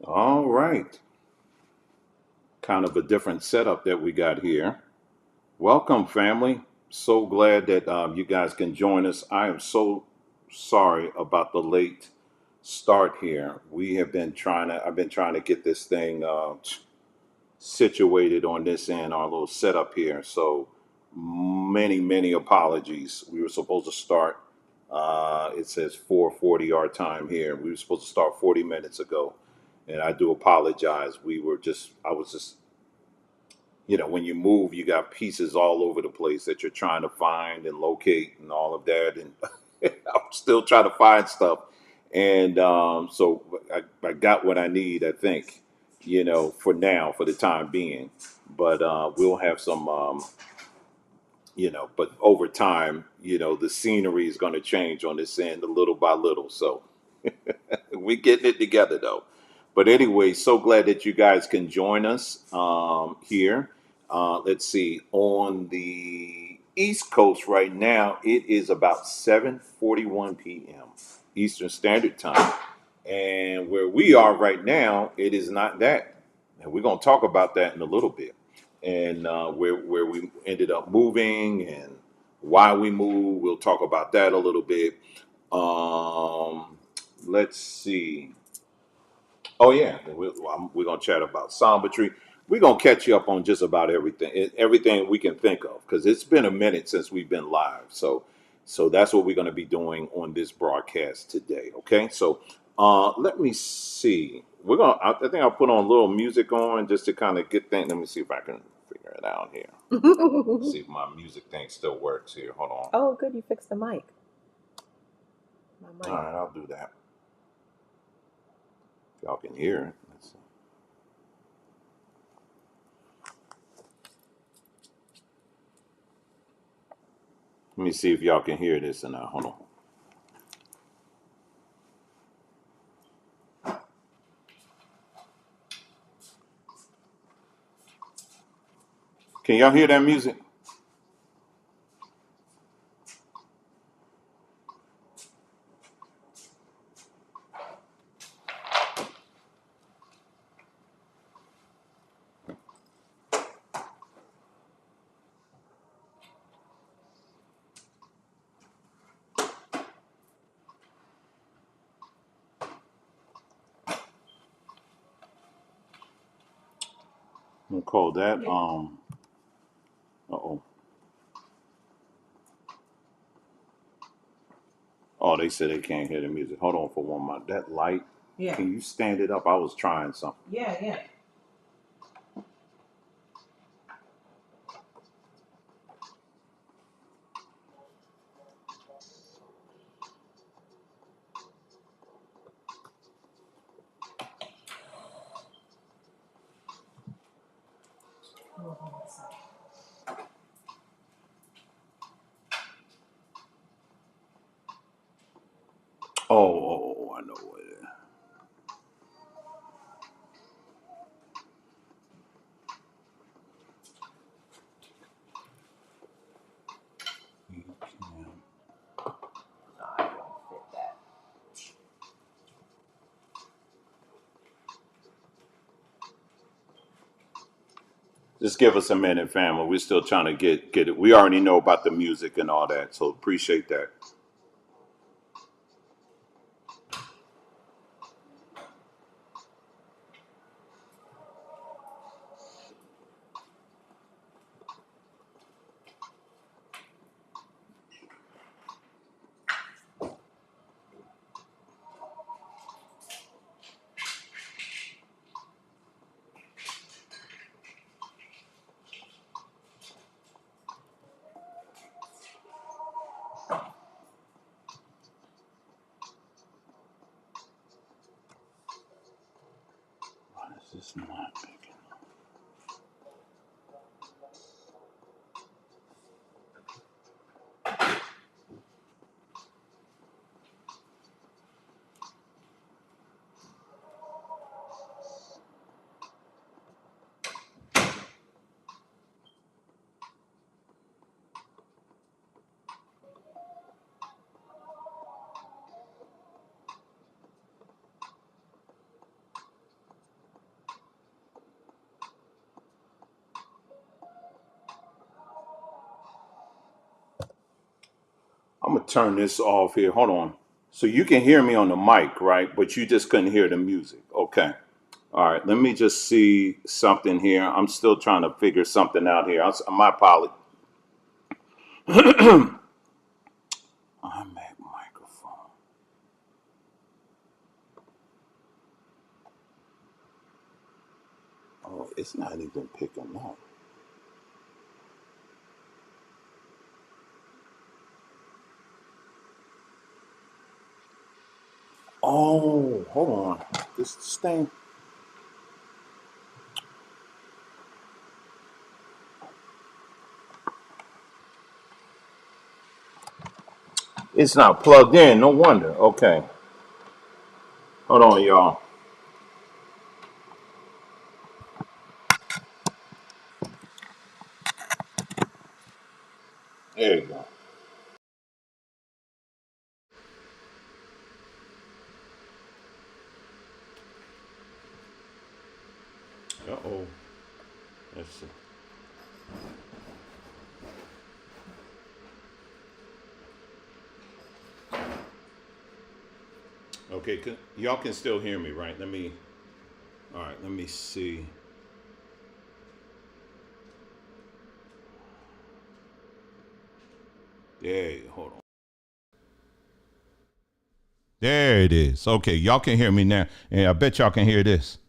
All right. Kind of a different setup that we got here. Welcome, family. So glad that you guys can join us. I am so sorry about the late start here. I've been trying to get this thing situated on this end, our little setup here. So many apologies. We were supposed to start. It says 4:40 our time here. We were supposed to start 40 minutes ago, and I do apologize. I was just, when you move, you got pieces all over the place that you're trying to find and locate and all of that, and I'm still trying to find stuff. And so I got what I need, I think, for now, for the time being. But we'll have some, but over time, the scenery is going to change on this end a little by little. So we're getting it together, though. But anyway, so glad that you guys can join us here. Let's see, on the East Coast right now, it is about 7:41 p.m. Eastern Standard Time. And where we are right now, it is not that. And we're going to talk about that in a little bit. And where we ended up moving and why we moved. We'll talk about that a little bit. Um, let's see. Oh yeah, we're gonna chat about Sombatry. We're gonna catch you up on just about everything we can think of, because it's been a minute since we've been live. So that's what we're gonna be doing on this broadcast today. Okay, so let me see. I think I'll put on a little music on just to kind of get things. Let me see if I can figure it out here. See if my music thing still works here. Hold on. Oh, good. You fixed the mic. My All mic. right, I'll do that. If y'all can hear it. Let's see. Let me see if y'all can hear this and hold on. Can y'all hear that music? I'm gonna call that. Uh-oh. Oh, they said they can't hear the music. Hold on for one minute. That light. Yeah. Can you stand it up? I was trying something. Yeah, yeah. Oh, I know what it is. You can- No, I don't fit that. Just give us a minute, family. We're still trying to get it. We already know about the music and all that, so appreciate that. Why is this not picking up? I'm gonna turn this off here. Hold on. So you can hear me on the mic, right? But you just couldn't hear the music. Okay. All right. Let me just see something here. I'm still trying to figure something out here. My apology. I'm at microphone. Oh, it's not even picking up. Oh, hold on. This thing. It's not plugged in. No wonder. Okay. Hold on, y'all. There you go. Uh-oh. Let's see. Okay, y'all can still hear me, right? All right, let me see. Yeah, hold on. There it is. Okay, y'all can hear me now. And I bet y'all can hear this.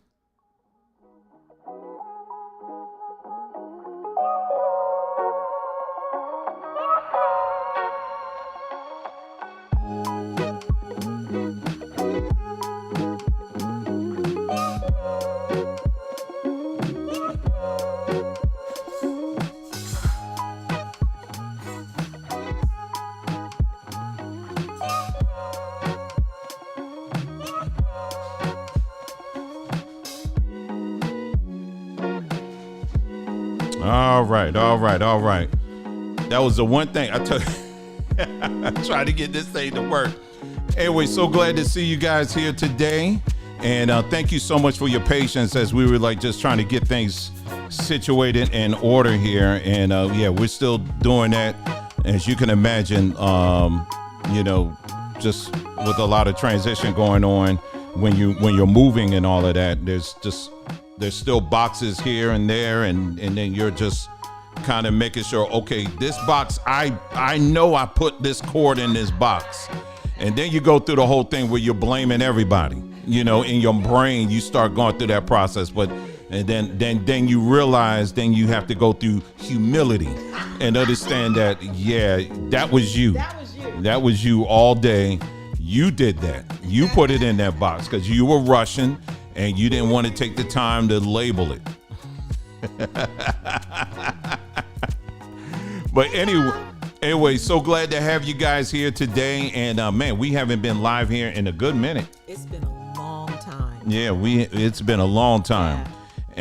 All right, all right, all right. That was the one thing I took. I tried to get this thing to work. Anyway, so glad to see you guys here today. And thank you so much for your patience as we were like just trying to get things situated in order here. And yeah, we're still doing that. As you can imagine, just with a lot of transition going on when you're moving and all of that, there's still boxes here and there, and then you're just kind of making sure, okay, this box, I know I put this cord in this box. And then you go through the whole thing where you're blaming everybody. In your brain, you start going through that process, and then you realize, then you have to go through humility and understand that, yeah, that was you. That was you all day. You did that. You put it in that box because you were rushing and you didn't want to take the time to label it. But anyway, so glad to have you guys here today. And man, we haven't been live here in a good minute. It's been a long time. Yeah, it's been a long time. Yeah.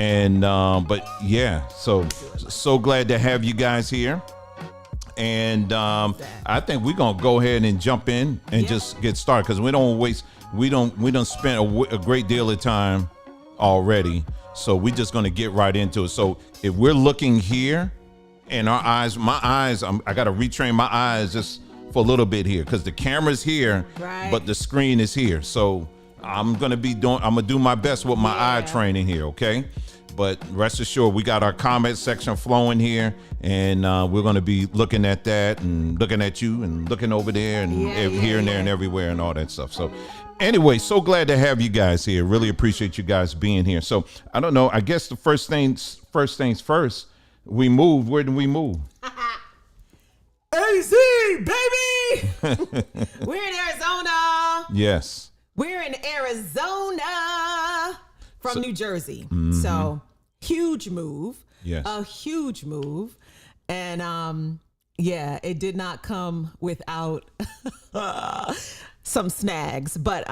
And but yeah, so glad to have you guys here. And I think we're gonna go ahead and jump in and just get started because we don't spend a great deal of time already. So we're just gonna get right into it. So if we're looking here and my eyes, I gotta retrain my eyes just for a little bit here because the camera's here, right, but the screen is here. So I'm gonna do my best with my eye training here, okay? But rest assured, we got our comment section flowing here, and we're going to be looking at that and looking at you and looking over there and here and there and everywhere and all that stuff. So anyway, so glad to have you guys here. Really appreciate you guys being here. So I don't know. I guess the first things first, we moved. Where did we move? AC, baby! We're in Arizona. Yes. We're in Arizona from New Jersey. Mm-hmm. So huge move. Yes. A huge move. And it did not come without some snags. But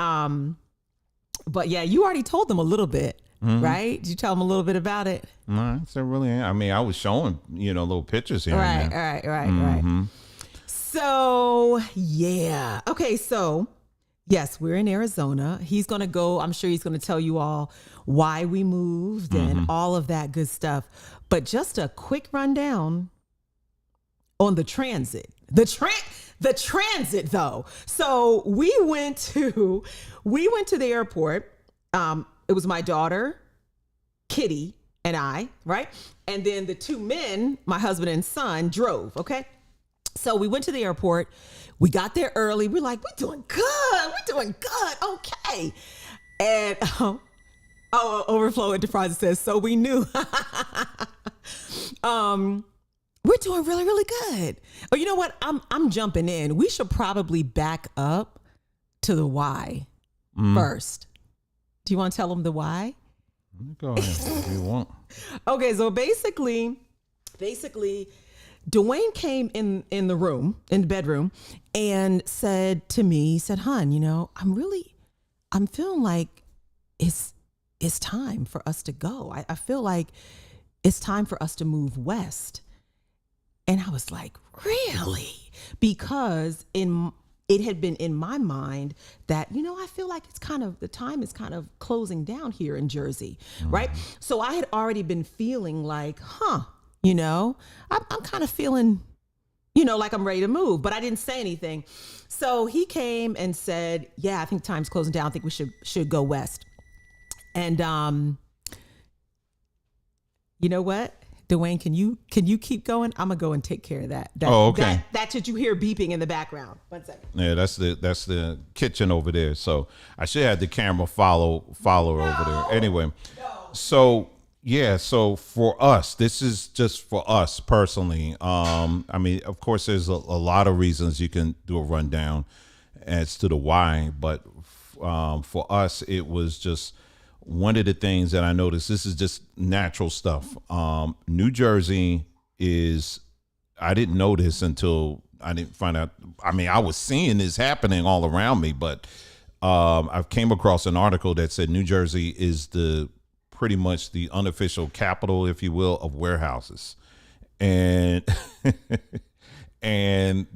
yeah, you already told them a little bit, right? Did you tell them a little bit about it? No, so really, I mean, I was showing, little pictures here. Right. So yeah. Okay, so yes, we're in Arizona. I'm sure he's going to tell you all why we moved and all of that good stuff. But just a quick rundown on the transit. the transit though. So we went to the airport. It was my daughter, Kitty, and I, right? And then the two men, my husband and son, drove. Okay. So we went to the airport. We got there early. We're like, we're doing good. We're doing good. Okay. And Overflow Enterprises says, so we knew. We're doing really, really good. Oh, you know what? I'm jumping in. We should probably back up to the why first. Do you want to tell them the why? Go ahead if you want. Okay, so basically, Dwayne came in the bedroom, and said to me, he said, "Hun, you know, I'm feeling like it's time for us to go. I feel like it's time for us to move west." And I was like, really? Because it had been in my mind that, you know, I feel like the time is kind of closing down here in Jersey, right? So I had already been feeling like, you know, I'm kind of feeling, you know, like I'm ready to move, but I didn't say anything. So he came and said, yeah, I think time's closing down. I think we should go west. And you know what? Dwayne, can you keep going? I'm gonna go and take care of that. Okay. That's what you hear beeping in the background. 1 second. Yeah, that's the kitchen over there. So I should have the camera follow over there. Anyway, so yeah, so for us, this is just for us personally. I mean, of course, there's a lot of reasons you can do a rundown as to the why, but for us, it was just one of the things that I noticed. This is just natural stuff. New Jersey is, I didn't know this until I didn't find out. I mean, I was seeing this happening all around me, but I came across an article that said New Jersey is pretty much the unofficial capital, if you will, of warehouses. And and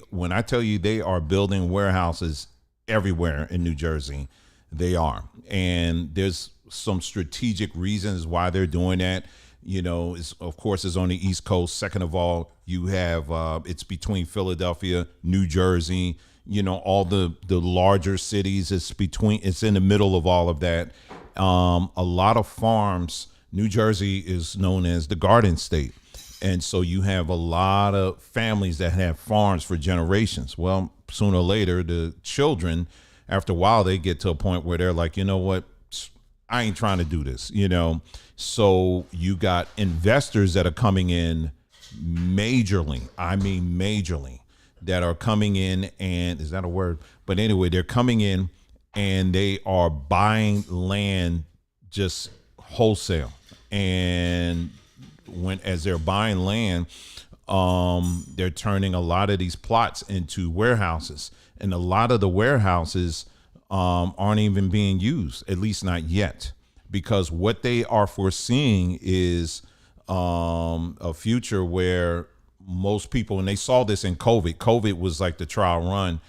when I tell you they are building warehouses everywhere in New Jersey, they are. And there's some strategic reasons why they're doing that. You know, of course, it's on the East Coast. Second of all, you have it's between Philadelphia, New Jersey, you know, all the larger cities. It's in the middle of all of that. A lot of farms. New Jersey is known as the Garden State. And so you have a lot of families that have farms for generations. Well, sooner or later, the children, after a while, they get to a point where they're like, you know what, I ain't trying to do this, you know. So you got investors that are coming in majorly, that are coming in, and is that a word? But anyway, they're coming in and they are buying land just wholesale. And as they're buying land, they're turning a lot of these plots into warehouses. And a lot of the warehouses aren't even being used, at least not yet, because what they are foreseeing is a future where most people, and they saw this in COVID. COVID was like the trial run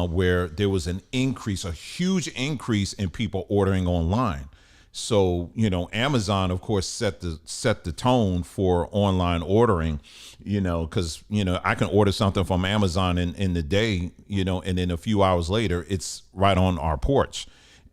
where there was a huge increase in people ordering online. So, you know, Amazon, of course, set the tone for online ordering, you know, because, you know, I can order something from Amazon in the day, you know, and then a few hours later, it's right on our porch.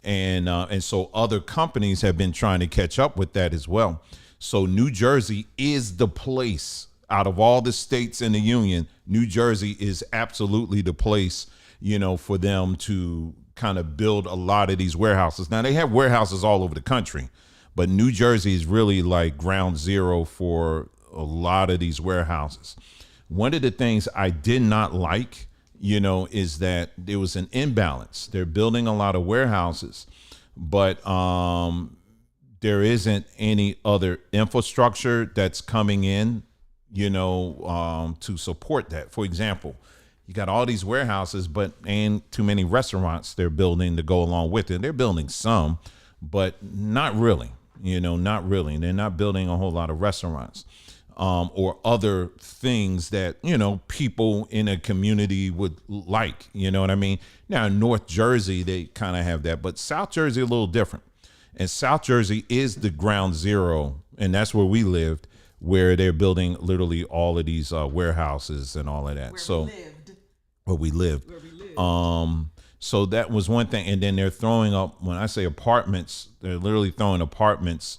And so other companies have been trying to catch up with that as well. So New Jersey is the place out of all the states in the union. New Jersey is absolutely the place, you know, for them to kind of build a lot of these warehouses. Now they have warehouses all over the country, but New Jersey is really like ground zero for a lot of these warehouses. One of the things I did not like, you know, is that there was an imbalance. They're building a lot of warehouses, but there isn't any other infrastructure that's coming in, you know, to support that. For example, you got all these warehouses, but ain't too many restaurants they're building to go along with it. They're building some, but not really, you know, not really. They're not building a whole lot of restaurants or other things that, you know, people in a community would like, you know what I mean? Now, in North Jersey, they kind of have that, but South Jersey, a little different. And South Jersey is the ground zero, and that's where we lived, where they're building literally all of these warehouses and all of that. Where so we lived. where we lived. So that was one thing. And then they're throwing up, when I say apartments, they're literally throwing apartments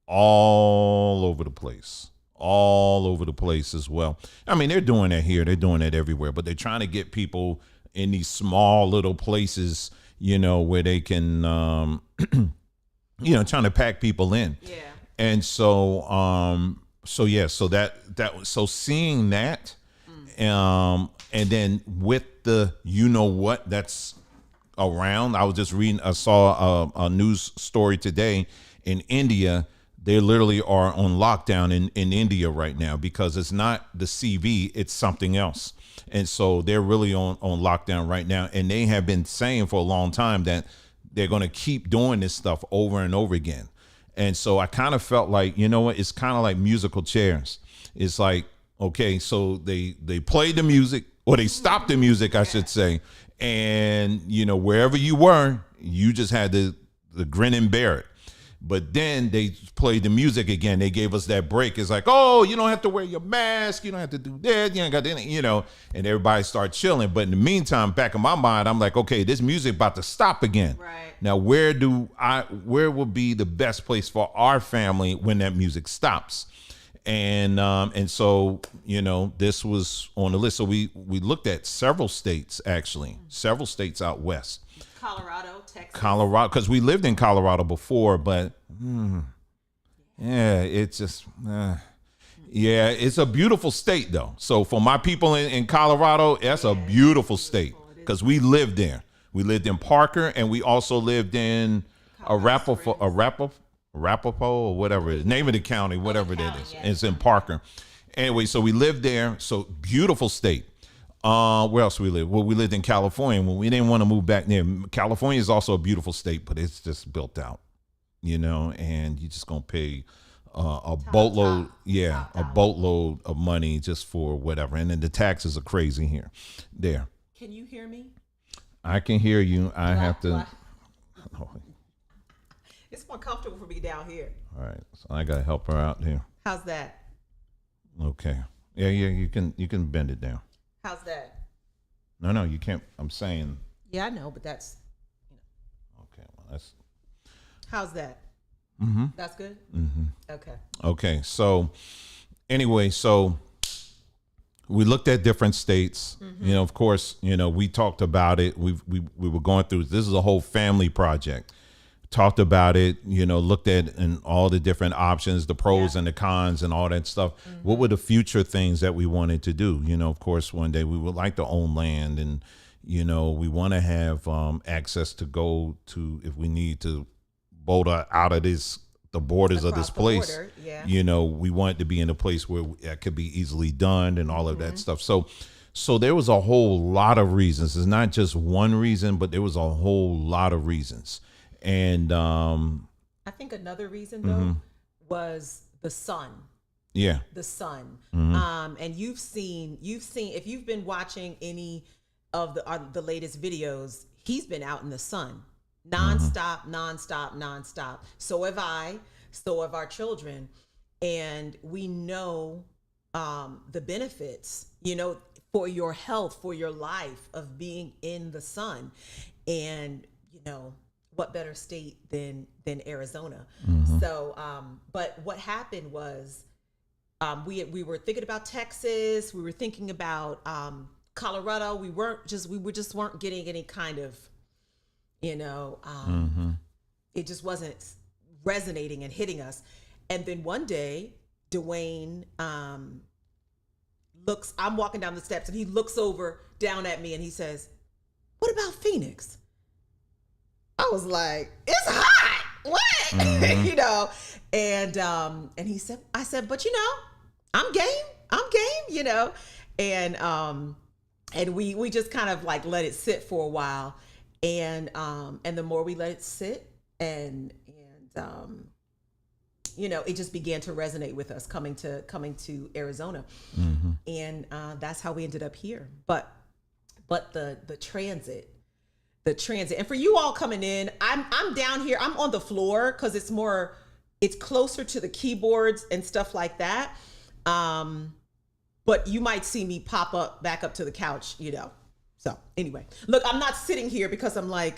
all over the place. All over the place as well. I mean, they're doing that here. They're doing that everywhere. But they're trying to get people in these small little places, you know, where they can, you know, trying to pack people in. Yeah. And so, so seeing that, and then with the, you know what, that's around. I was just reading, I saw a news story today in India. They literally are on lockdown in India right now because it's not the CV, it's something else. And so they're really on lockdown right now. And they have been saying for a long time that they're going to keep doing this stuff over and over again. And so I kind of felt like, you know what, it's kind of like musical chairs. It's like, okay, so they played the music, or they stopped the music, I should say. And, you know, wherever you were, you just had to grin and bear it. But then they played the music again. They gave us that break. It's like, oh, you don't have to wear your mask. You don't have to do that. You ain't got any, you know, and everybody start chilling. But in the meantime, back in my mind, I'm like, okay, this music about to stop again. Right. Now, where will be the best place for our family when that music stops? And so, you know, this was on the list. So we looked at several states, actually, several states out west. Colorado, Texas. Colorado, because we lived in Colorado before, but yeah, it's just, yeah, it's a beautiful state though. So for my people in Colorado, that's a beautiful state because we lived there. We lived in Parker, and we also lived in Arapahoe, or whatever it is, name of the county, whatever it is. Yeah. It's in Parker. Anyway, so we lived there. So beautiful state. Where else we live? Well, we lived in California when we didn't want to move back there. California is also a beautiful state, but it's just built out, you know, and you're just going to pay a boatload. A boatload of money just for whatever. And then the taxes are crazy here. There. Can you hear me? I can hear you. I have to. It's more comfortable for me down here. All right. So I got to help her out here. How's that? Okay. Yeah. You can bend it down. How's that? No, you can't. I'm saying. Yeah, I know, but that's. Okay, well, that's. How's that? Mm-hmm. That's good. Mm-hmm. Okay. Okay. So, anyway, so we looked at different states. Mm-hmm. You know, of course, you know, we talked about it. We were going through. This is a whole family project. Talked about it, you know, looked at and all the different options, the pros and the cons and all that stuff. Mm-hmm. What were the future things that we wanted to do? You know, of course, one day we would like to own land, and, you know, we want to have access to go to, if we need to boat out of the borders of this place, you know, we want it to be in a place where it could be easily done and all of that stuff. So there was a whole lot of reasons. It's not just one reason, but there was a whole lot of reasons. And I think another reason though was the sun. Yeah. The sun. Mm-hmm. And you've seen if you've been watching any of the latest videos, he's been out in the sun nonstop. So have I. So have our children, and we know the benefits, you know, for your health, for your life of being in the sun, and you know. What better state than Arizona? Mm-hmm. So, but what happened was, we were thinking about Texas. We were thinking about Colorado. We just weren't getting any kind of, you know, it just wasn't resonating and hitting us. And then one day, Dwayne looks. I'm walking down the steps, and he looks over down at me, and he says, "What about Phoenix?" I was like, it's hot. What? Mm-hmm. You know? And he said, I said, but you know, I'm game, you know? And we just kind of like let it sit for a while. And the more we let it sit and you know, it just began to resonate with us coming to Arizona. Mm-hmm. And that's how we ended up here. But the transit. And for you all coming in, I'm down here. I'm on the floor because it's closer to the keyboards and stuff like that. But you might see me pop back up to the couch, you know, So anyway, look, I'm not sitting here because I'm like,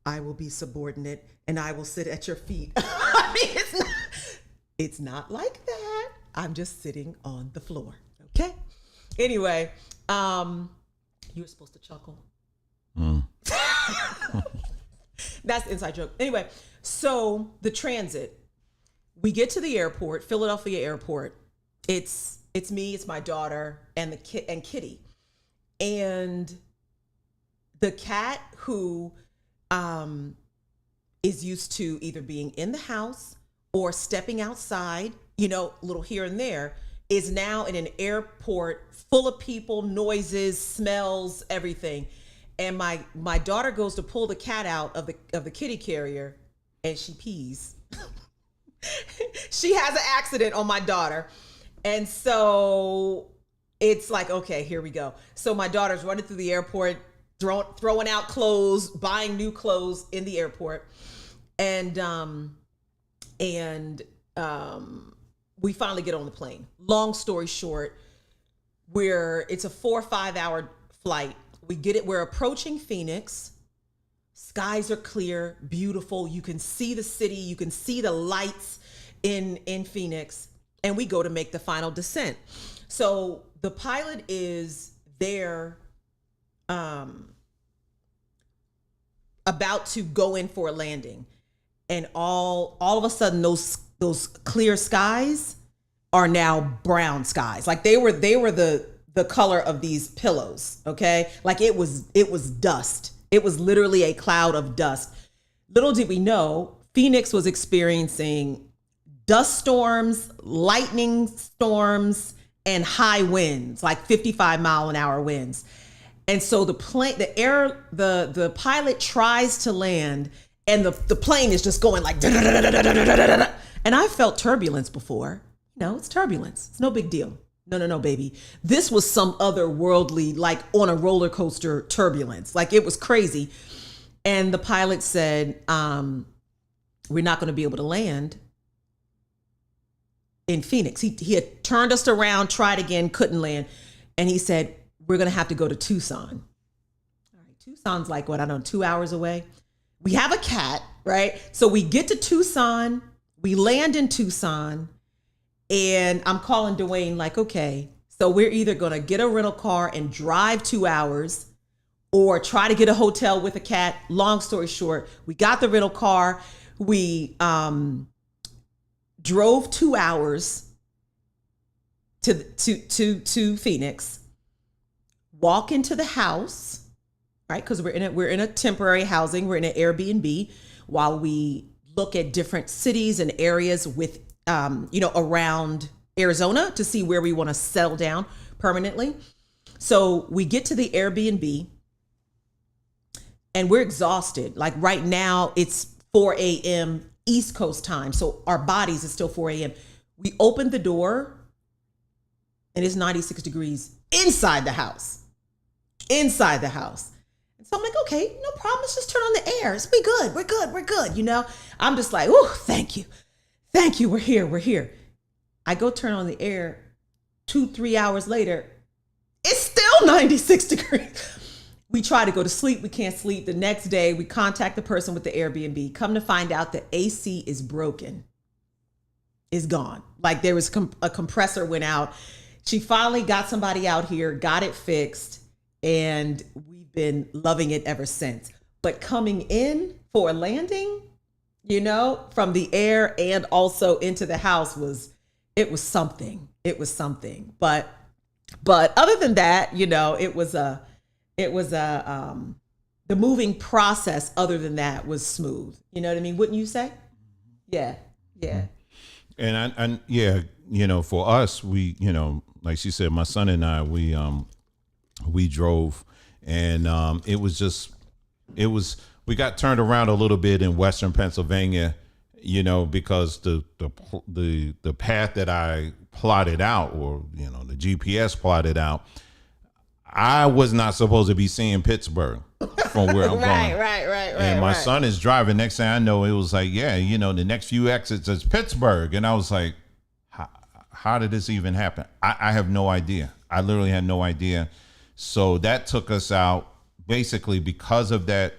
I will be subordinate and I will sit at your feet. I mean, it's not like that. I'm just sitting on the floor. Okay. Anyway, you were supposed to chuckle. That's inside joke. Anyway, so the transit, we get to the airport, Philadelphia airport. It's me, it's my daughter, and Kitty, and the cat who is used to either being in the house or stepping outside, little here and there, is now in an airport full of people, noises, smells, everything. And my daughter goes to pull the cat out of the kitty carrier, and she pees. She has an accident on my daughter. And so it's like, okay, here we go. So my daughter's running through the airport, throwing out clothes, buying new clothes in the airport. And we finally get on the plane. Long story short, it's a 4 or 5 hour flight. We get it. We're approaching Phoenix. Skies are clear, beautiful. You can see the city. You can see the lights in Phoenix. And we go to make the final descent. So the pilot is there, about to go in for a landing. And all of a sudden, those clear skies are now brown skies. Like they were the color of these pillows. Okay. Like it was dust. It was literally a cloud of dust. Little did we know, Phoenix was experiencing dust storms, lightning storms, and high winds, like 55-mile-an-hour winds. And so the pilot tries to land, and the plane is just going like, and I felt turbulence before. It's turbulence. It's no big deal. No, baby. This was some otherworldly, like on a roller coaster turbulence. Like it was crazy. And the pilot said, we're not going to be able to land in Phoenix. He had turned us around, tried again, couldn't land. And he said, we're going to have to go to Tucson. All right. Tucson's like, 2 hours away. We have a cat, right? So we get to Tucson, we land in Tucson, and I'm calling Dwayne like, okay, so we're either going to get a rental car and drive 2 hours or try to get a hotel with a cat. Long story short, we got the rental car. We drove 2 hours to Phoenix, walk into the house, right? Because we're in a temporary housing. We're in an Airbnb while we look at different cities and areas with, around Arizona to see where we want to settle down permanently. So we get to the Airbnb and we're exhausted. Like right now it's 4 a.m. East Coast time. So our bodies is still 4 a.m. We opened the door and it's 96 degrees inside the house. And so I'm like, okay, no problem. Let's just turn on the air. It's be good. We're good. I'm just like, oh, thank you. We're here. I go turn on the air 2-3 hours later. It's still 96 degrees. We try to go to sleep. We can't sleep. The next day we contact the person with the Airbnb. Come to find out the AC is broken. It's gone. Like there was a compressor went out. She finally got somebody out here, got it fixed, and we've been loving it ever since. But coming in for a landing, from the air and also into the house was something. But other than that, the moving process other than that was smooth. You know what I mean? Wouldn't you say? Yeah. And for us, we, like she said, my son and I, we drove, and we got turned around a little bit in Western Pennsylvania, because the path that I plotted out, or the GPS plotted out, I was not supposed to be seeing Pittsburgh from where I'm going. Right. And my son is driving. Next thing I know, it was like, the next few exits is Pittsburgh. And I was like, how did this even happen? I have no idea. I literally had no idea. So that took us out basically because of that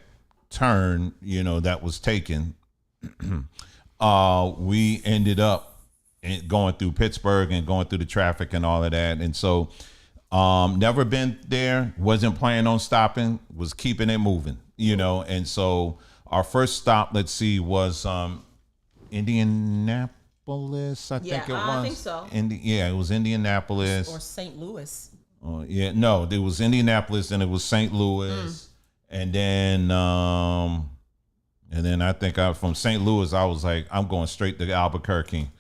turn, that was taken, we ended up going through Pittsburgh and going through the traffic and all of that. And so never been there, wasn't planning on stopping, was keeping it moving, And so our first stop, let's see, was Indianapolis, I think it was. I think so. It was Indianapolis. Or St. Louis. No, it was Indianapolis, and it was St. Louis. And then I think from St. Louis, I was like, I'm going straight to Albuquerque.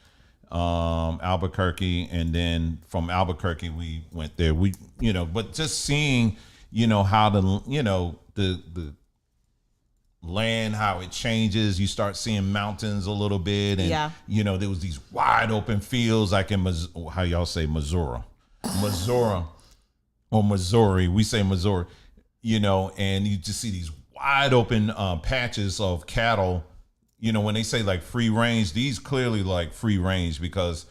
And then from Albuquerque we went there. But just seeing, how the land, how it changes, you start seeing mountains a little bit, and there was these wide open fields, like in how y'all say Missouri or Missouri, we say Missouri, and you just see these wide open patches of cattle. When they say like free range, these clearly like free range, because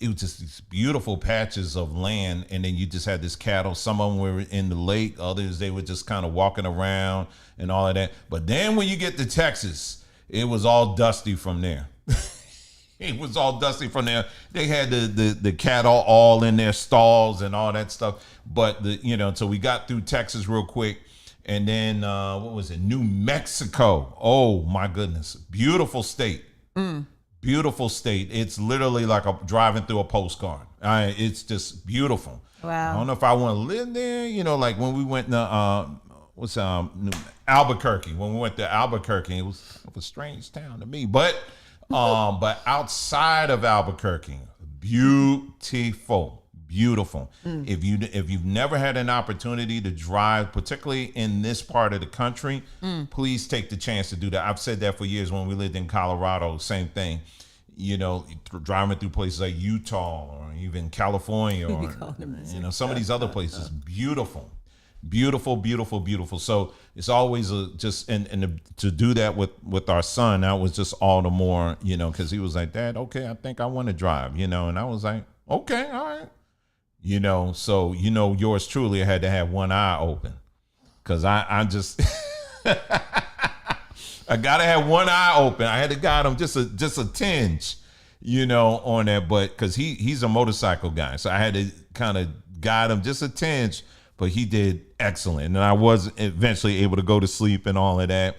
it was just these beautiful patches of land. And then you just had this cattle. Some of them were in the lake. Others, they were just kind of walking around and all of that. But then when you get to Texas, it was all dusty from there. It was all dusty from there. They had the cattle all in their stalls and all that stuff. But so we got through Texas real quick. And then, what was it? New Mexico. Oh, my goodness. Beautiful state. Beautiful state. It's literally like driving through a postcard. It's just beautiful. Wow. I don't know if I want to live there. Like when we went to, Albuquerque. When we went to Albuquerque, it was a strange town to me. But outside of Albuquerque, beautiful. If you've never had an opportunity to drive, particularly in this part of the country, please take the chance to do that. I've said that for years. When we lived in Colorado, same thing. Driving through places like Utah or even California, or some of these other places. Beautiful. So it's always to do that with our son, that was just all the more, because he was like, Dad, okay, I think I want to drive, and I was like, okay, all right. So, yours truly had to have one eye open, because I just, I got to have one eye open. I had to guide him just a tinge, on that, but because he's a motorcycle guy. So I had to kind of guide him just a tinge, but he did excellent. And I was eventually able to go to sleep and all of that.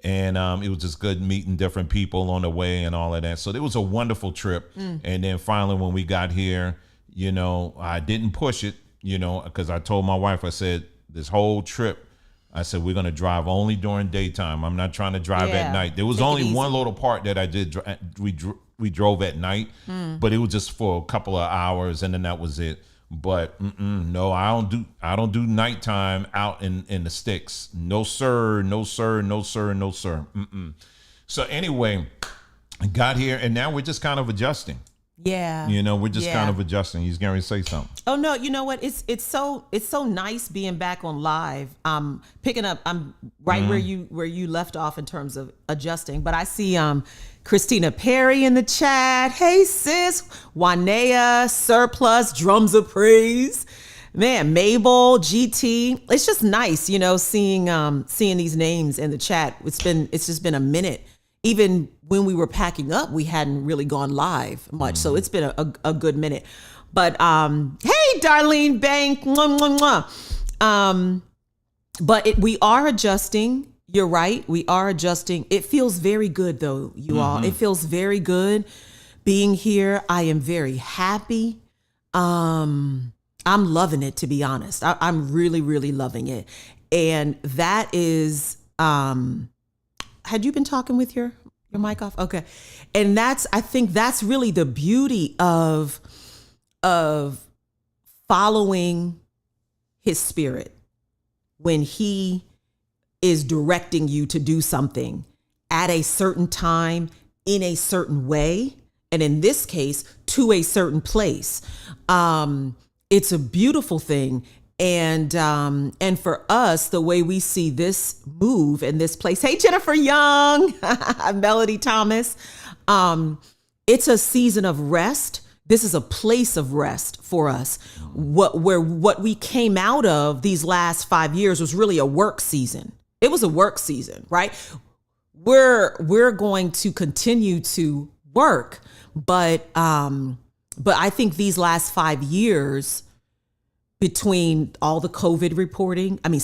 And it was just good meeting different people on the way and all of that. So it was a wonderful trip. And then finally, when we got here, I didn't push it, because I told my wife, I said, this whole trip, I said, we're going to drive only during daytime. I'm not trying to drive at night. There was only one little part that I did. We drove at night, but it was just for a couple of hours, and then that was it. But no, I don't do nighttime out in the sticks. No, sir. So anyway, I got here, and now we're just kind of adjusting. Yeah. We're just kind of adjusting. He's going to say something. Oh no, you know what? It's so nice being back on live. Picking up, I'm right where you left off in terms of adjusting. But I see Christina Perry in the chat. Hey sis, Wanea, Surplus, Drums of Praise. Man, Mabel, GT. It's just nice, seeing these names in the chat. It's just been a minute. Even when we were packing up, we hadn't really gone live much. So it's been a good minute. But hey, Darlene Bank. Mwah, mwah, mwah. We are adjusting. You're right. We are adjusting. It feels very good, though, you all. It feels very good being here. I am very happy. I'm loving it, to be honest. I'm really, really loving it. And that is... had you been talking with your mic off? Okay. And I think that's really the beauty of following his spirit when he is directing you to do something at a certain time, in a certain way, and in this case, to a certain place. It's a beautiful thing. And for us, the way we see this move in this place, hey, Jennifer Young, Melody Thomas, it's a season of rest this is a place of rest for us. What we came out of these last 5 years was really a work season. It was a work season, right? We're going to continue to work, but I think these last 5 years, between all the COVID reporting, I mean,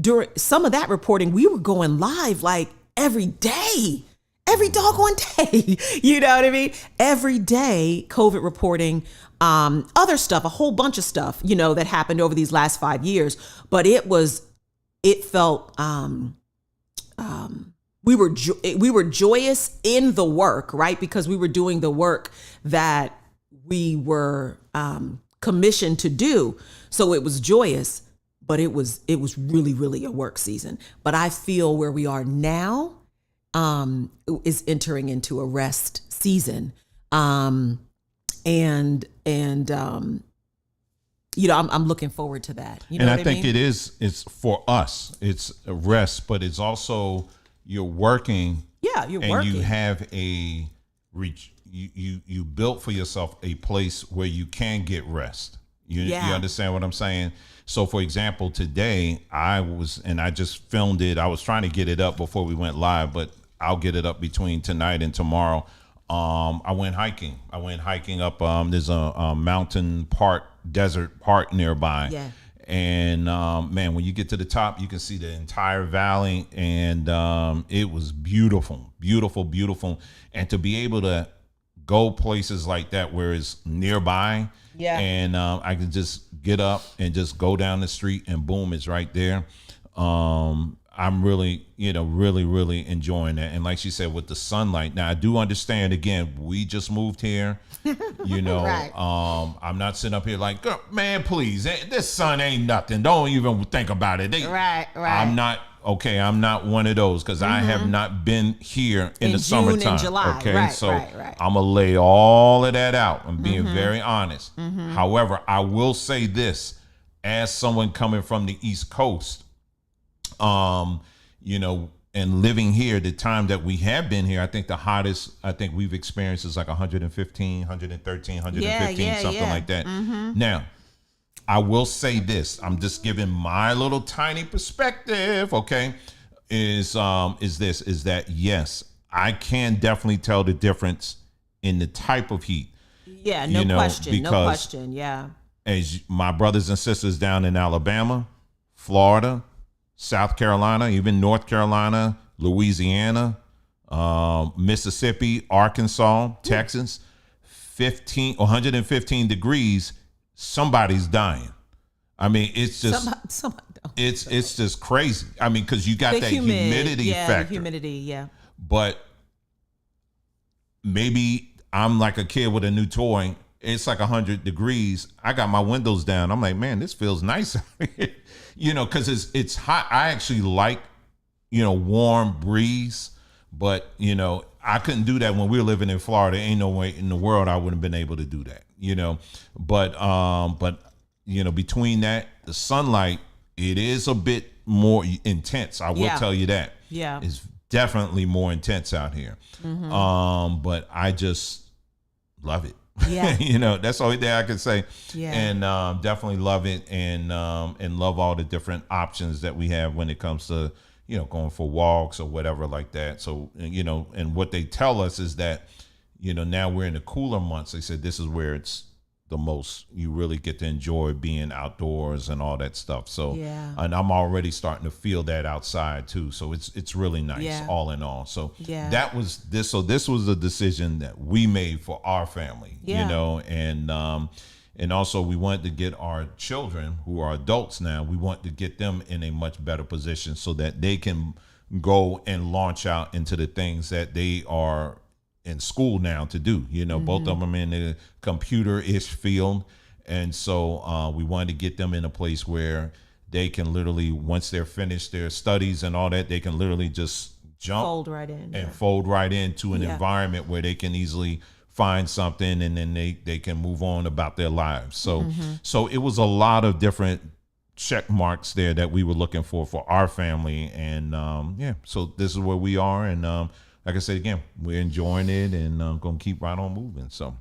during some of that reporting, we were going live like every day. Every doggone day, you know what I mean? Every day, COVID reporting, other stuff, a whole bunch of stuff, you know, that happened over these last 5 years. But it felt, we were joyous in the work, right? Because we were doing the work that we were commissioned to do. So it was joyous, but it was really, really a work season. But I feel where we are now, is entering into a rest season. And you know, I'm looking forward to that. You know, and I think it's for us, it's a rest, but it's also you're working. Yeah, you're and working. You have you built for yourself a place where you can get rest. You understand what I'm saying? So, for example, today I just filmed it. I was trying to get it up before we went live, but I'll get it up between tonight and tomorrow. I went hiking. Up. There's a mountain park, desert park nearby. Yeah. And man, when you get to the top, you can see the entire valley, and it was beautiful, beautiful, beautiful. And to be able to go places like that where it's nearby, and I can just get up and just go down the street, and boom, it's right there. I'm really, really enjoying that. And like she said, with the sunlight. Now, I do understand, again, we just moved here, right. I'm not sitting up here like, girl, man, please, this sun ain't nothing. Don't even think about it. Right. I'm not one of those, because I have not been here in the June summertime. and July. Okay, right, so right. I'm going to lay all of that out. I'm being very honest. However, I will say this, as someone coming from the East Coast, and living here, the time that we have been here, I think the hottest we've experienced is like 115, 113, 115, something like that. Now, I will say this, I'm just giving my little tiny perspective, okay, is that yes, I can definitely tell the difference in the type of heat. Yeah, no question, yeah. As my brothers and sisters down in Alabama, Florida, South Carolina, even North Carolina, Louisiana, Mississippi, Arkansas, Texas, 115 degrees, somebody's dying. I mean, it's just it's just crazy. I mean, because you got that humidity factor. Humidity, yeah. But maybe I'm like a kid with a new toy. It's like 100 degrees. I got my windows down. I'm like, man, this feels nice. Because it's hot. I actually like, warm breeze. But, I couldn't do that when we were living in Florida. Ain't no way in the world I wouldn't have been able to do that, But between that, the sunlight, it is a bit more intense. I will tell you that. Yeah. It's definitely more intense out here. But I just love it. Yeah. That's the only thing I can say. Yeah. And definitely love it, and love all the different options that we have when it comes to, going for walks or whatever like that. So, and what they tell us is that, now we're in the cooler months. They said this is where it's the most, you really get to enjoy being outdoors and all that stuff. So, and I'm already starting to feel that outside too. So it's really nice, all in all. So that was this. So this was a decision that we made for our family, and also we wanted to get our children, who are adults now, we want to get them in a much better position so that they can go and launch out into the things that they are in school now to do. Both of them in the computer-ish field. And so we wanted to get them in a place where they can literally, once they're finished their studies and all that, they can literally just jump fold right into an environment where they can easily find something, and then they can move on about their lives. So so it was a lot of different check marks there that we were looking for our family. And so this is where we are. And like I said, again, we're enjoying it, and going to keep right on moving. So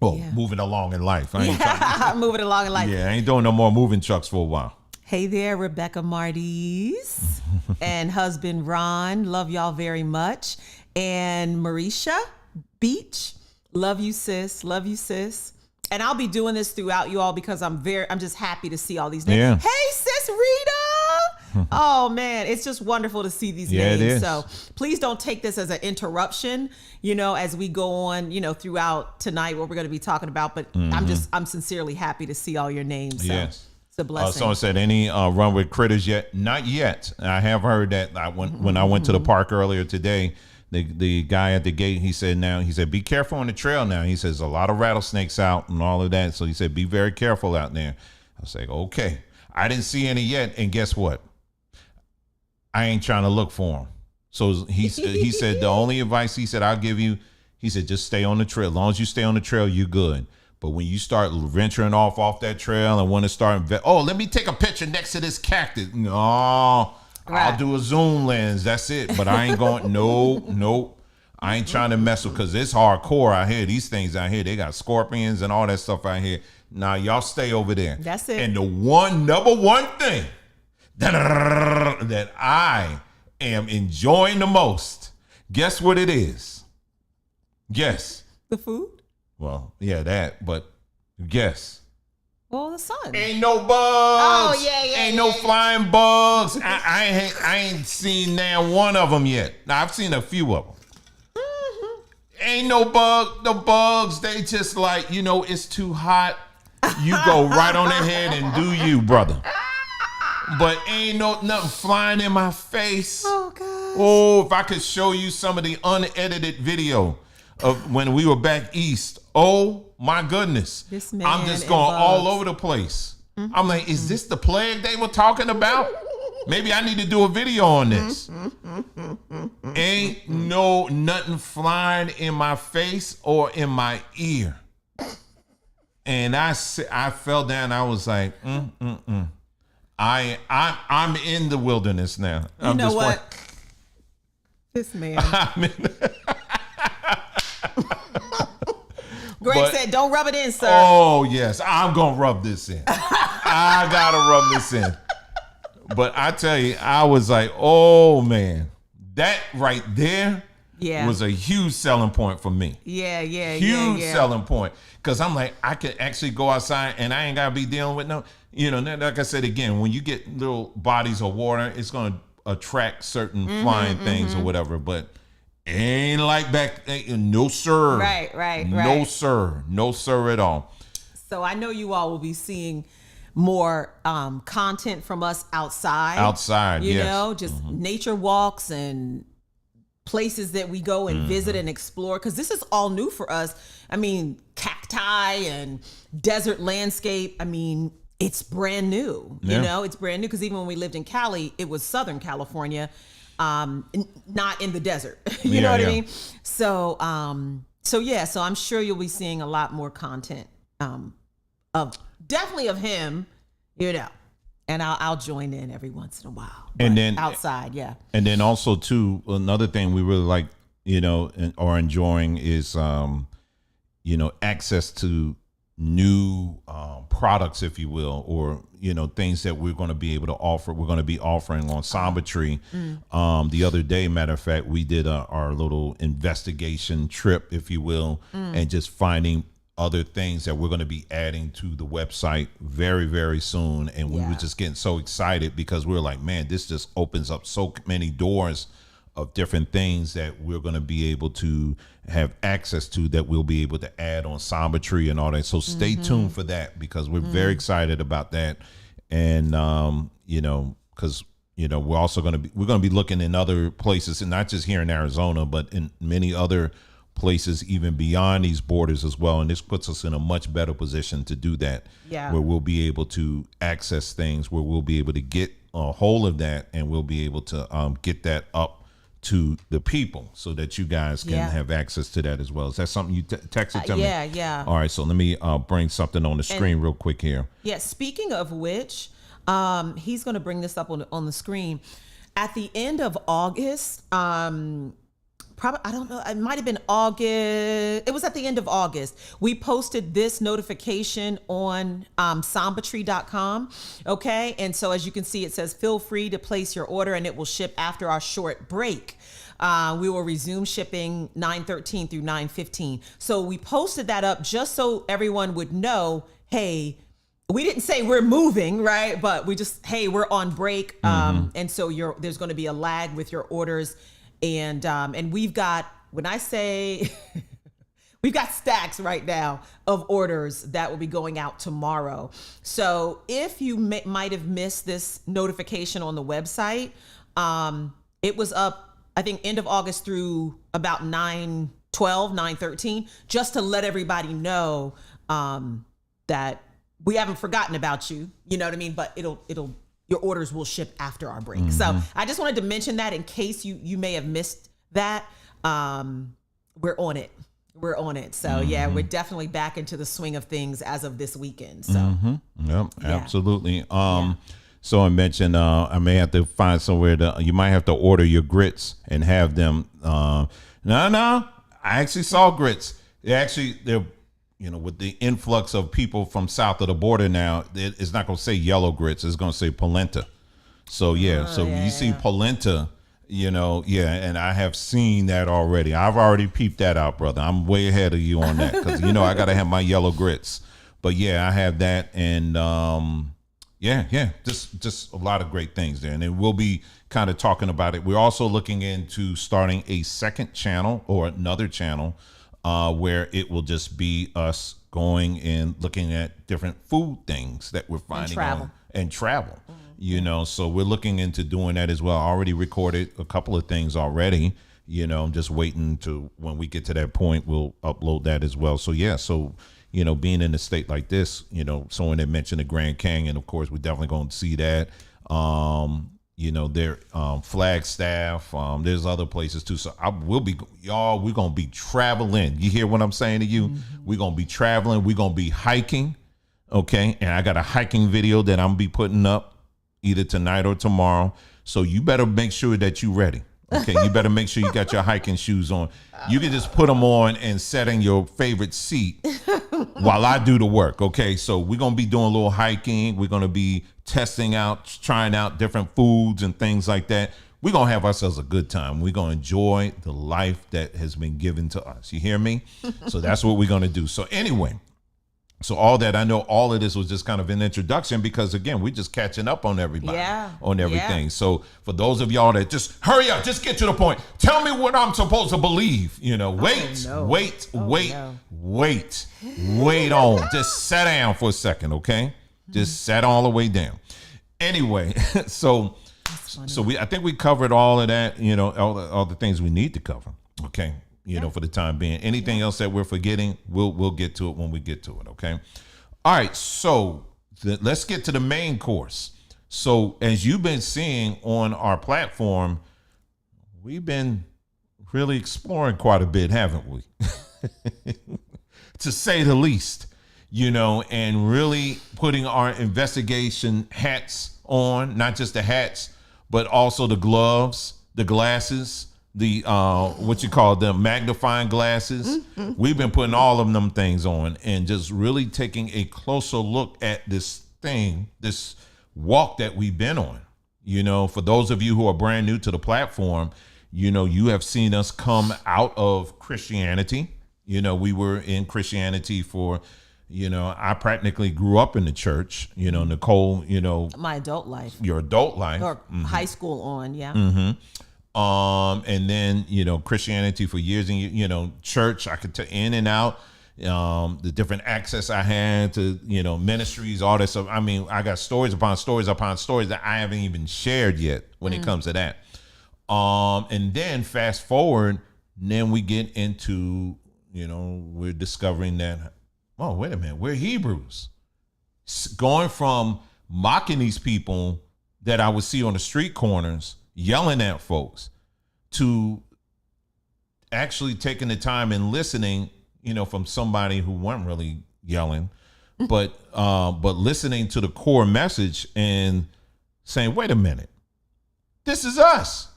Well, moving along in life. I ain't moving along in life. Yeah, I ain't doing no more moving trucks for a while. Hey there, Rebecca Mardies and husband Ron. Love y'all very much. And Marisha Beach. Love you, sis. Love you, sis. And I'll be doing this throughout you all because I'm just happy to see all these names. Yeah. Hey, sis Rita. Oh man, it's just wonderful to see these names. It is. So please don't take this as an interruption, as we go on, throughout tonight what we're going to be talking about. But I'm sincerely happy to see all your names. So Yes. it's a blessing. Someone said, any run with critters yet? Not yet. I have heard that when I went to the park earlier today, the guy at the gate, he said, be careful on the trail now. He says a lot of rattlesnakes out and all of that. So he said, be very careful out there. I was like, okay. I didn't see any yet. And guess what? I ain't trying to look for them. So he said, the only advice he said I'll give you, he said, just stay on the trail. As long as you stay on the trail, you're good. But when you start venturing off that trail and want to start, let me take a picture next to this cactus. No. Right. I'll do a zoom lens. That's it. But I ain't going. Nope. I ain't trying to mess with because it's hardcore out here. These things out here, they got scorpions and all that stuff out here. Now y'all stay over there. That's it. And the number one thing that I am enjoying the most, guess what it is? Guess. The food? Well, yeah, that. But guess. Well, the sun. Ain't no bugs. Oh, yeah. Ain't no flying bugs. I ain't seen now one of them yet. Now, I've seen a few of them. Mm-hmm. Ain't no bug. The bugs, they just like, it's too hot. You go right on ahead and do you, brother. But ain't nothing flying in my face. Oh, God. Oh, if I could show you some of the unedited video of when we were back east. Oh my goodness. This man I'm just going all over the place. Mm-hmm. I'm like, is this the plague they were talking about? Maybe I need to do a video on this. Ain't nothing flying in my face or in my ear. And I fell down. I was like, I'm in the wilderness now. You know what? This man. Greg said, don't rub it in, sir. Oh, yes. I'm going to rub this in. I got to rub this in. But I tell you, I was like, oh, man. That right there was a huge selling point for me. Yeah. Huge selling point. Because I'm like, I could actually go outside and I ain't got to be dealing with like I said, again, when you get little bodies of water, it's going to attract certain flying things or whatever. But ain't like back, no sir. Right. No sir at all. So I know you all will be seeing more content from us outside. Just nature walks and places that we go and visit and explore, because this is all new for us. I mean, cacti and desert landscape. I mean, it's brand new. It's brand new, because even when we lived in Cali, it was Southern California. Not in the desert, you know what I mean? So I'm sure you'll be seeing a lot more content, definitely of him, and I'll join in every once in a while. And then outside. Yeah. And then also too, another thing we really like, are enjoying is, access to new products, if you will, or things that we're going to be able to offer. We're going to be offering on Samba Tree. The other day, matter of fact, we did our little investigation trip, if you will, and just finding other things that we're going to be adding to the website very, very soon. And we were just getting so excited because we were like, man, this just opens up so many doors of different things that we're going to be able to have access to, that we'll be able to add on Samba Tree and all that. So stay tuned for that, because we're very excited about that. And, because, we're also going to be looking in other places, and not just here in Arizona, but in many other places, even beyond these borders as well. And this puts us in a much better position to do that, where we'll be able to access things, where we'll be able to get a hold of that, and we'll be able to get that up to the people, so that you guys can have access to that as well. Is that something you texted to me? Yeah. All right, so let me bring something on the screen real quick here. Yeah, speaking of which, he's going to bring this up on the screen. At the end of August, probably, I don't know, it might have been August. It was at the end of August. We posted this notification on sambatree.com. Okay. And so as you can see, it says, feel free to place your order and it will ship after our short break. We will resume shipping 9/13 through 9/15. So we posted that up just so everyone would know, hey, we didn't say we're moving, right? But we just, hey, we're on break. And so there's going to be a lag with your orders. And we've got, when I say we've got stacks right now of orders that will be going out tomorrow. So if you might have missed this notification on the website, it was up, I think, end of August through about 9/12, 9/13, just to let everybody know that we haven't forgotten about you. You know what I mean? But your orders will ship after our break. So I just wanted to mention that in case you may have missed that. We're on it. We're on it. So yeah, we're definitely back into the swing of things as of this weekend. So Yep, absolutely. So I mentioned I may have to find somewhere you might have to order your grits and have them. No, I actually saw grits. They're with the influx of people from south of the border now, it's not going to say yellow grits. It's going to say polenta. So you see polenta, and I have seen that already. I've already peeped that out, brother. I'm way ahead of you on that because, I got to have my yellow grits. But yeah, I have that. And just a lot of great things there. And then we'll be kind of talking about it. We're also looking into starting a second channel or another channel where it will just be us going and looking at different food things that we're finding and travel. So we're looking into doing that as well. I already recorded a couple of things already. I'm just waiting to, when we get to that point, we'll upload that as well. So being in a state like this, someone had mentioned the Grand Canyon. Of course, we're definitely going to see that. Their Flagstaff. There's other places too. So we're going to be traveling. You hear what I'm saying to you? We're going to be traveling. We're going to be hiking. Okay. And I got a hiking video that I'm going to be putting up either tonight or tomorrow. So you better make sure that you're ready. Okay. You better make sure you got your hiking shoes on. You can just put them on and sit in your favorite seat while I do the work. Okay. So we're going to be doing a little hiking. We're going to be trying out different foods and things like that. We're going to have ourselves a good time. We're going to enjoy the life that has been given to us. You hear me? So that's what we're going to do. So anyway, all that, I know all of this was just kind of an introduction because, again, we're just catching up on everybody, on everything. Yeah. So for those of y'all that just hurry up, just get to the point. Tell me what I'm supposed to believe. Wait on. Just sit down for a second, okay? Just sat all the way down. Anyway, I think we covered all of that, all the things we need to cover. Okay. For the time being. Anything else that we're forgetting, we'll get to it when we get to it. Okay. All right. So let's get to the main course. So as you've been seeing on our platform, we've been really exploring quite a bit, haven't we? To say the least. And really putting our investigation hats on, not just the hats, but also the gloves, the glasses, the what you call them, magnifying glasses. We've been putting all of them things on and just really taking a closer look at this walk that we've been on. For those of you who are brand new to the platform, you have seen us come out of Christianity. We were in Christianity for, I practically grew up in the church, Nicole, my adult life, your adult life, or high school on. Yeah. And then, Christianity for years and, church, I could in and out, the different access I had to, ministries, all that stuff. I mean, I got stories upon stories upon stories that I haven't even shared yet when it comes to that. And then fast forward, then we get into, we're discovering that, oh, wait a minute, we're Hebrews. Going from mocking these people that I would see on the street corners, yelling at folks, to actually taking the time and listening, from somebody who weren't really yelling, but listening to the core message and saying, wait a minute, this is us.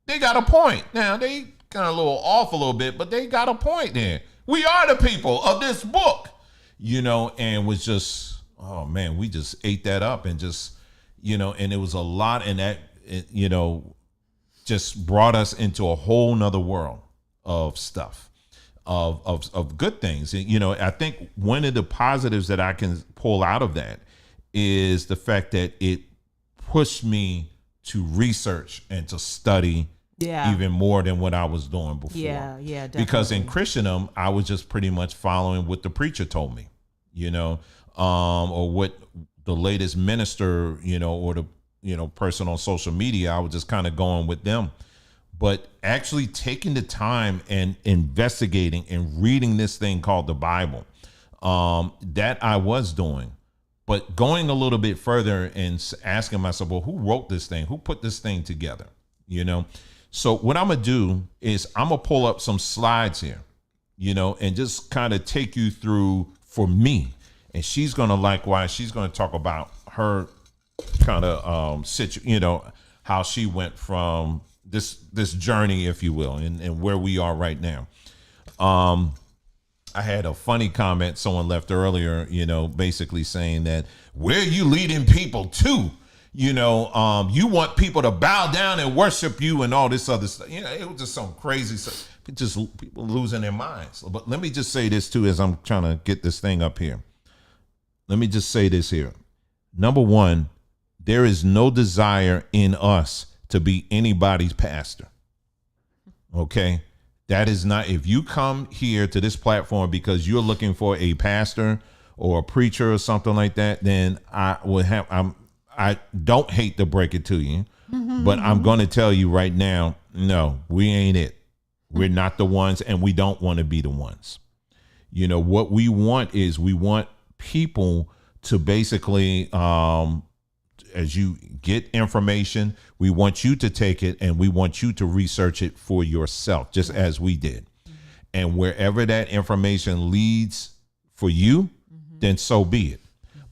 They got a point. Now they kind of a little off a little bit, but they got a point there. We are the people of this book, and was just, oh man, we just ate that up and just, and it was a lot, and that, just brought us into a whole nother world of stuff, of good things. And, I think one of the positives that I can pull out of that is the fact that it pushed me to research and to study even more than what I was doing before. Yeah, definitely. Because in Christendom, I was just pretty much following what the preacher told me, or what the latest minister, or the, person on social media, I was just kind of going with them. But actually taking the time and investigating and reading this thing called the Bible, that I was doing. But going a little bit further and asking myself, well, who wrote this thing? Who put this thing together? So what I'm going to do is I'm going to pull up some slides here, and just kind of take you through for me. And she's going to likewise, she's going to talk about her kind of, how she went from this journey, if you will, and where we are right now. I had a funny comment someone left earlier, basically saying that, where are you leading people to? You want people to bow down and worship you and all this other stuff. It was just some crazy stuff. Just people losing their minds. But let me just say this too, as I'm trying to get this thing up here. Let me just say this here. Number one, there is no desire in us to be anybody's pastor. Okay? That is not, if you come here to this platform because you're looking for a pastor or a preacher or something like that, then I don't hate to break it to you, but I'm going to tell you right now, no, we ain't it. We're not the ones, and we don't want to be the ones. What we want is we want people to basically, as you get information, we want you to take it and we want you to research it for yourself, just as we did. And wherever that information leads for you, then so be it.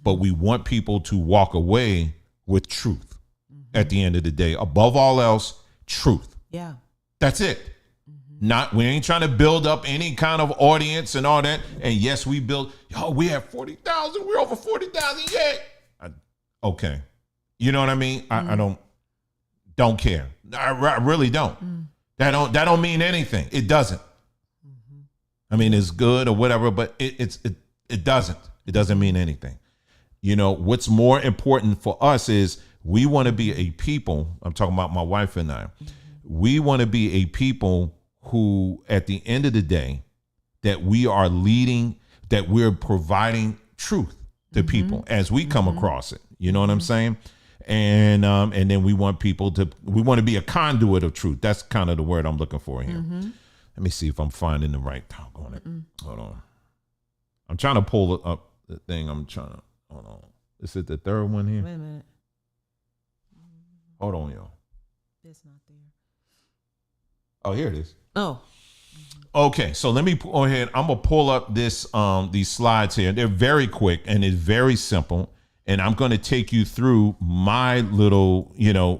But we want people to walk away with truth at the end of the day. Above all else, truth. Yeah. That's it. We ain't trying to build up any kind of audience and all that. And yes, we we have 40,000. We're over 40,000 yet. Okay. You know what I mean? I don't care. I really don't. That don't mean anything. It doesn't. I mean, it's good or whatever, but it doesn't. It doesn't mean anything. What's more important for us is we want to be a people. I'm talking about my wife and I. We want to be a people who, at the end of the day, that we are leading, that we're providing truth to people as we come across it. You know what I'm saying? And then we want to be a conduit of truth. That's kind of the word I'm looking for here. Let me see if I'm finding the right talk on it. Hold on. I'm trying to pull up the thing. Hold on. Is it the third one here? Wait a minute. Hold on, y'all. It's not there. Oh, here it is. Oh. Okay, so let me go ahead. I'm gonna pull up these slides here. They're very quick and it's very simple. And I'm going to take you through my little,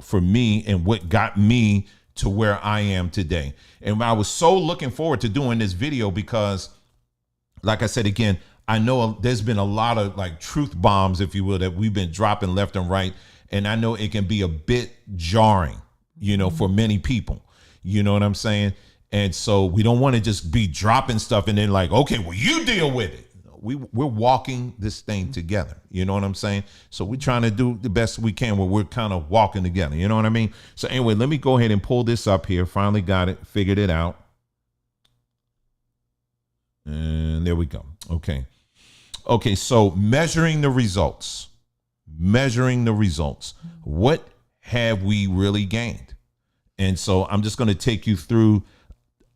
for me and what got me to where I am today. And I was so looking forward to doing this video because, like I said, again, I know there's been a lot of like truth bombs, if you will, that we've been dropping left and right. And I know it can be a bit jarring, for many people. You know what I'm saying? And so we don't want to just be dropping stuff and then like, okay, well, you deal with it. We're walking this thing together. You know what I'm saying? So we're trying to do the best we can where we're kind of walking together. You know what I mean? So anyway, let me go ahead and pull this up here. Finally got it, figured it out. And there we go. Okay. Okay, so measuring the results. What have we really gained? And so I'm just going to take you through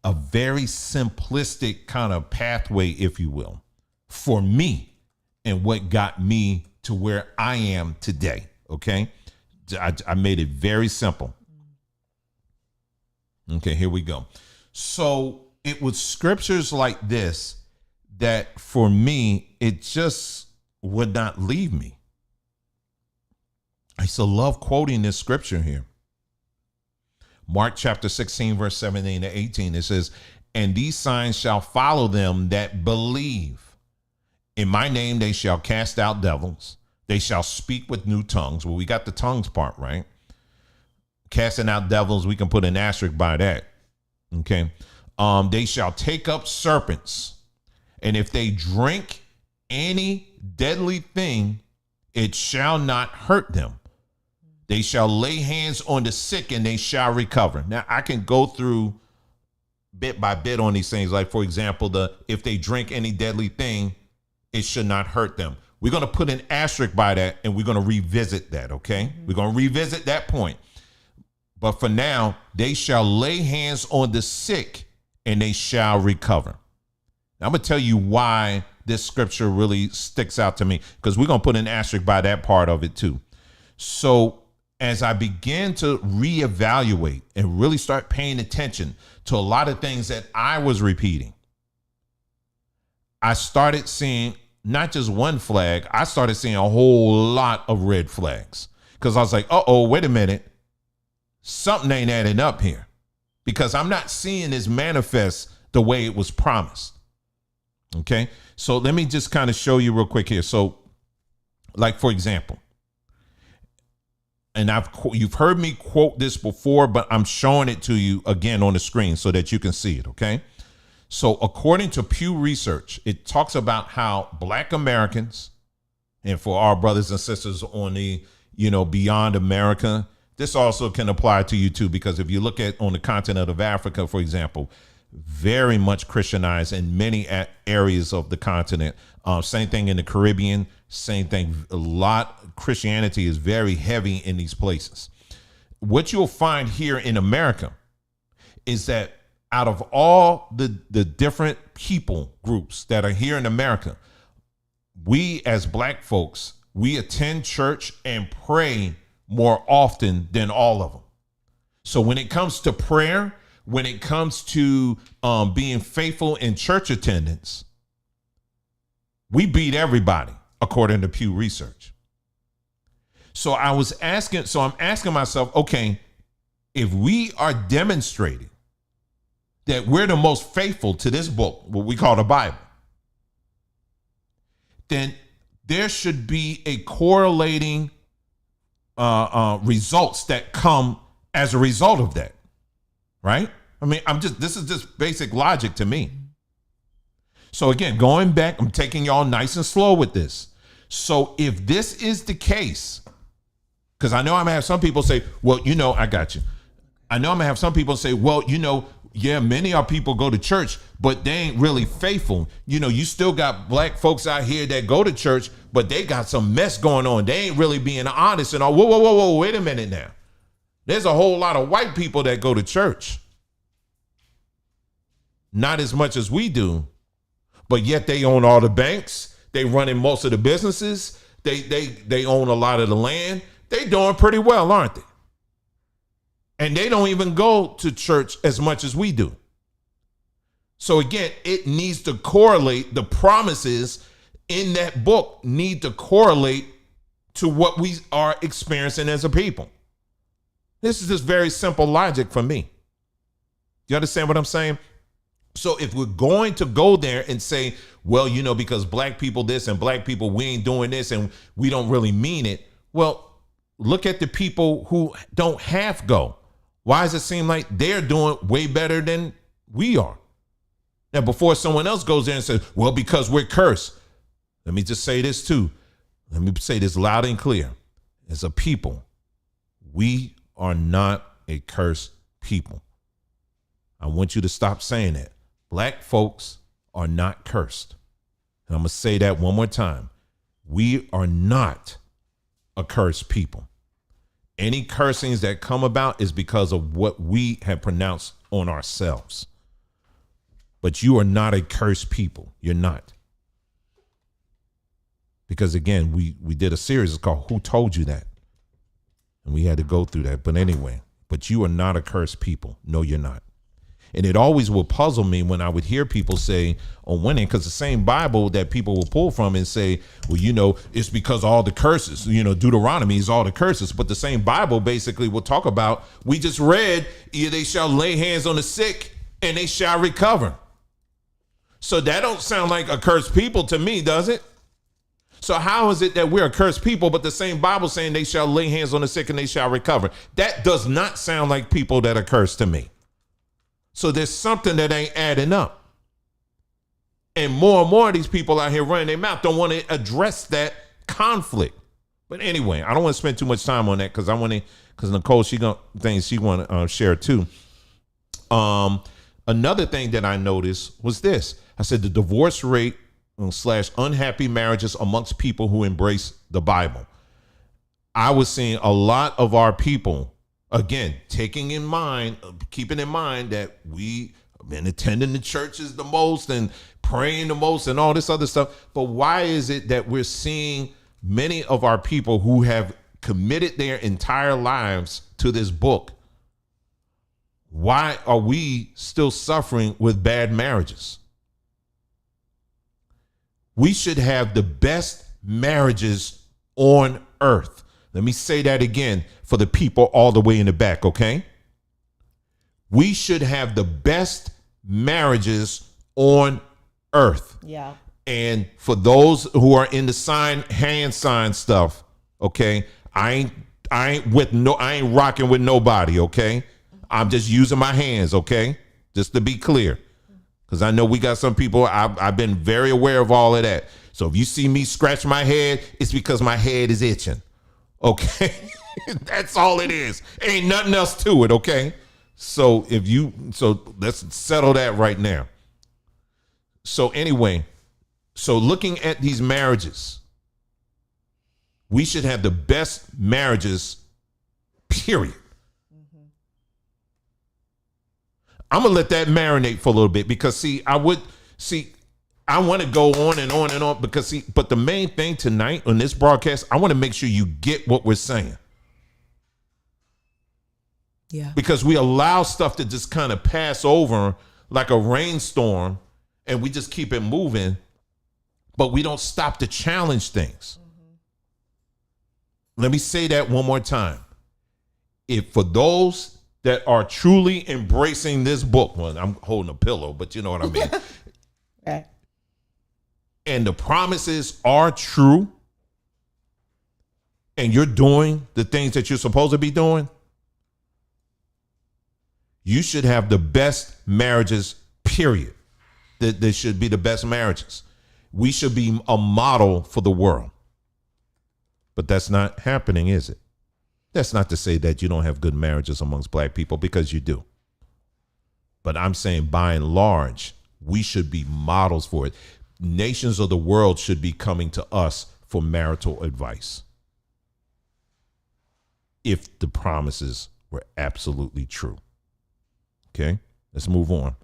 a very simplistic kind of pathway, if you will, for me and what got me to where I am today. Okay. I made it very simple. Okay, here we go. So it was scriptures like this that for me, it just would not leave me. I used to love quoting this scripture here. Mark chapter 16, verse 17 to 18. It says, and these signs shall follow them that believe. In my name they shall cast out devils. They shall speak with new tongues. Well, we got the tongues part, right? Casting out devils, we can put an asterisk by that. Okay. They shall take up serpents. And if they drink any deadly thing, it shall not hurt them. They shall lay hands on the sick and they shall recover. Now, I can go through bit by bit on these things. Like, for example, if they drink any deadly thing, it should not hurt them. We're going to put an asterisk by that, and we're going to revisit that, okay? Mm-hmm. We're going to revisit that point. But for now, they shall lay hands on the sick and they shall recover. Now, I'm going to tell you why this scripture really sticks out to me, because we're going to put an asterisk by that part of it too. So as I began to reevaluate and really start paying attention to a lot of things that I was repeating, I started seeing not just one flag, I started seeing a whole lot of red flags, because I was like, uh-oh, wait a minute. Something ain't adding up here, because I'm not seeing this manifest the way it was promised. Okay, so let me just kind of show you real quick here. So, like, for example, and you've heard me quote this before, but I'm showing it to you again on the screen so that you can see it. Okay, so according to Pew Research, it talks about how Black Americans, and for our brothers and sisters on the, beyond America, this also can apply to you too, because if you look at on the continent of Africa, for example, very much Christianized in many areas of the continent. Same thing in the Caribbean, same thing. A lot Christianity is very heavy in these places. What you'll find here in America is that out of all the different people groups that are here in America, we as Black folks, we attend church and pray more often than all of them. So when it comes to prayer, when it comes to being faithful in church attendance, we beat everybody, according to Pew Research. So I'm asking myself, okay, if we are demonstrating that we're the most faithful to this book, what we call the Bible, then there should be a correlating results that come as a result of that. Right? I mean, this is just basic logic to me. So again, going back, I'm taking y'all nice and slow with this. So if this is the case, because I know I'm gonna have some people say, well, I got you. I know I'm gonna have some people say, well, yeah, many of our people go to church, but they ain't really faithful. You still got Black folks out here that go to church, but they got some mess going on. They ain't really being honest and all. Whoa, wait a minute now. There's a whole lot of white people that go to church. Not as much as we do, but yet they own all the banks. They running most of the businesses. They own a lot of the land. They doing pretty well, aren't they? And they don't even go to church as much as we do. So again, it needs to correlate. The promises in that book need to correlate to what we are experiencing as a people. This is just very simple logic for me. You understand what I'm saying? So if we're going to go there and say, well, because Black people this and Black people, we ain't doing this and we don't really mean it. Well, look at the people who don't have go. Why does it seem like they're doing way better than we are? Now, before someone else goes there and says, well, because we're cursed. Let me just say this too. Let me say this loud and clear. As a people, we are not a cursed people. I want you to stop saying that. Black folks are not cursed. And I'm going to say that one more time. We are not a cursed people. Any cursings that come about is because of what we have pronounced on ourselves. But you are not a cursed people. You're not. Because again, we did a series called Who Told You That? And we had to go through that. But anyway, but you are not a cursed people. No, you're not. And it always would puzzle me when I would hear people say on winning, because the same Bible that people will pull from and say, well, it's because all the curses, Deuteronomy is all the curses. But the same Bible basically will talk about, we just read, they shall lay hands on the sick and they shall recover. So that don't sound like a cursed people to me, does it? So how is it that we're a cursed people, but the same Bible saying they shall lay hands on the sick and they shall recover? That does not sound like people that are cursed to me. So there's something that ain't adding up. And more of these people out here running their mouth don't want to address that conflict. But anyway, I don't want to spend too much time on that because Nicole, she got things she want to share too. Another thing that I noticed was this. I said the divorce rate / unhappy marriages amongst people who embrace the Bible. I was seeing a lot of our people, again, keeping in mind that we have been attending the churches the most and praying the most and all this other stuff. But why is it that we're seeing many of our people who have committed their entire lives to this book? Why are we still suffering with bad marriages? We should have the best marriages on earth. Let me say that again for the people all the way in the back, okay? We should have the best marriages on earth. Yeah. And for those who are in the hand sign stuff, okay, I ain't rocking with nobody, okay? I'm just using my hands, okay? Just to be clear. Because I know we got some people, I've been very aware of all of that. So if you see me scratch my head, it's because my head is itching. Okay? That's all it is. Ain't nothing else to it, okay? So let's settle that right now. So anyway, looking at these marriages, we should have the best marriages, period. I'm going to let that marinate for a little bit because I want to go on and on and on but the main thing tonight on this broadcast, I want to make sure you get what we're saying. Yeah. Because we allow stuff to just kind of pass over like a rainstorm and we just keep it moving, but we don't stop to challenge things. Let me say that one more time. If for those that are truly embracing this book, well, I'm holding a pillow, but you know what I mean. Right. And the promises are true, and you're doing the things that you're supposed to be doing, you should have the best marriages, period. They should be the best marriages. We should be a model for the world. But that's not happening, is it? That's not to say that you don't have good marriages amongst black people, because you do. But I'm saying by and large, we should be models for it. Nations of the world should be coming to us for marital advice if the promises were absolutely true. Okay, let's move on.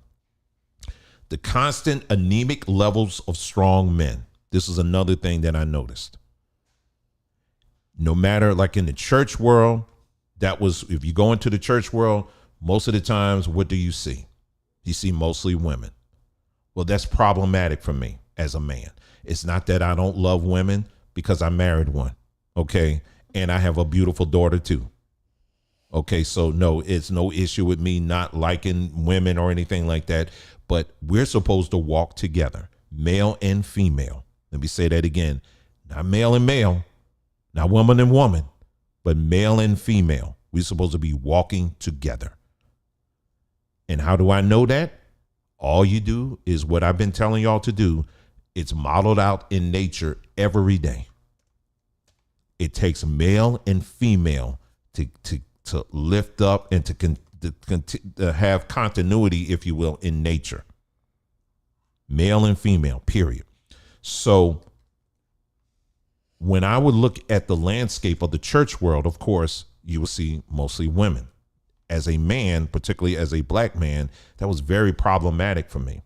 The constant anemic levels of strong men. This is another thing that I noticed. No matter, like in the church world, if you go into the church world, most of the times, what do you see? You see mostly women. Well, that's problematic for me as a man. It's not that I don't love women, because I married one. Okay. And I have a beautiful daughter too. Okay. So no, it's no issue with me not liking women or anything like that, but we're supposed to walk together, male and female. Let me say that again. Not male and male. Not woman and woman, but male and female. We're supposed to be walking together. And how do I know that? All you do is what I've been telling y'all to do. It's modeled out in nature every day. It takes male and female to lift up and to have continuity, if you will, in nature. Male and female, period. So when I would look at the landscape of the church world, of course, you will see mostly women. As a man, particularly as a black man, that was very problematic for me.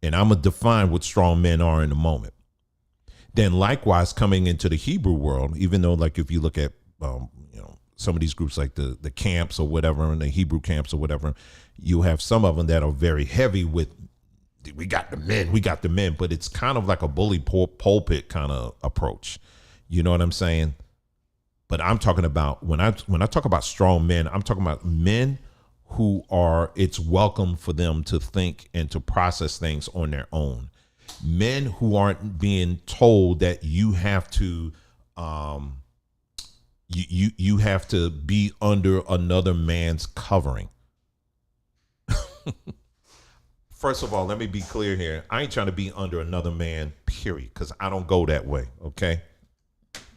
And I'm going to define what strong men are in a moment. Then likewise, coming into the Hebrew world, even though, like, if you look at, some of these groups like the camps or whatever, and the Hebrew camps or whatever, you have some of them that are very heavy with, we got the men, but it's kind of like a bully pulpit kind of approach. You know what I'm saying? But I'm talking about, when I talk about strong men, I'm talking about men who are, it's welcome for them to think and to process things on their own. Men who aren't being told that you have to, you have to be under another man's covering. First of all, let me be clear here. I ain't trying to be under another man, period, because I don't go that way, okay?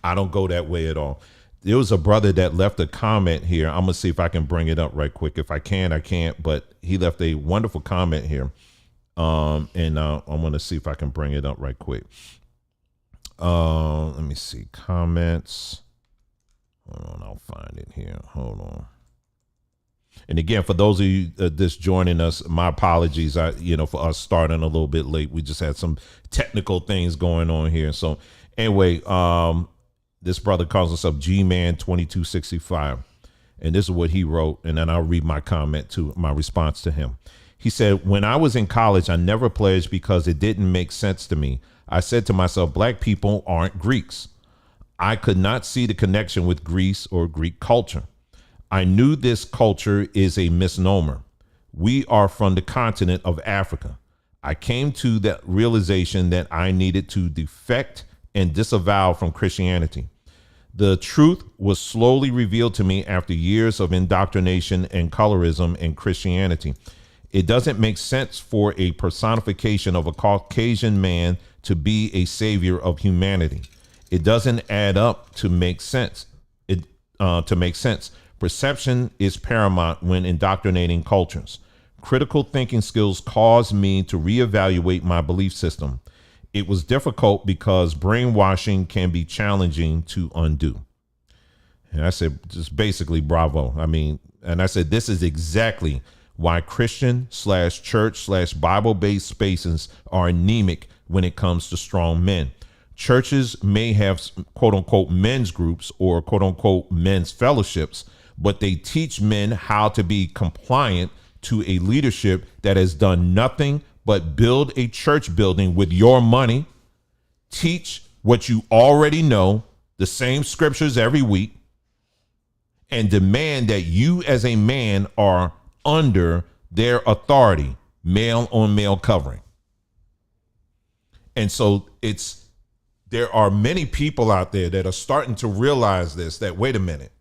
I don't go that way at all. There was a brother that left a comment here. I'm going to see if I can bring it up right quick. If I can, I can't, but he left a wonderful comment here. And I'm going to see if I can bring it up right quick. Let me see. Comments. Hold on, I'll find it here. Hold on. And again, for those of you just joining us, my apologies. For us starting a little bit late. We just had some technical things going on here. So anyway, this brother calls himself G-Man 2265. And this is what he wrote. And then I'll read my comment to my response to him. He said, when I was in college, I never pledged because it didn't make sense to me. I said to myself, black people aren't Greeks. I could not see the connection with Greece or Greek culture. I knew this culture is a misnomer. We are from the continent of Africa. I came to that realization that I needed to defect and disavow from Christianity. The truth was slowly revealed to me after years of indoctrination and colorism in Christianity. It doesn't make sense for a personification of a Caucasian man to be a savior of humanity. It doesn't add up to make sense. Perception is paramount when indoctrinating cultures. Critical thinking skills caused me to reevaluate my belief system. It was difficult because brainwashing can be challenging to undo. And I said, just basically, bravo. And I said, this is exactly why Christian/church/Bible-based spaces are anemic when it comes to strong men. Churches may have quote unquote men's groups or quote unquote men's fellowships, but they teach men how to be compliant to a leadership that has done nothing but build a church building with your money, teach what you already know, the same scriptures every week, and demand that you as a man are under their authority, male on male covering. And so there are many people out there that are starting to realize this, that wait a minute,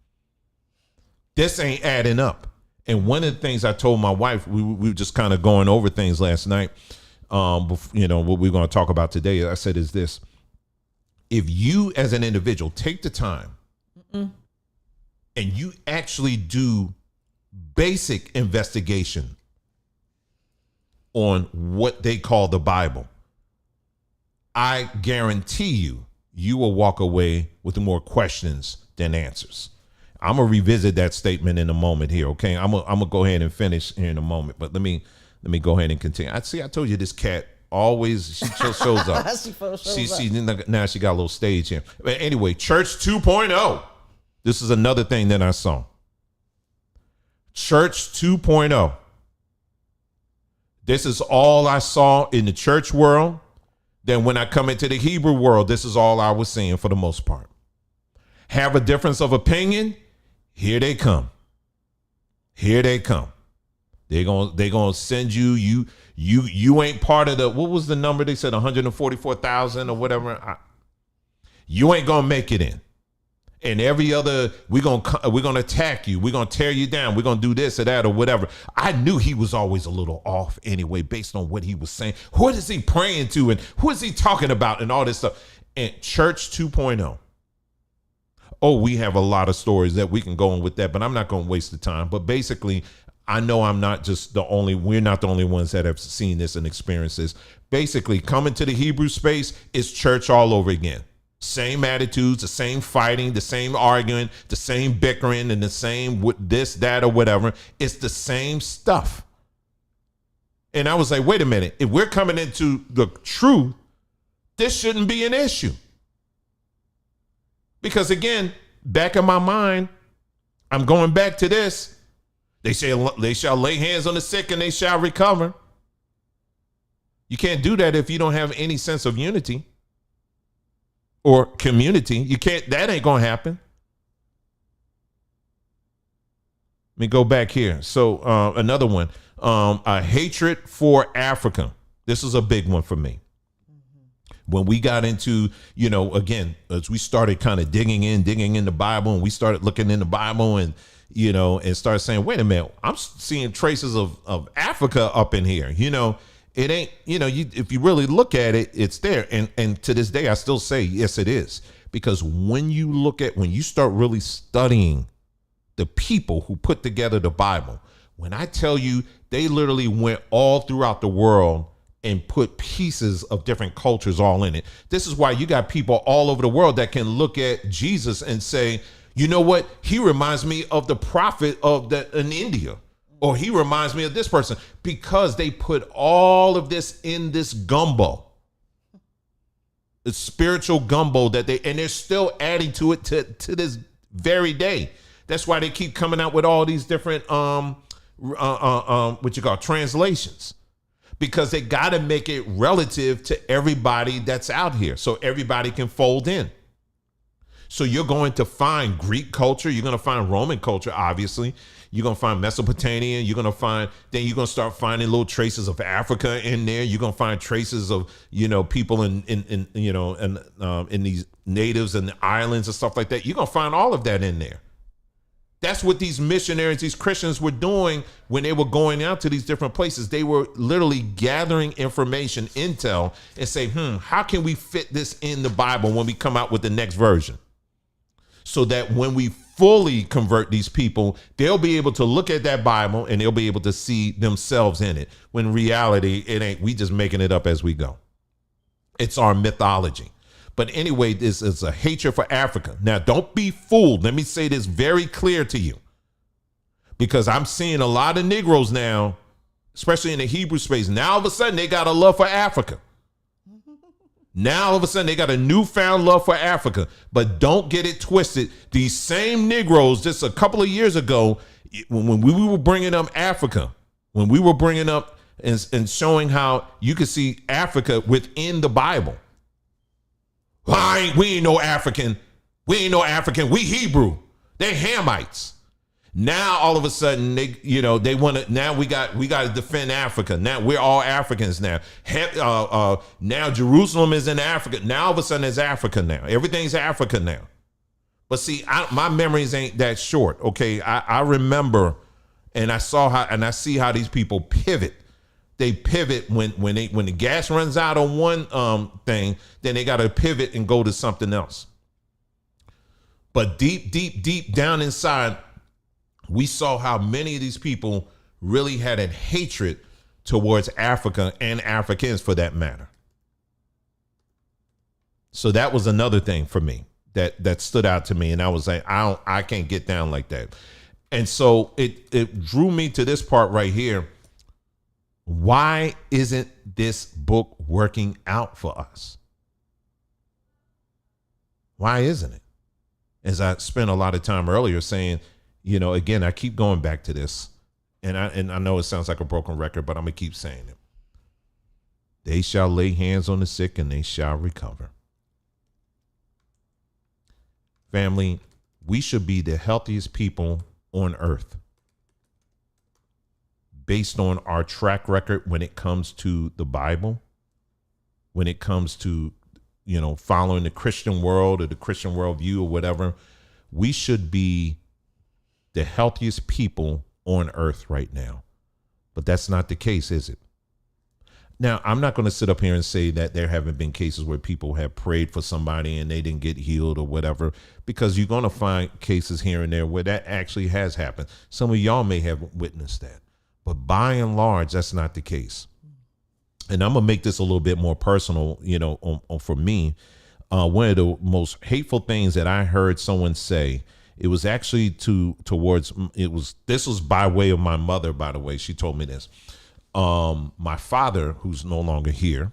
this ain't adding up. And one of the things I told my wife, we were just kind of going over things last night, what we're going to talk about today, I said is this: if you as an individual take the time and you actually do basic investigation on what they call the Bible, I guarantee you will walk away with more questions than answers. I'm going to revisit that statement in a moment here, okay? I'm going to go ahead and finish here in a moment, but let me go ahead and continue. I told you this cat always, she just shows up. Now she got a little stage here. But anyway, Church 2.0. This is another thing that I saw. Church 2.0. This is all I saw in the church world. Then when I come into the Hebrew world, this is all I was seeing for the most part. Have a difference of opinion? Here they come. Here they come. They're gonna send you ain't part of the, what was the number they said, 144,000 or whatever. You ain't gonna make it in. And every other, we're gonna attack you. We're gonna tear you down. We're gonna do this or that or whatever. I knew he was always a little off anyway, based on what he was saying. Who is he praying to and who is he talking about and all this stuff? And Church 2.0. Oh, we have a lot of stories that we can go on with that, but I'm not going to waste the time. But basically, I know we're not the only ones that have seen this and experienced this. Basically, coming to the Hebrew space is church all over again. Same attitudes, the same fighting, the same arguing, the same bickering, and the same this, that, or whatever. It's the same stuff. And I was like, wait a minute. If we're coming into the truth, this shouldn't be an issue. Because again, back in my mind, I'm going back to this. They shall lay hands on the sick and they shall recover. You can't do that if you don't have any sense of unity or community. You can't, that ain't going to happen. Let me go back here. So another one, a hatred for Africa. This is a big one for me. When we got into, again, as we started kind of digging in the Bible, and we started looking in the Bible and, and started saying, wait a minute, I'm seeing traces of Africa up in here. It ain't, if you really look at it, it's there. And to this day, I still say, yes, it is. Because when you start really studying the people who put together the Bible, when I tell you they literally went all throughout the world and put pieces of different cultures all in it. This is why you got people all over the world that can look at Jesus and say, you know what? He reminds me of the prophet in India, or he reminds me of this person, because they put all of this in this gumbo, the spiritual gumbo and they're still adding to it to this very day. That's why they keep coming out with all these different translations, because they got to make it relative to everybody that's out here so everybody can fold in. So you're going to find Greek culture, you're going to find Roman culture, obviously. You're going to find Mesopotamian, you're going to start finding little traces of Africa in there. You're going to find traces of, people in these natives and the islands and stuff like that. You're going to find all of that in there. That's what these missionaries, these Christians were doing when they were going out to these different places. They were literally gathering information, intel, and say, how can we fit this in the Bible when we come out with the next version? So that when we fully convert these people, they'll be able to look at that Bible and they'll be able to see themselves in it. When in reality, it ain't, we just making it up as we go. It's our mythology. But anyway, this is a hatred for Africa. Now, don't be fooled. Let me say this very clear to you, because I'm seeing a lot of Negroes now, especially in the Hebrew space. Now, all of a sudden, they got a love for Africa. Now, all of a sudden, they got a newfound love for Africa. But don't get it twisted. These same Negroes, just a couple of years ago, when we were bringing up Africa, when we were bringing up and showing how you could see Africa within the Bible. We ain't no African. We ain't no African. We Hebrew. They're Hamites. Now all of a sudden they want to. Now we got to defend Africa. Now we're all Africans now. Now Jerusalem is in Africa. Now all of a sudden it's Africa now. Everything's Africa now. But see, my memories ain't that short. Okay, I remember, and I see how these people pivot. They pivot when the gas runs out on one thing, then they got to pivot and go to something else. But deep down inside, we saw how many of these people really had a hatred towards Africa and Africans, for that matter. So that was another thing for me that stood out to me, and I was like, I can't get down like that. And so it drew me to this part right here. Why isn't this book working out for us? Why isn't it? As I spent a lot of time earlier saying, again, I keep going back to this, and I know it sounds like a broken record, but I'm gonna keep saying it. They shall lay hands on the sick and they shall recover. Family, we should be the healthiest people on earth, based on our track record when it comes to the Bible, when it comes to, following the Christian world or the Christian worldview or whatever. We should be the healthiest people on earth right now. But that's not the case, is it? Now, I'm not going to sit up here and say that there haven't been cases where people have prayed for somebody and they didn't get healed or whatever, because you're going to find cases here and there where that actually has happened. Some of y'all may have witnessed that. But by and large, that's not the case. And I'm going to make this a little bit more personal, for me. One of the most hateful things that I heard someone say, it was actually this was by way of my mother, by the way. She told me this. My father, who's no longer here,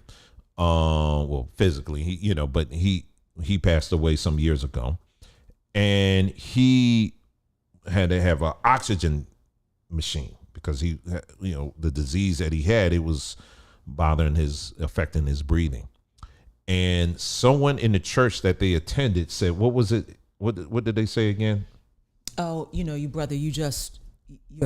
physically, but he passed away some years ago. And he had to have an oxygen machine because he, the disease that he had, it was affecting his breathing. And someone in the church that they attended said, what was it? What did they say again? Oh, you brother, your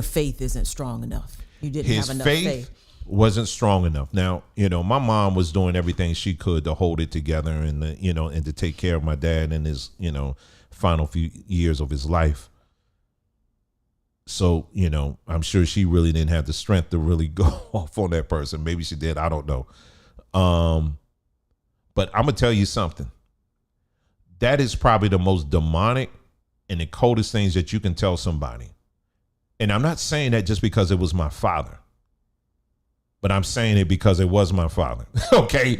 faith isn't strong enough. You didn't have enough faith. Wasn't strong enough. Now, my mom was doing everything she could to hold it together and, and to take care of my dad in his, final few years of his life. So, I'm sure she really didn't have the strength to really go off on that person. Maybe she did. I don't know. But I'm going to tell you something. That is probably the most demonic and the coldest things that you can tell somebody. And I'm not saying that just because it was my father, but I'm saying it because it was my father. Okay.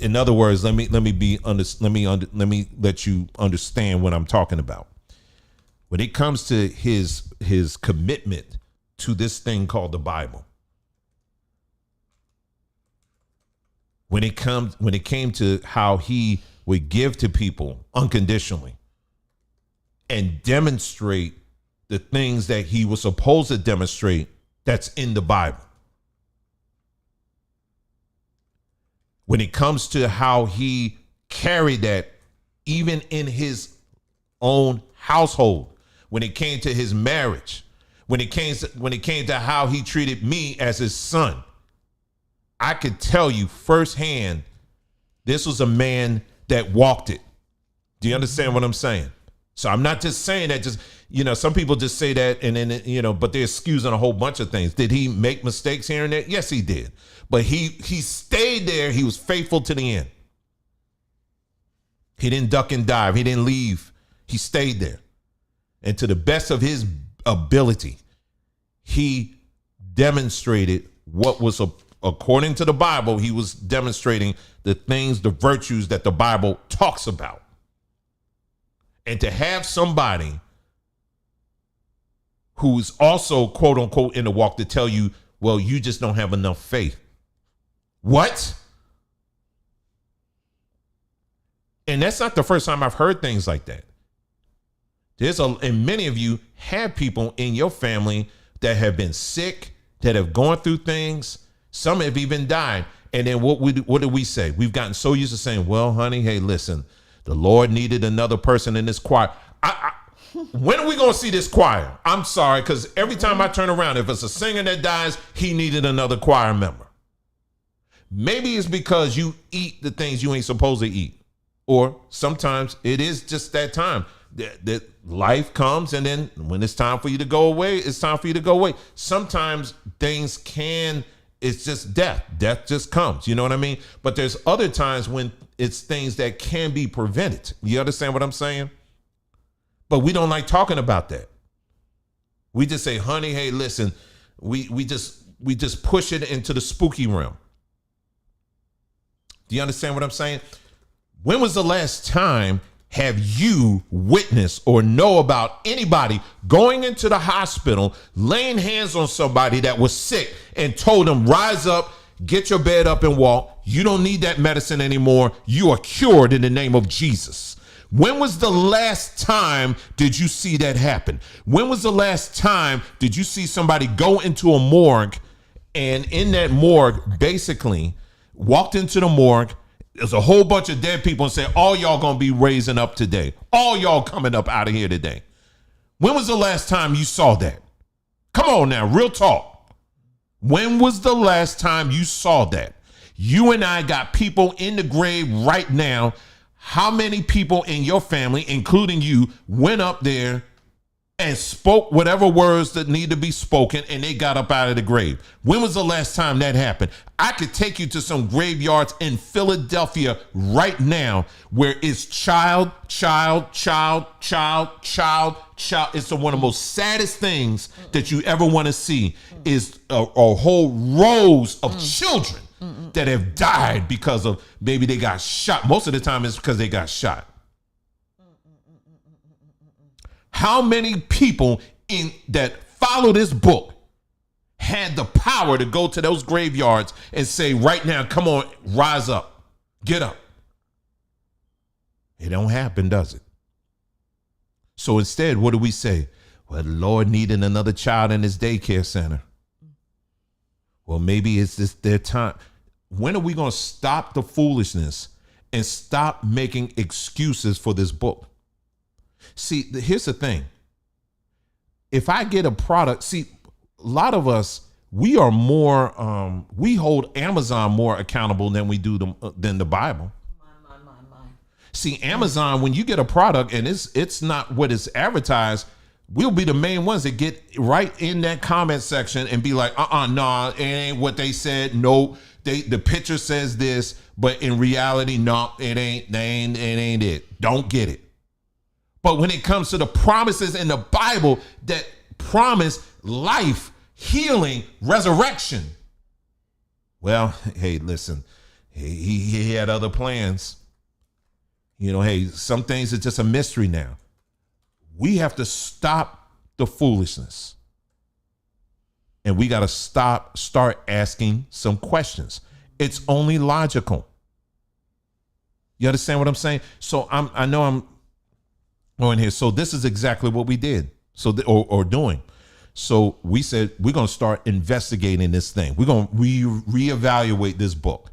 In other words, let me let you understand what I'm talking about. When it comes to his commitment to this thing called the Bible, when it came to how he would give to people unconditionally and demonstrate the things that he was supposed to demonstrate that's in the Bible. When it comes to how he carried that even in his own household, when it came to his marriage, when it came to how he treated me as his son, I could tell you firsthand, this was a man that walked it. Do you understand what I'm saying? So I'm not just saying that some people just say that and then, but they're excusing a whole bunch of things. Did he make mistakes here and there? Yes, he did. But he stayed there. He was faithful to the end. He didn't duck and dive. He didn't leave. He stayed there. And to the best of his ability, he demonstrated what was, according to the Bible, he was demonstrating the things, the virtues that the Bible talks about. And to have somebody who's also, quote unquote, in the walk to tell you, well, you just don't have enough faith. What? And that's not the first time I've heard things like that. And many of you have people in your family that have been sick, that have gone through things. Some have even died. And then what do we say? We've gotten so used to saying, well, honey, hey, listen, the Lord needed another person in this choir. When are we going to see this choir? I'm sorry, because every time I turn around, if it's a singer that dies, he needed another choir member. Maybe it's because you eat the things you ain't supposed to eat. Or sometimes it is just that time that life comes, and then when it's time for you to go away, it's time for you to go away. Sometimes it's just death. Death just comes. You know what I mean? But there's other times when it's things that can be prevented. You understand what I'm saying? But we don't like talking about that. We just say, honey, hey, listen, we just push it into the spooky realm. Do you understand what I'm saying? When was the last time have you witnessed or know about anybody going into the hospital, laying hands on somebody that was sick and told them, rise up, get your bed up and walk. You don't need that medicine anymore. You are cured in the name of Jesus. When was the last time did you see that happen? When was the last time did you see somebody go into a morgue and in that morgue basically walked into the morgue? There's a whole bunch of dead people and say, all y'all gonna be raising up today. All y'all coming up out of here today. When was the last time you saw that? Come on now, real talk. When was the last time you saw that? You and I got people in the grave right now. How many people in your family, including you, went up there and spoke whatever words that need to be spoken and they got up out of the grave? When was the last time that happened? I could take you to some graveyards in Philadelphia right now where it's child. It's one of the most saddest things that you ever want to see is a whole rows of children that have died because of maybe they got shot. Most of the time it's because they got shot. How many people that follow this book had the power to go to those graveyards and say, right now, come on, rise up, get up? It don't happen, does it? So instead, what do we say? Well, the Lord needed another child in his daycare center. Well, maybe it's just their time. When are we going to stop the foolishness and stop making excuses for this book? See, here's the thing. If I get a product, see, a lot of us, we are more, we hold Amazon more accountable than we do than the Bible. See, Amazon, when you get a product and it's not what is advertised, we'll be the main ones that get right in that comment section and be like, nah, it ain't what they said. No, the picture says this, but in reality, no, it ain't it. Don't get it. But when it comes to the promises in the Bible that promise life, healing, resurrection, well, hey, listen, he had other plans. You know, hey, some things are just a mystery now. We have to stop the foolishness. And we got to start asking some questions. It's only logical. You understand what I'm saying? So I know I'm going here. So this is exactly what we did. So, or doing. So we said, we're going to start investigating this thing. We're going to reevaluate this book.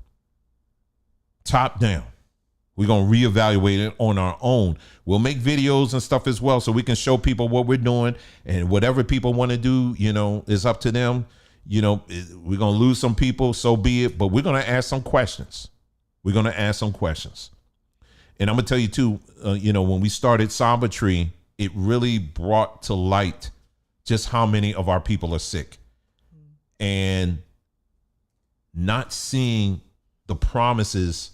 Top down. We're going to reevaluate it on our own. We'll make videos and stuff as well so we can show people what we're doing, and whatever people want to do, you know, is up to them. You know, we're going to lose some people, so be it, but we're going to ask some questions. We're going to ask some questions. And I'm going to tell you too, you know, when we started Samba Tree, it really brought to light just how many of our people are sick and not seeing the promises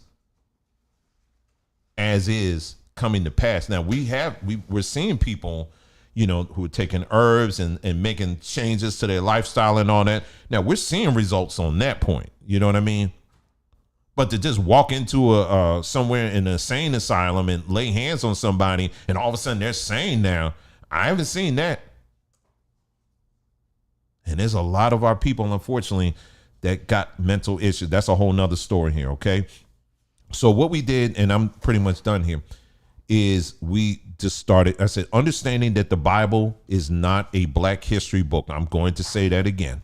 as is coming to pass. Now we're seeing people, you know, who are taking herbs and making changes to their lifestyle and all that. Now we're seeing results on that point. You know what I mean? But to just walk into somewhere in an insane asylum and lay hands on somebody and all of a sudden they're sane now, I haven't seen that. And there's a lot of our people, unfortunately, that got mental issues. That's a whole nother story here. Okay. So what we did, and I'm pretty much done here, is we just started, I said, understanding that the Bible is not a Black history book. I'm going to say that again.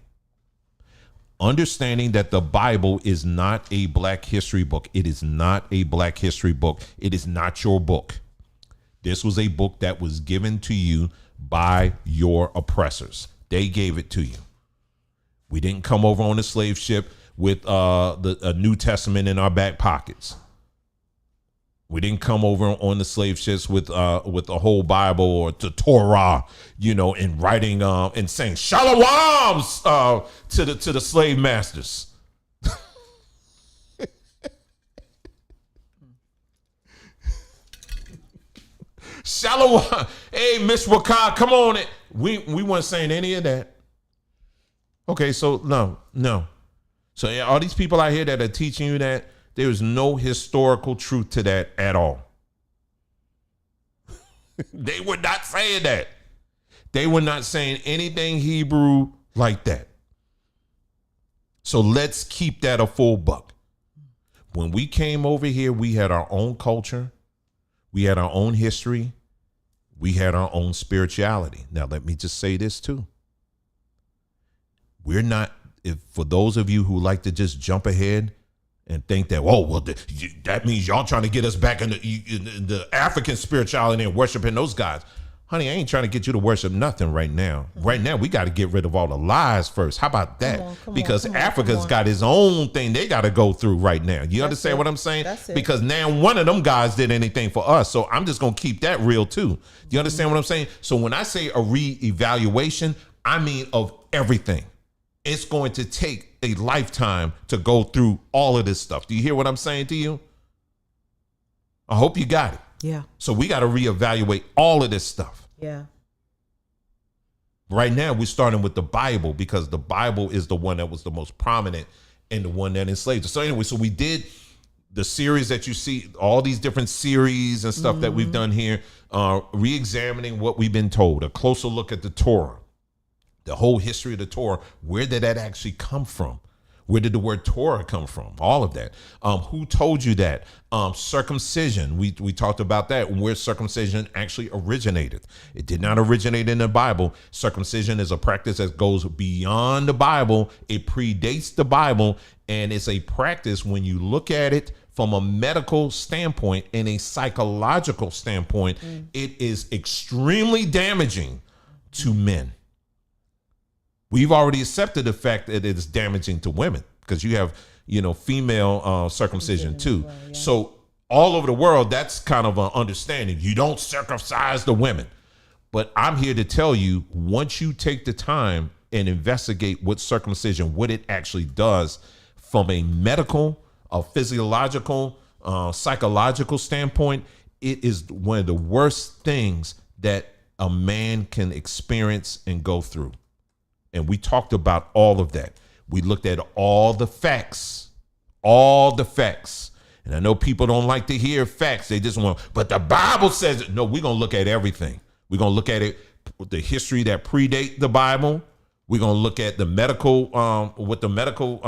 Understanding that the Bible is not a Black history book. It is not a Black history book. It is not your book. This was a book that was given to you by your oppressors. They gave it to you. We didn't come over on a slave ship with a New Testament in our back pockets. We didn't come over on the slave ships with the whole Bible or the Torah, you know, and writing and saying shalom to the slave masters. Shalom. Hey, Miss Wakar, come on it. We weren't saying any of that. Okay, so no. So yeah, all these people out here that are teaching you that, there is no historical truth to that at all. They were not saying that. They were not saying anything Hebrew like that. So let's keep that a full buck. When we came over here, we had our own culture. We had our own history. We had our own spirituality. Now, let me just say this too. We're not, if for those of you who like to just jump ahead and think that, oh, well, that means y'all trying to get us back in the African spirituality and worshiping those gods. Honey, I ain't trying to get you to worship nothing right now. Right now, we got to get rid of all the lies first. How about that? Because Africa's got its own thing they got to go through right now. You understand what I'm saying? Because now one of them guys did anything for us. So I'm just going to keep that real too. You understand what I'm saying? So when I say a reevaluation, I mean of everything. It's going to take a lifetime to go through all of this stuff. Do you hear what I'm saying to you? I hope you got it. Yeah. So we got to reevaluate all of this stuff. Yeah. Right now, we're starting with the Bible because the Bible is the one that was the most prominent and the one that enslaved us. So anyway, so we did the series that you see, all these different series and stuff that we've done here, re-examining what we've been told, a closer look at the Torah, the whole history of the Torah. Where did that actually come from? Where did the word Torah come from? All of that. Who told you that? Circumcision. We talked about that, where circumcision actually originated. It did not originate in the Bible. Circumcision is a practice that goes beyond the Bible. It predates the Bible, and it's a practice when you look at it from a medical standpoint and a psychological standpoint, it is extremely damaging to men. We've already accepted the fact that it is damaging to women because you have, female circumcision too. Well, yeah. So all over the world, that's kind of an understanding. You don't circumcise the women. But I'm here to tell you, once you take the time and investigate what circumcision, what it actually does from a medical, a physiological, psychological standpoint, it is one of the worst things that a man can experience and go through. And we talked about all of that. We looked at all the facts. And I know people don't like to hear facts. They just want, but the Bible says it. No, we're going to look at everything. We're going to look at it, the history that predate the Bible. We're going to look at the medical, what the medical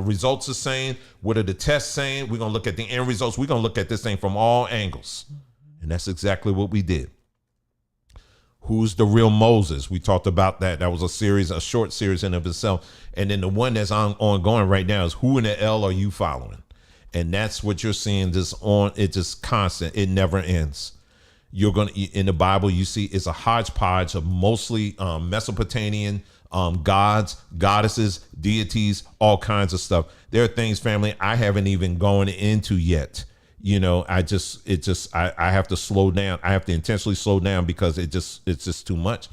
results are saying. What are the tests saying? We're going to look at the end results. We're going to look at this thing from all angles. And that's exactly what we did. Who's the real Moses? We talked about that. That was a short series in of itself. And then the one that's ongoing right now is who in the L are you following? And that's what you're seeing it's just constant. It never ends. You're going to, in the Bible, you see it's a hodgepodge of mostly Mesopotamian gods, goddesses, deities, all kinds of stuff. There are things, family, I haven't even gone into yet. I have to slow down. I have to intentionally slow down because it's just too much.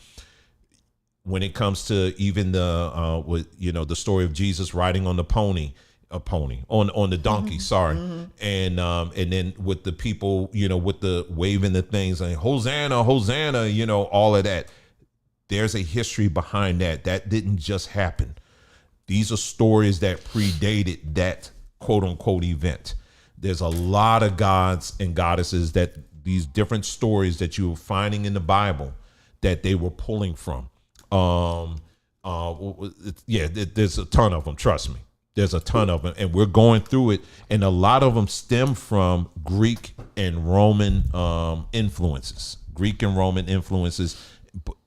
When it comes to even the story of Jesus riding on the on the donkey, sorry. And then with the people, with the waving the things and Hosanna, Hosanna, all of that. There's a history behind that. That didn't just happen. These are stories that predated that quote unquote event. There's a lot of gods and goddesses that these different stories that you were finding in the Bible that they were pulling from. There's a ton of them. Trust me. There's a ton of them, and we're going through it. And a lot of them stem from Greek and Roman influences.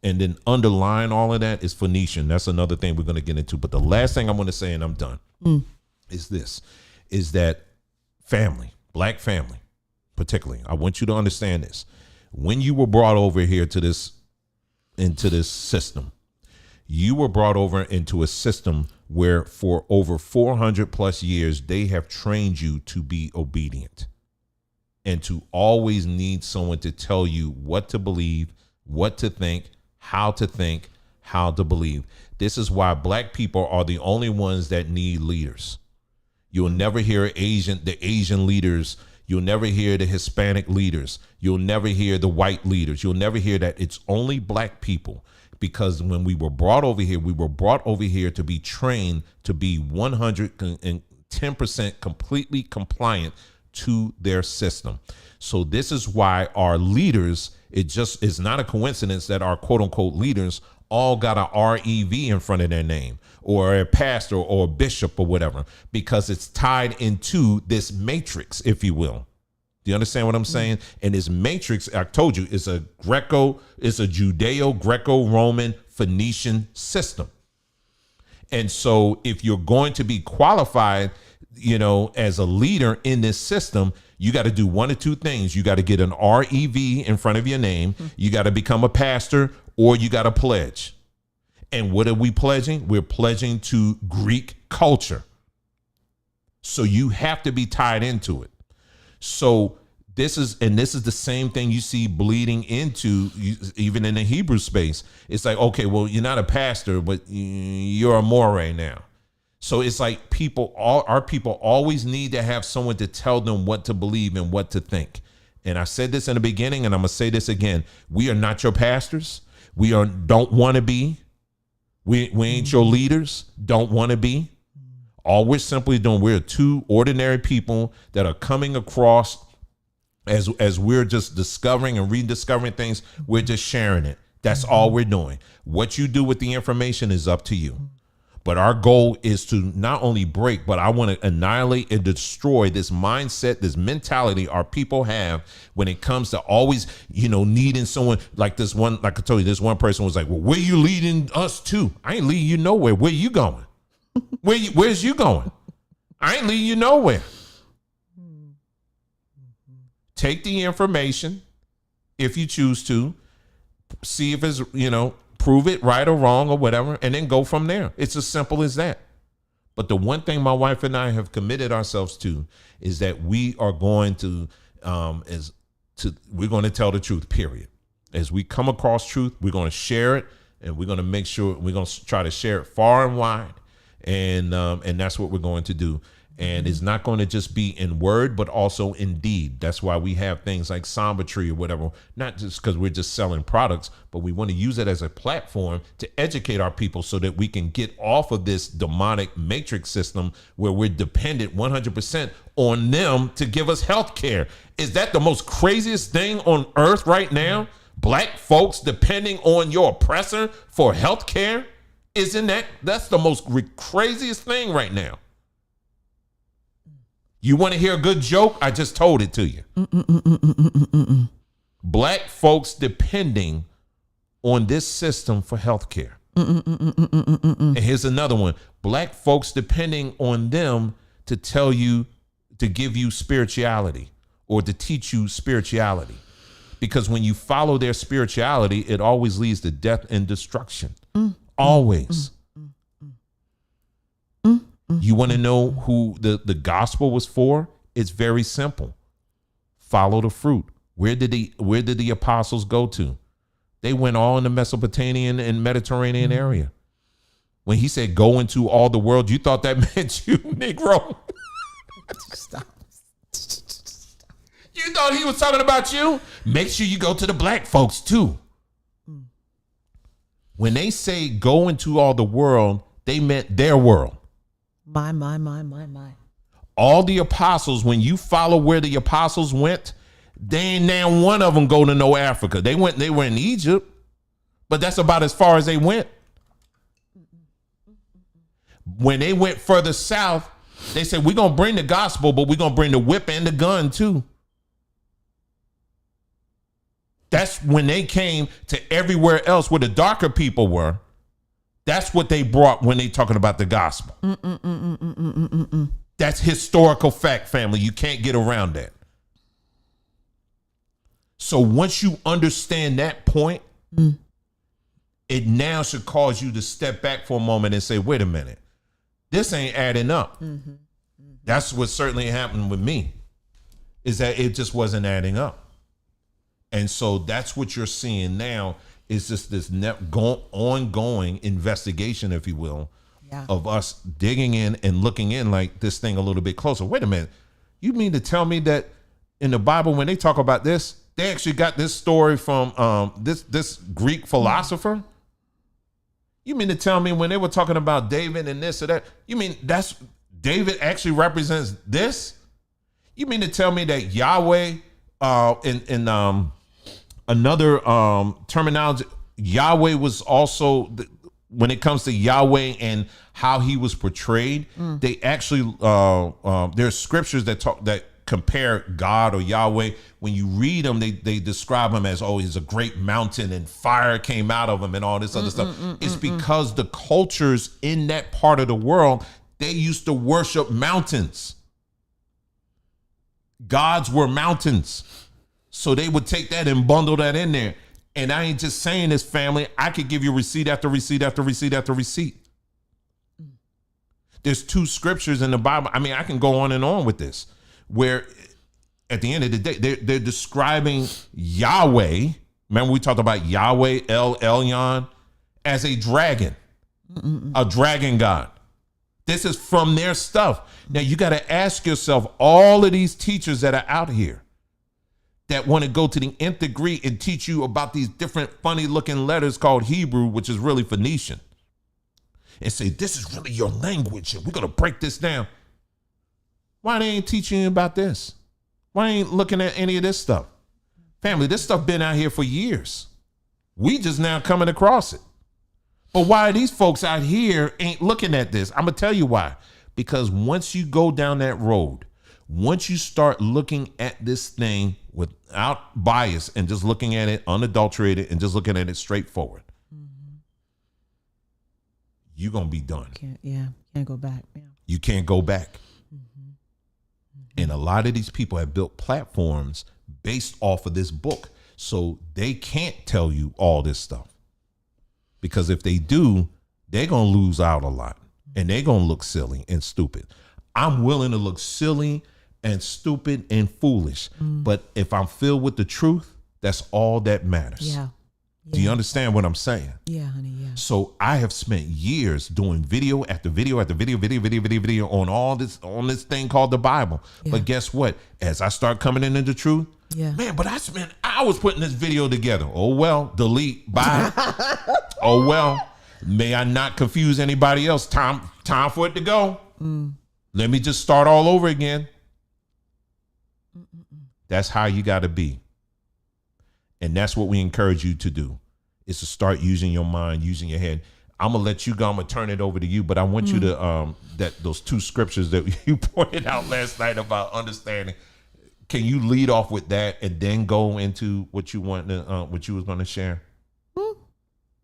And then underlying all of that is Phoenician. That's another thing we're going to get into. But the last thing I'm going to say, and I'm done, is that family, black family, particularly, I want you to understand this. When you were brought over here into this system, you were brought over into a system where for over 400 plus years, they have trained you to be obedient and to always need someone to tell you what to believe, what to think, how to believe. This is why black people are the only ones that need leaders. You'll never hear the Asian leaders. You'll never hear the Hispanic leaders. You'll never hear the white leaders. You'll never hear that. It's only black people, because when we were brought over here to be trained to be 110% completely compliant to their system. So this is why our leaders, it's not a coincidence that our quote unquote leaders all got a REV in front of their name, or a pastor or a bishop or whatever, because it's tied into this matrix, if you will. Do you understand what I'm saying? And this matrix, I told you, is a Judeo-Greco-Roman Phoenician system. And so if you're going to be qualified, as a leader in this system, you got to do one of two things. You got to get an REV in front of your name. You got to become a pastor, or you got to pledge. And what are we pledging? We're pledging to Greek culture. So you have to be tied into it. So this is the same thing you see bleeding into even in the Hebrew space. It's like, okay, well, you're not a pastor, but you're a moray now. So it's like our people always need to have someone to tell them what to believe and what to think. And I said this in the beginning, and I'm going to say this again. We are not your pastors. We don't want to be. We ain't your leaders. Don't want to be. All we're simply doing, we're two ordinary people that are coming across as we're just discovering and rediscovering things. We're just sharing it. That's all we're doing. What you do with the information is up to you. But our goal is to not only break, but I want to annihilate and destroy this mindset, this mentality our people have when it comes to always, needing someone like this one. Like I told you, this one person was like, well, where you leading us to? I ain't leading you nowhere. Where you going? Where's you going? I ain't leading you nowhere. Take the information if you choose to, see if it's, prove it right or wrong or whatever, and then go from there. It's as simple as that. But the one thing my wife and I have committed ourselves to is that we are going to, we're going to tell the truth, period. As we come across truth, we're going to share it, and we're going to make sure we're going to try to share it far and wide. And that's what we're going to do. And it's not going to just be in word, but also in deed. That's why we have things like Tree or whatever, not just because we're just selling products, but we want to use it as a platform to educate our people so that we can get off of this demonic matrix system where we're dependent 100% on them to give us health care. Is that the most craziest thing on earth right now? Black folks depending on your oppressor for health care? That's the most craziest thing right now. You want to hear a good joke? I just told it to you. Black folks depending on this system for health care. And here's another one. Black folks depending on them to give you spirituality or to teach you spirituality. Because when you follow their spirituality, it always leads to death and destruction. Always. You want to know who the gospel was for? It's very simple. Follow the fruit. Where did the apostles go to? They went all in the Mesopotamian and Mediterranean area. When he said go into all the world, you thought that meant you, Negro? Stop. You thought he was talking about you? Make sure you go to the black folks too. When they say go into all the world, they meant their world. My. All the apostles, when you follow where the apostles went, they ain't now one of them go to no Africa. They were in Egypt, but that's about as far as they went. When they went further south, they said, we're going to bring the gospel, but we're going to bring the whip and the gun too. That's when they came to everywhere else where the darker people were. That's what they brought when they talking about the gospel. That's historical fact, family. You can't get around that. So once you understand that point, it now should cause you to step back for a moment and say, wait a minute, this ain't adding up. That's what certainly happened with me, is that it just wasn't adding up. And so that's what you're seeing now. It's just this ongoing investigation, if you will, of us digging in and looking in like this thing a little bit closer. Wait a minute. You mean to tell me that in the Bible, when they talk about this, they actually got this story from this Greek philosopher? You mean to tell me when they were talking about David and this or that, you mean that's David actually represents this? You mean to tell me that Yahweh in another terminology, Yahweh was also, when it comes to Yahweh and how he was portrayed, they actually, there's scriptures that compare God or Yahweh. When you read them, they describe him as, oh, he's a great mountain and fire came out of him and all this other stuff. It's because the cultures in that part of the world, they used to worship mountains. Gods were mountains. So they would take that and bundle that in there. And I ain't just saying this, family. I could give you receipt after receipt after receipt after receipt. There's two scriptures in the Bible. I mean, I can go on and on with this, where at the end of the day, they're describing Yahweh. Remember we talked about Yahweh, El Elyon, as a dragon god. This is from their stuff. Now you got to ask yourself, all of these teachers that are out here that want to go to the nth degree and teach you about these different funny looking letters called Hebrew, which is really Phoenician, and say, this is really your language and we're going to break this down. Why they ain't teaching you about this? Why ain't looking at any of this stuff? Family, this stuff been out here for years. We just now coming across it. But why these folks out here ain't looking at this? I'm going to tell you why. Because once you go down that road, once you start looking at this thing without bias and just looking at it unadulterated and just looking at it straightforward, you're going to be done. Can't go back. Yeah. You can't go back. And a lot of these people have built platforms based off of this book. So they can't tell you all this stuff. Because if they do, they're going to lose out a lot. And they're going to look silly and stupid. I'm willing to look silly and stupid and foolish. But if I'm filled with the truth, that's all that matters. Yeah. Do you understand what I'm saying? Yeah, honey, yeah. So I have spent years doing video after video after video on this thing called the Bible. Yeah. But guess what? As I start coming into the truth, man, but I spent hours putting this video together. Oh, well, delete, bye. Oh, well, may I not confuse anybody else. Time for it to go. Let me just start all over again. That's how you got to be. And that's what we encourage you to do, is to start using your mind, using your head. I'm going to let you go. I'm going to turn it over to you. But I want you to, those 2 scriptures that you pointed out last night about understanding. Can you lead off with that and then go into what you want to, what you was going to share? Yeah.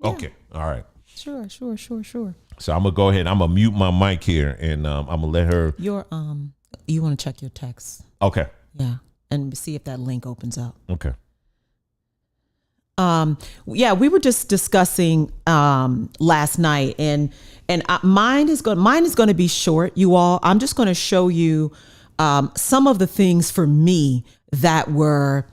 Okay. All right. Sure. So I'm going to go ahead. I'm going to mute my mic here and I'm going to let her. You want to check your text. Okay. Yeah. And see if that link opens up. Okay. We were just discussing last night, and mine is going to be short, you all. I'm just going to show you some of the things for me that were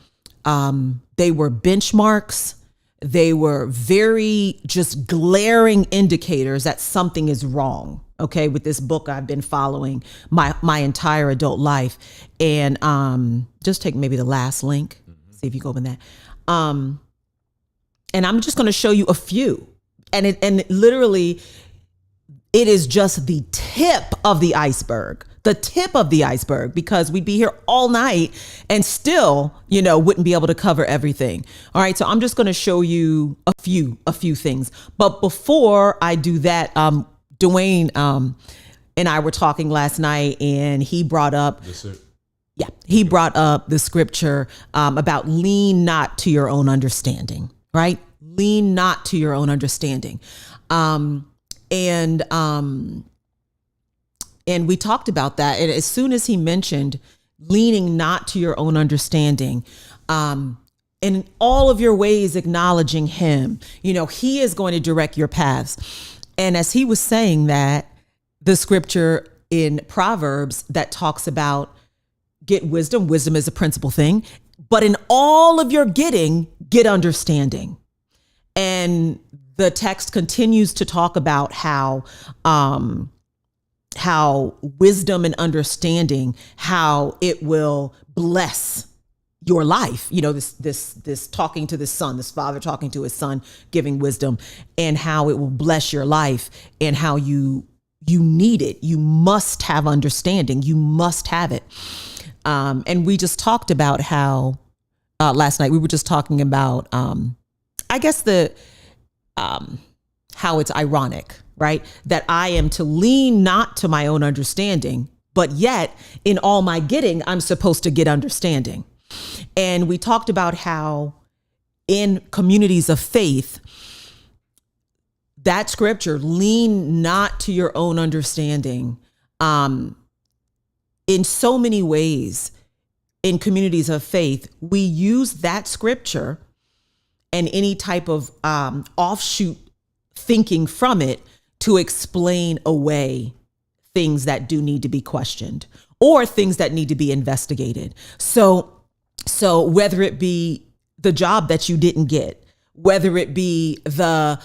they were benchmarks. They were very just glaring indicators that something is wrong. Okay, with this book I've been following my entire adult life, and just take maybe the last link. See if you can open that. And I'm just going to show you a few. And literally, it is just the tip of the iceberg. The tip of the iceberg, because we'd be here all night and still, wouldn't be able to cover everything. All right. So I'm just going to show you a few things. But before I do that, Dwayne and I were talking last night, and he brought up. Yes, sir. Yeah. He brought up the scripture about lean not to your own understanding. Right? Lean not to your own understanding. And we talked about that. And as soon as he mentioned leaning not to your own understanding, in all of your ways, acknowledging him, he is going to direct your paths. And as he was saying that, the scripture in Proverbs that talks about get wisdom. Wisdom is a principal thing. But in all of your getting, get understanding. And the text continues to talk about how wisdom and understanding, how it will bless your life. This talking to this son, this father talking to his son, giving wisdom, and how it will bless your life, and how you need it. You must have understanding. You must have it. And we just talked about how last night we were just talking about, I guess how it's ironic, right? That I am to lean not to my own understanding, but yet in all my getting, I'm supposed to get understanding. And we talked about how in communities of faith, that scripture, lean not to your own understanding, in so many ways, in communities of faith, we use that scripture and any type of offshoot thinking from it to explain away things that do need to be questioned or things that need to be investigated. So whether it be the job that you didn't get, whether it be the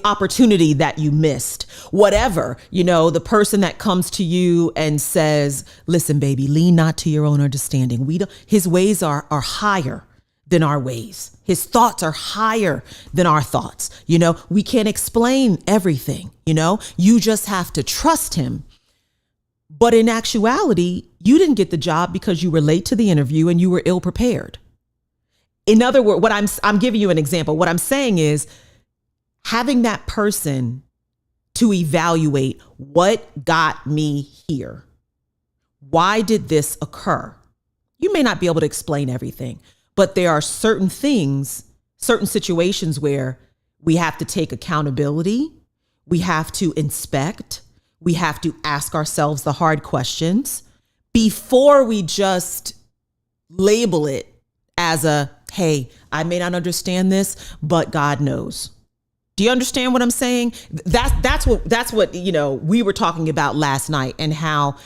opportunity that you missed, whatever, the person that comes to you and says, listen, baby, lean not to your own understanding. His ways are higher than our ways. His thoughts are higher than our thoughts. We can't explain everything. You just have to trust him. But in actuality, you didn't get the job because you were late to the interview and you were ill prepared. in other words, what I'm giving you an example. What I'm saying is having that person to evaluate what got me here. Why did this occur? You may not be able to explain everything, but there are certain things, certain situations where we have to take accountability. We have to inspect. We have to ask ourselves the hard questions before we just label it as hey, I may not understand this, but God knows. Do you understand what I'm saying? That's what, we were talking about last night, and how,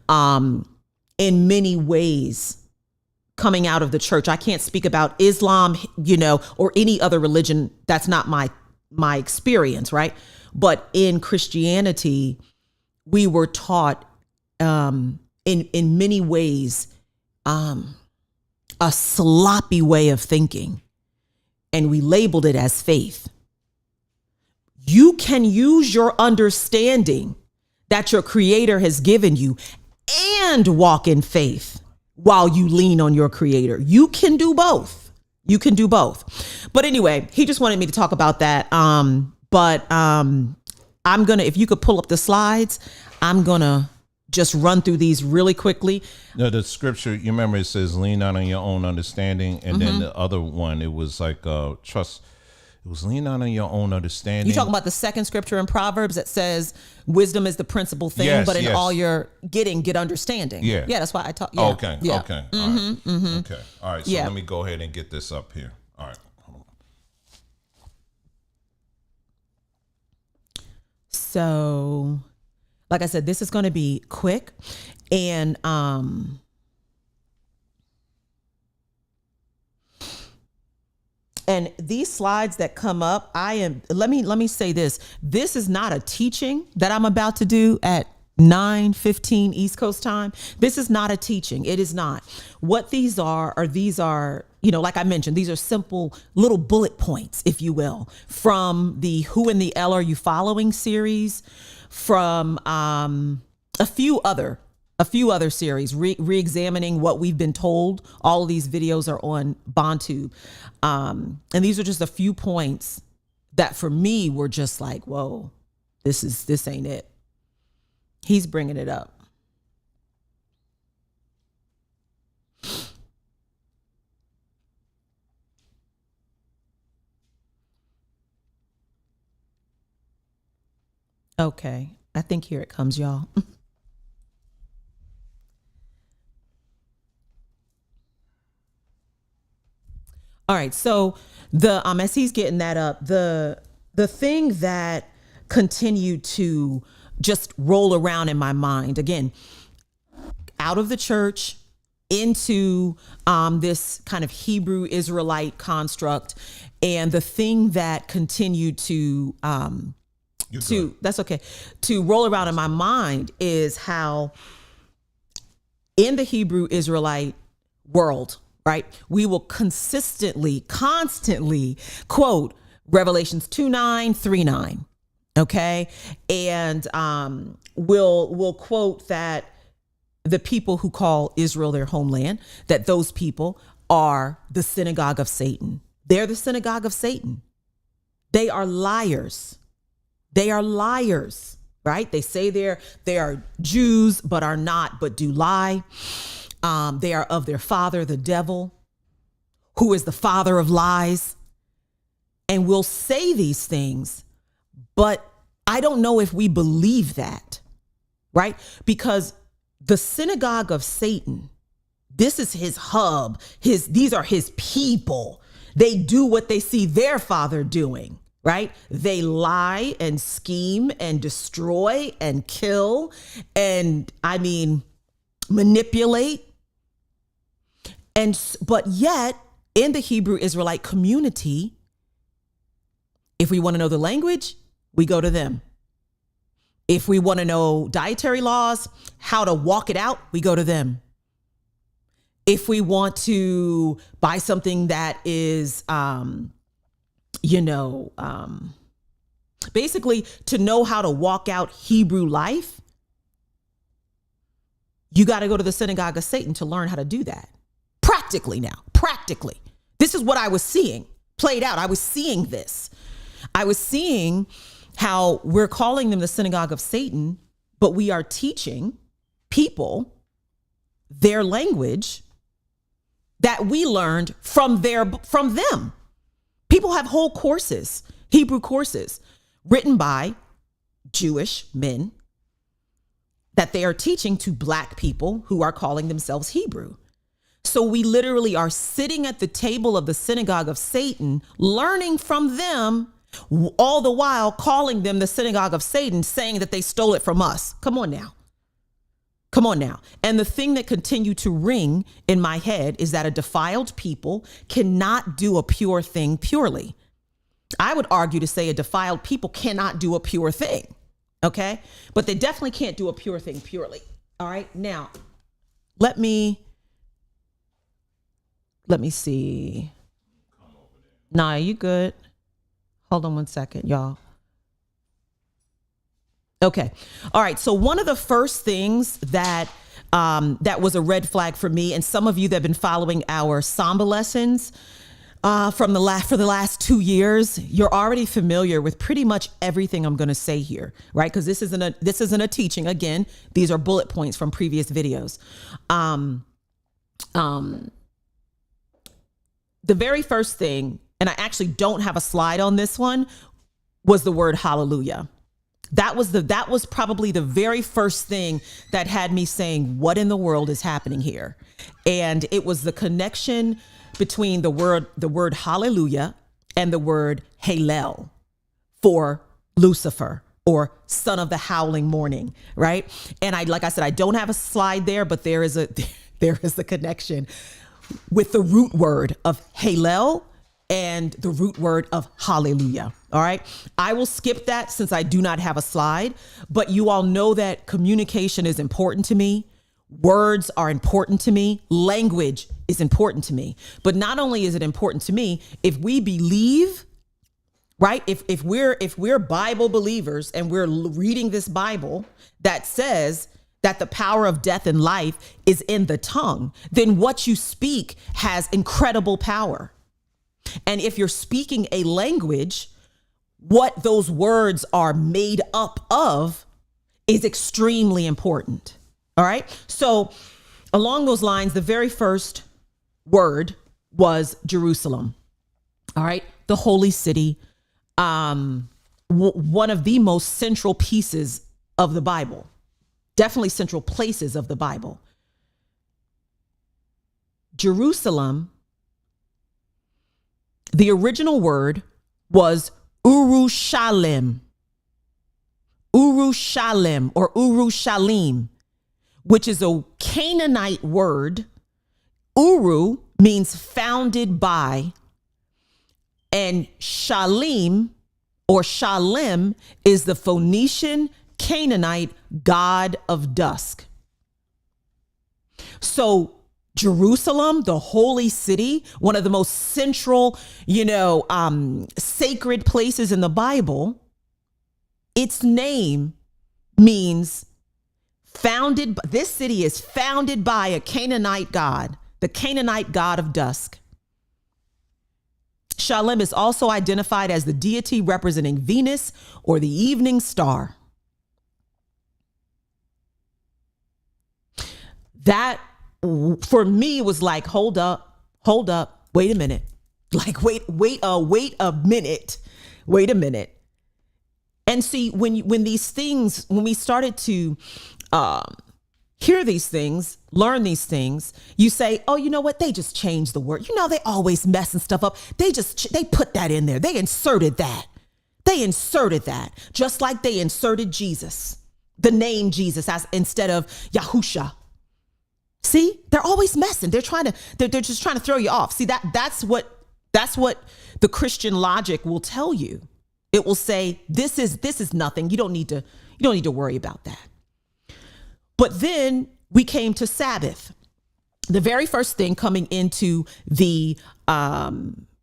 in many ways, coming out of the church, I can't speak about Islam, or any other religion. That's not my experience, right? But in Christianity, we were taught, in many ways, a sloppy way of thinking, and we labeled it as faith. You can use your understanding that your Creator has given you and walk in faith while you lean on your Creator. You can do both. You can do both. But anyway, he just wanted me to talk about that. But I'm gonna, if you could pull up the slides, I'm gonna just run through these really quickly. No, the scripture, you remember it says lean not on your own understanding, and then the other one, it was like trust. It was lean not on your own understanding. You talking about the second scripture in Proverbs that says wisdom is the principal thing, yes, but in yes. all you're getting, get understanding. Yeah, that's why I talk. Yeah. Oh, okay, yeah. okay, all right. Okay, all right. So Yeah. let me go ahead and get this up here. All right. So, like I said, this is going to be quick, and these slides that come up, let me say this. This is not a teaching that I'm about to do at 9:15 East Coast time. This is not a teaching. It is not. What these are, like I mentioned, these are simple little bullet points, if you will, from the Who in the L Are You Following series, from a few other series, re-examining what we've been told. All of these videos are on BondTube. And these are just a few points that for me were just like, whoa, this ain't it. He's bringing it up. Okay, I think here it comes, y'all. All right, so the as he's getting that up, the thing that continued to just roll around in my mind, again, out of the church into this kind of Hebrew Israelite construct, and the thing that continued to roll around in my mind is how in the Hebrew Israelite world, right, we will constantly quote Revelations 2:9-3:9. Okay. And we'll quote that the people who call Israel their homeland, that those people are the synagogue of Satan. They're the synagogue of Satan. They are liars. They are liars, right? They say they are Jews, but are not, but do lie. They are of their father, the devil, who is the father of lies. And we'll say these things, but I don't know if we believe that, right? Because the synagogue of Satan, this is his hub. These are his people. They do what they see their father doing, right? They lie and scheme and destroy and kill and, manipulate. But yet, in the Hebrew Israelite community, if we want to know the language, we go to them. If we want to know dietary laws, how to walk it out, we go to them. If we want to buy something that is, basically to know how to walk out Hebrew life, you got to go to the synagogue of Satan to learn how to do that. Practically now, practically. This is what I was seeing played out. I was seeing this. I was seeing how we're calling them the synagogue of Satan, but we are teaching people their language that we learned from them. People have whole courses, Hebrew courses, written by Jewish men that they are teaching to Black people who are calling themselves Hebrew. So we literally are sitting at the table of the synagogue of Satan, learning from them, all the while calling them the synagogue of Satan, saying that they stole it from us. Come on now. Come on now. And the thing that continued to ring in my head is that a defiled people cannot do a pure thing purely. I would argue to say a defiled people cannot do a pure thing. Okay. But they definitely can't do a pure thing purely. All right. Now, let me see. Nah, you good? Hold on one second, y'all. Okay. All right. So one of the first things that was a red flag for me, and some of you that have been following our Samba lessons for the last 2 years, you're already familiar with pretty much everything I'm going to say here, right? Because this isn't a teaching. Again, these are bullet points from previous videos. The very first thing, and I actually don't have a slide on this one, was the word hallelujah. That was probably the very first thing that had me saying, what in the world is happening here? And it was the connection between the word hallelujah and the word Hallel for Lucifer, or son of the howling morning, right? And like I said, I don't have a slide there, but there is a connection with the root word of Hallel and the root word of hallelujah. All right. I will skip that since I do not have a slide, but you all know that communication is important to me. Words are important to me. Language is important to me. But not only is it important to me, if we believe, right? If we're Bible believers and we're reading this Bible that says that the power of death and life is in the tongue, then what you speak has incredible power. And if you're speaking a language, what those words are made up of is extremely important. All right. So along those lines, the very first word was Jerusalem. All right. The holy city. One of the most central pieces of the Bible, definitely central places of the Bible. Jerusalem. The original word was Urushalem, or Urushalim, which is a Canaanite word. Uru means founded by, and Shalim or Shalem is the Phoenician Canaanite god of dusk. So Jerusalem, the holy city, one of the most central, sacred places in the Bible, its name means this city is founded by a Canaanite god, the Canaanite god of dusk. Shalem is also identified as the deity representing Venus or the evening star. That for me was like, hold up, wait a minute. Like, wait a minute. And see, when we started to hear these things, learn these things, you say, oh, you know what? They just changed the word. They always messing stuff up. They put that in there. They inserted that. Just like they inserted Jesus, the name Jesus, as instead of Yahusha. See, they're always messing. They're just trying to throw you off. See, that's what the Christian logic will tell you. It will say, this is nothing. You don't need to worry about that. But then we came to Sabbath. The very first thing coming into the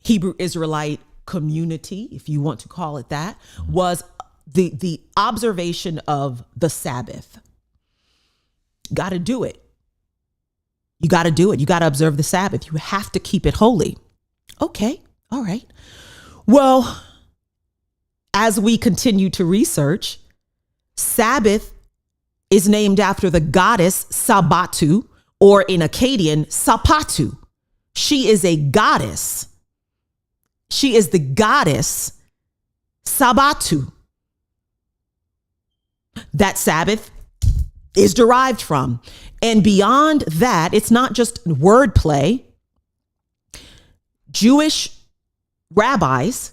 Hebrew Israelite community, if you want to call it that, was the observation of the Sabbath. Got to do it. You got to do it. You got to observe the Sabbath. You have to keep it holy. Okay. All right. Well, as we continue to research, Sabbath is named after the goddess Sabatu, or in Akkadian, Sapatu. She is a goddess. She is the goddess Sabatu that Sabbath is derived from. And beyond that, it's not just wordplay. Jewish rabbis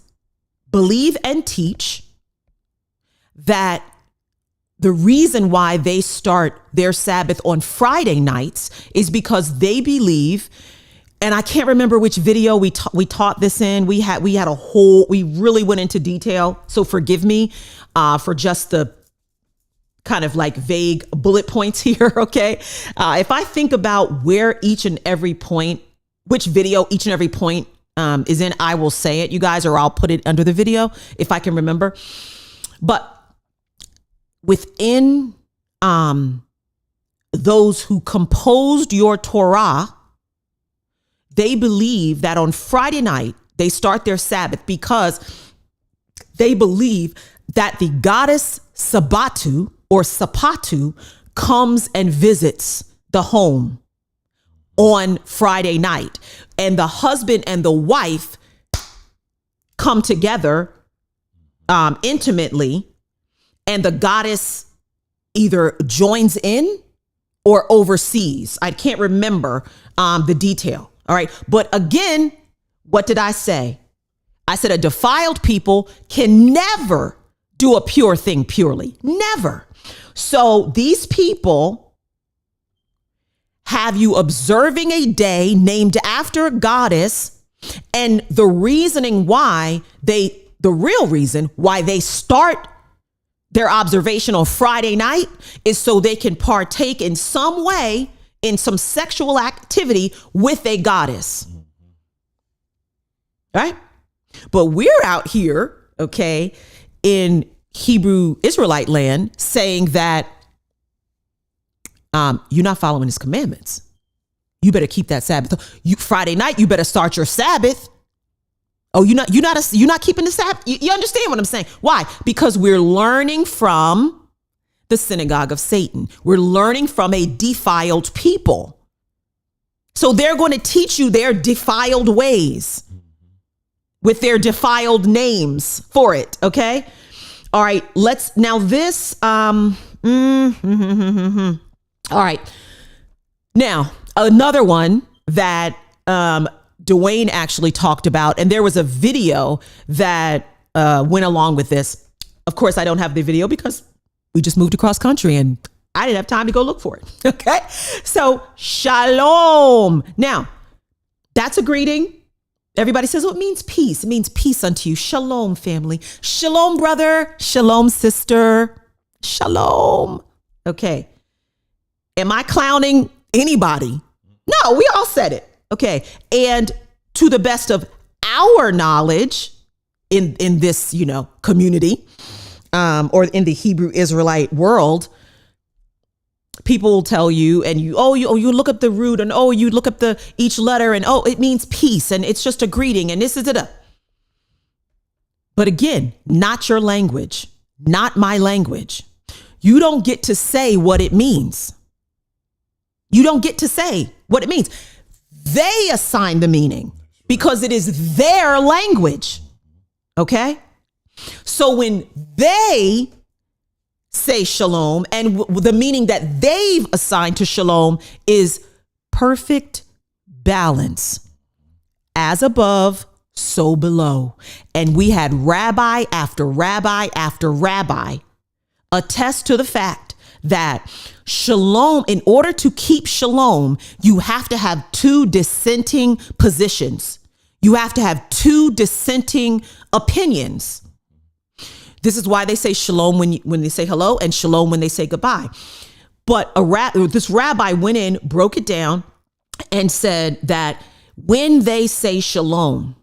believe and teach that the reason why they start their Sabbath on Friday nights is because they believe, and I can't remember which video we taught this in. We really went into detail. So forgive me for just the kind of like vague bullet points here. Okay. If I think about where each and every point, which video each and every point is in, I will say it, you guys, or I'll put it under the video if I can remember. But within those who composed your Torah, they believe that on Friday night, they start their Sabbath because they believe that the goddess Sabatu or Sapatu comes and visits the home on Friday night. And the husband and the wife come together intimately, and the goddess either joins in or oversees. I can't remember the detail. All right. But again, what did I say? I said a defiled people can never do a pure thing purely. Never. So these people have you observing a day named after a goddess, and the real reason why they start their observation on Friday night is so they can partake in some way in some sexual activity with a goddess. Right? But we're out here, okay, in Hebrew Israelite land saying that you're not following his commandments. You better keep that Sabbath. Friday night, you better start your Sabbath. Oh, you're not keeping the Sabbath. You understand what I'm saying? Why? Because we're learning from the synagogue of Satan. We're learning from a defiled people. So they're going to teach you their defiled ways with their defiled names for it. Okay. All right. All right. Now, another one that Dwayne actually talked about, and there was a video that went along with this. Of course, I don't have the video because we just moved across country and I didn't have time to go look for it. Okay. So shalom. Now, that's a greeting. Everybody says, well, it means peace. It means peace unto you. Shalom, family. Shalom, brother. Shalom, sister. Shalom. Okay. Am I clowning anybody? No, we all said it. Okay. And to the best of our knowledge in this, community, or in the Hebrew Israelite world, people will tell you, and you look up the root, and you look up each letter, and it means peace, and it's just a greeting, and this is it. But again, not your language, not my language. You don't get to say what it means. You don't get to say what it means. They assign the meaning because it is their language. Okay? So when they say shalom, and the meaning that they've assigned to shalom is perfect balance, as above, so below. And we had rabbi after rabbi after rabbi attest to the fact that shalom, in order to keep shalom, you have to have two dissenting positions. You have to have two dissenting opinions. This is why they say shalom when they say hello, and shalom when they say goodbye. But this rabbi went in, broke it down, and said that when they say shalom,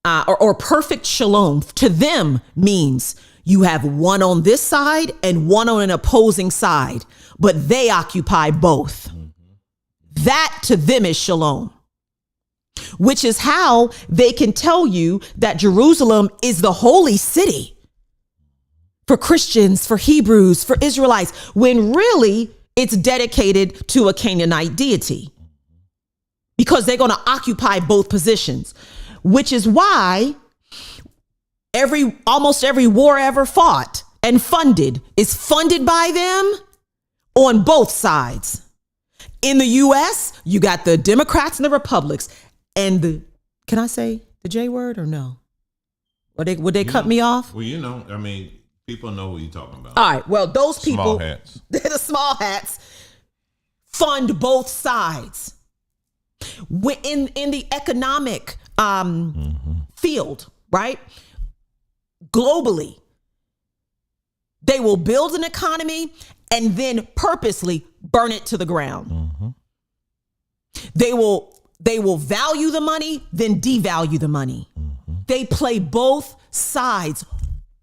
or perfect shalom, to them means you have one on this side and one on an opposing side, but they occupy both. That to them is shalom. which is how they can tell you that Jerusalem is the holy city for Christians, for Hebrews, for Israelites, when really it's dedicated to a Canaanite deity, because they're going to occupy both positions, which is why almost every war ever fought and funded is funded by them on both sides. In the U.S., you got the Democrats and the Republicans, and can I say the J word or no? Would they cut me off? Well, I mean, people know what you're talking about. All right. Well, those people, small hats, the small hats, fund both sides. In the economic field, right? Globally, they will build an economy and then purposely burn it to the ground. Mm-hmm. They will value the money, then devalue the money. Mm-hmm. They play both sides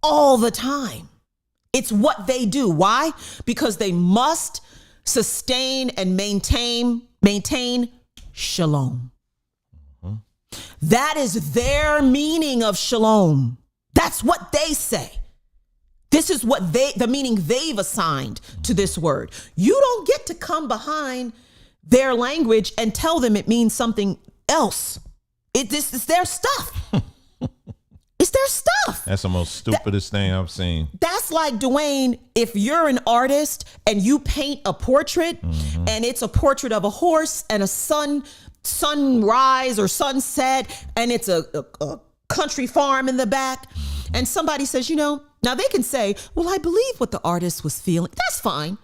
all the time. It's what they do. Why? Because they must sustain and maintain shalom. Mm-hmm. That is their meaning of shalom. That's what they say. This is what the meaning they've assigned to this word. You don't get to come behind their language and tell them it means something else. This is their stuff. It's their stuff. That's the most stupidest thing I've seen. That's like, Dwayne, if you're an artist and you paint a portrait and it's a portrait of a horse and a sunrise or sunset, and it's a country farm in the back, and somebody says, now they can say, well, I believe what the artist was feeling. That's fine.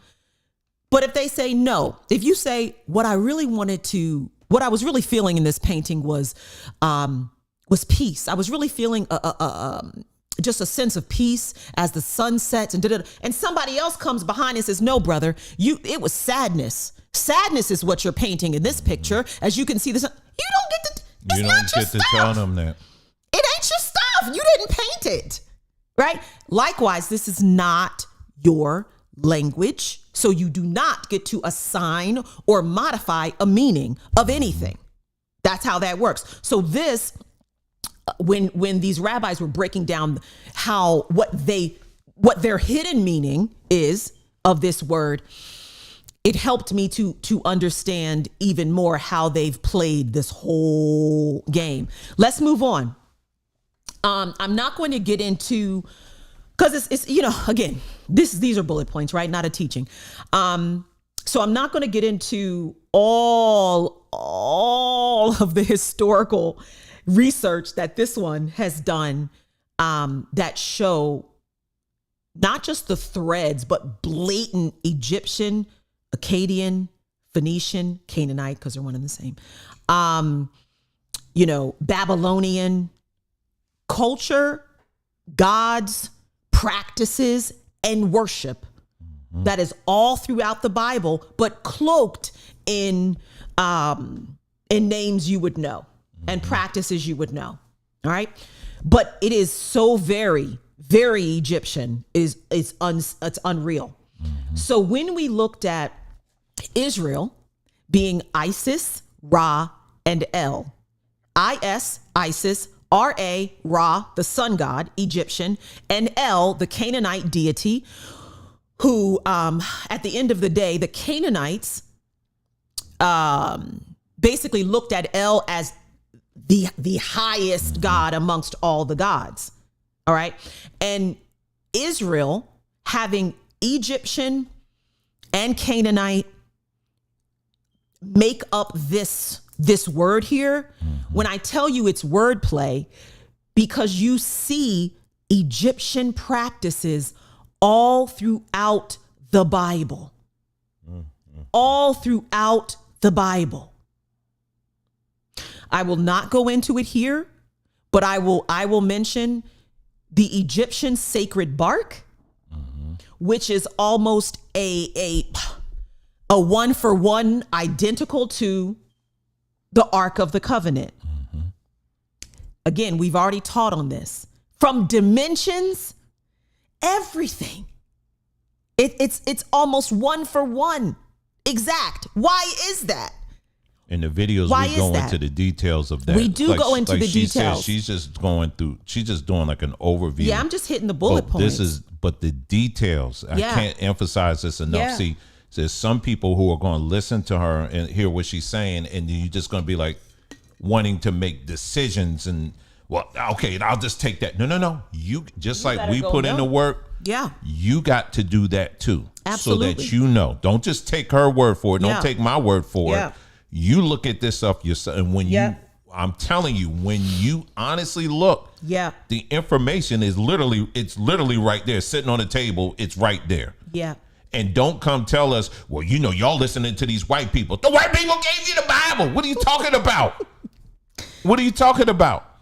But if they say no, if you say what I was really feeling in this painting was peace. I was really feeling just a sense of peace as the sun sets and somebody else comes behind and says, no, brother, it was sadness. Sadness is what you're painting in this picture. As you can see, you don't get to tell them that. It ain't your stuff. You didn't paint it. Right? Likewise, this is not your language. So you do not get to assign or modify a meaning of anything. That's how that works. So this, when these rabbis were breaking down what their hidden meaning is of this word, it helped me to understand even more how they've played this whole game. Let's move on. I'm not going to get into, because it's again, these are bullet points, right? Not a teaching. So I'm not going to get into all of the historical research that this one has done that show not just the threads, but blatant Egyptian, Akkadian, Phoenician, Canaanite, because they're one and the same, Babylonian culture, gods, practices, and worship that is all throughout the Bible, but cloaked in names you would know and practices you would know. All right. But it is so very, very Egyptian. It's unreal. So when we looked at Israel being Isis, Ra, and El, Isis, Ra, Ra, the sun god, Egyptian, and El, the Canaanite deity, who, at the end of the day, the Canaanites basically looked at El as the highest god amongst all the gods. All right. And Israel, having Egyptian and Canaanite make up this word here, when I tell you it's wordplay, because you see Egyptian practices all throughout the Bible. All throughout the Bible. I will not go into it here, but I will mention the Egyptian sacred bark, which is almost a one-for-one identical to the Ark of the Covenant. Again, we've already taught on this. From dimensions, everything. It's almost one for one exact. Why is that? In the videos, Why we is go that? into the details of that. We do go into the she details. Said, she's just going through. She's just doing like an overview. Yeah, I'm just hitting the bullet points. But the details. I can't emphasize this enough. Yeah. See, there's some people who are going to listen to her and hear what she's saying, and you're just going to be like wanting to make decisions and. Well, okay, I'll just take that. No. You just like we put in the work. Yeah. You got to do that too. Absolutely. So that you know. Don't just take her word for it. Don't Yeah. take my word for Yeah. it. You look at this up yourself. And when I'm telling you, when you honestly look, the information is literally right there, sitting on the table. It's right there. Yeah. And don't come tell us, well, y'all listening to these white people. The white people gave you the Bible. What are you talking about? What are you talking about?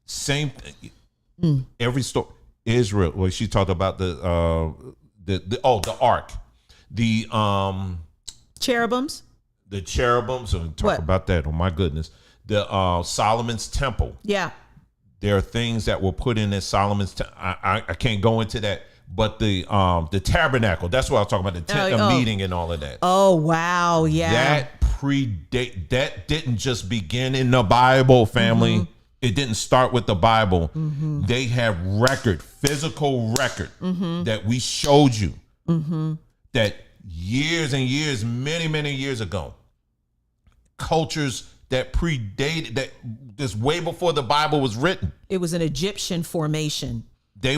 Same thing. Every story. Israel. Well, she talked about the ark, the cherubims. The cherubims. And talk about that. Oh my goodness. The Solomon's temple. Yeah. There are things that were put in Solomon's. I can't go into that. But the tabernacle. That's what I was talking about. The tent of meeting and all of that. Oh wow! Yeah. That didn't just begin in the Bible, family. Mm-hmm. It didn't start with the Bible. Mm-hmm. They have physical record that we showed you that years and years, many, many years ago, cultures that predated that this way before the Bible was written. It was an Egyptian formation. They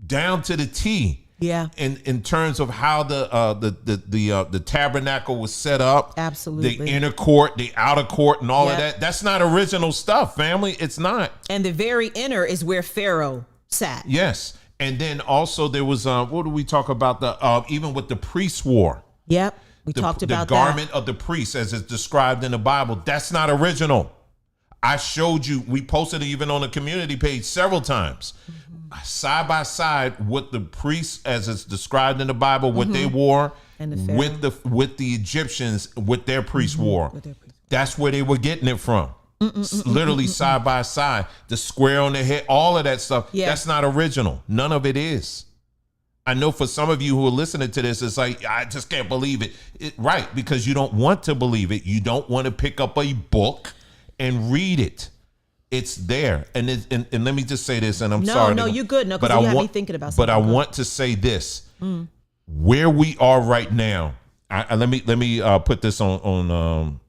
down to the T. Yeah. In terms of how the tabernacle was set up. Absolutely. The inner court, the outer court, and all of that. That's not original stuff, family. It's not. And the very inner is where Pharaoh sat. Yes. And then also there was what do we talk about? Even with the priest war. Yep. We talked about the garment of the priest as it's described in the Bible. That's not original. I showed you, we posted it even on the community page several times. Side by side with the priests as it's described in the Bible, what they wore, and with the Egyptians, what their priests wore. That's where they were getting it from. Literally side by side, the square on the head, all of that stuff. Yeah. That's not original. None of it is. I know for some of you who are listening to this, it's like, I just can't believe it. Right, because you don't want to believe it. You don't want to pick up a book and read it. It's there. And let me just say this, and I'm sorry. No, you're good. No, because you have me thinking about something. But I want to say this. Where we are right now, let me put this on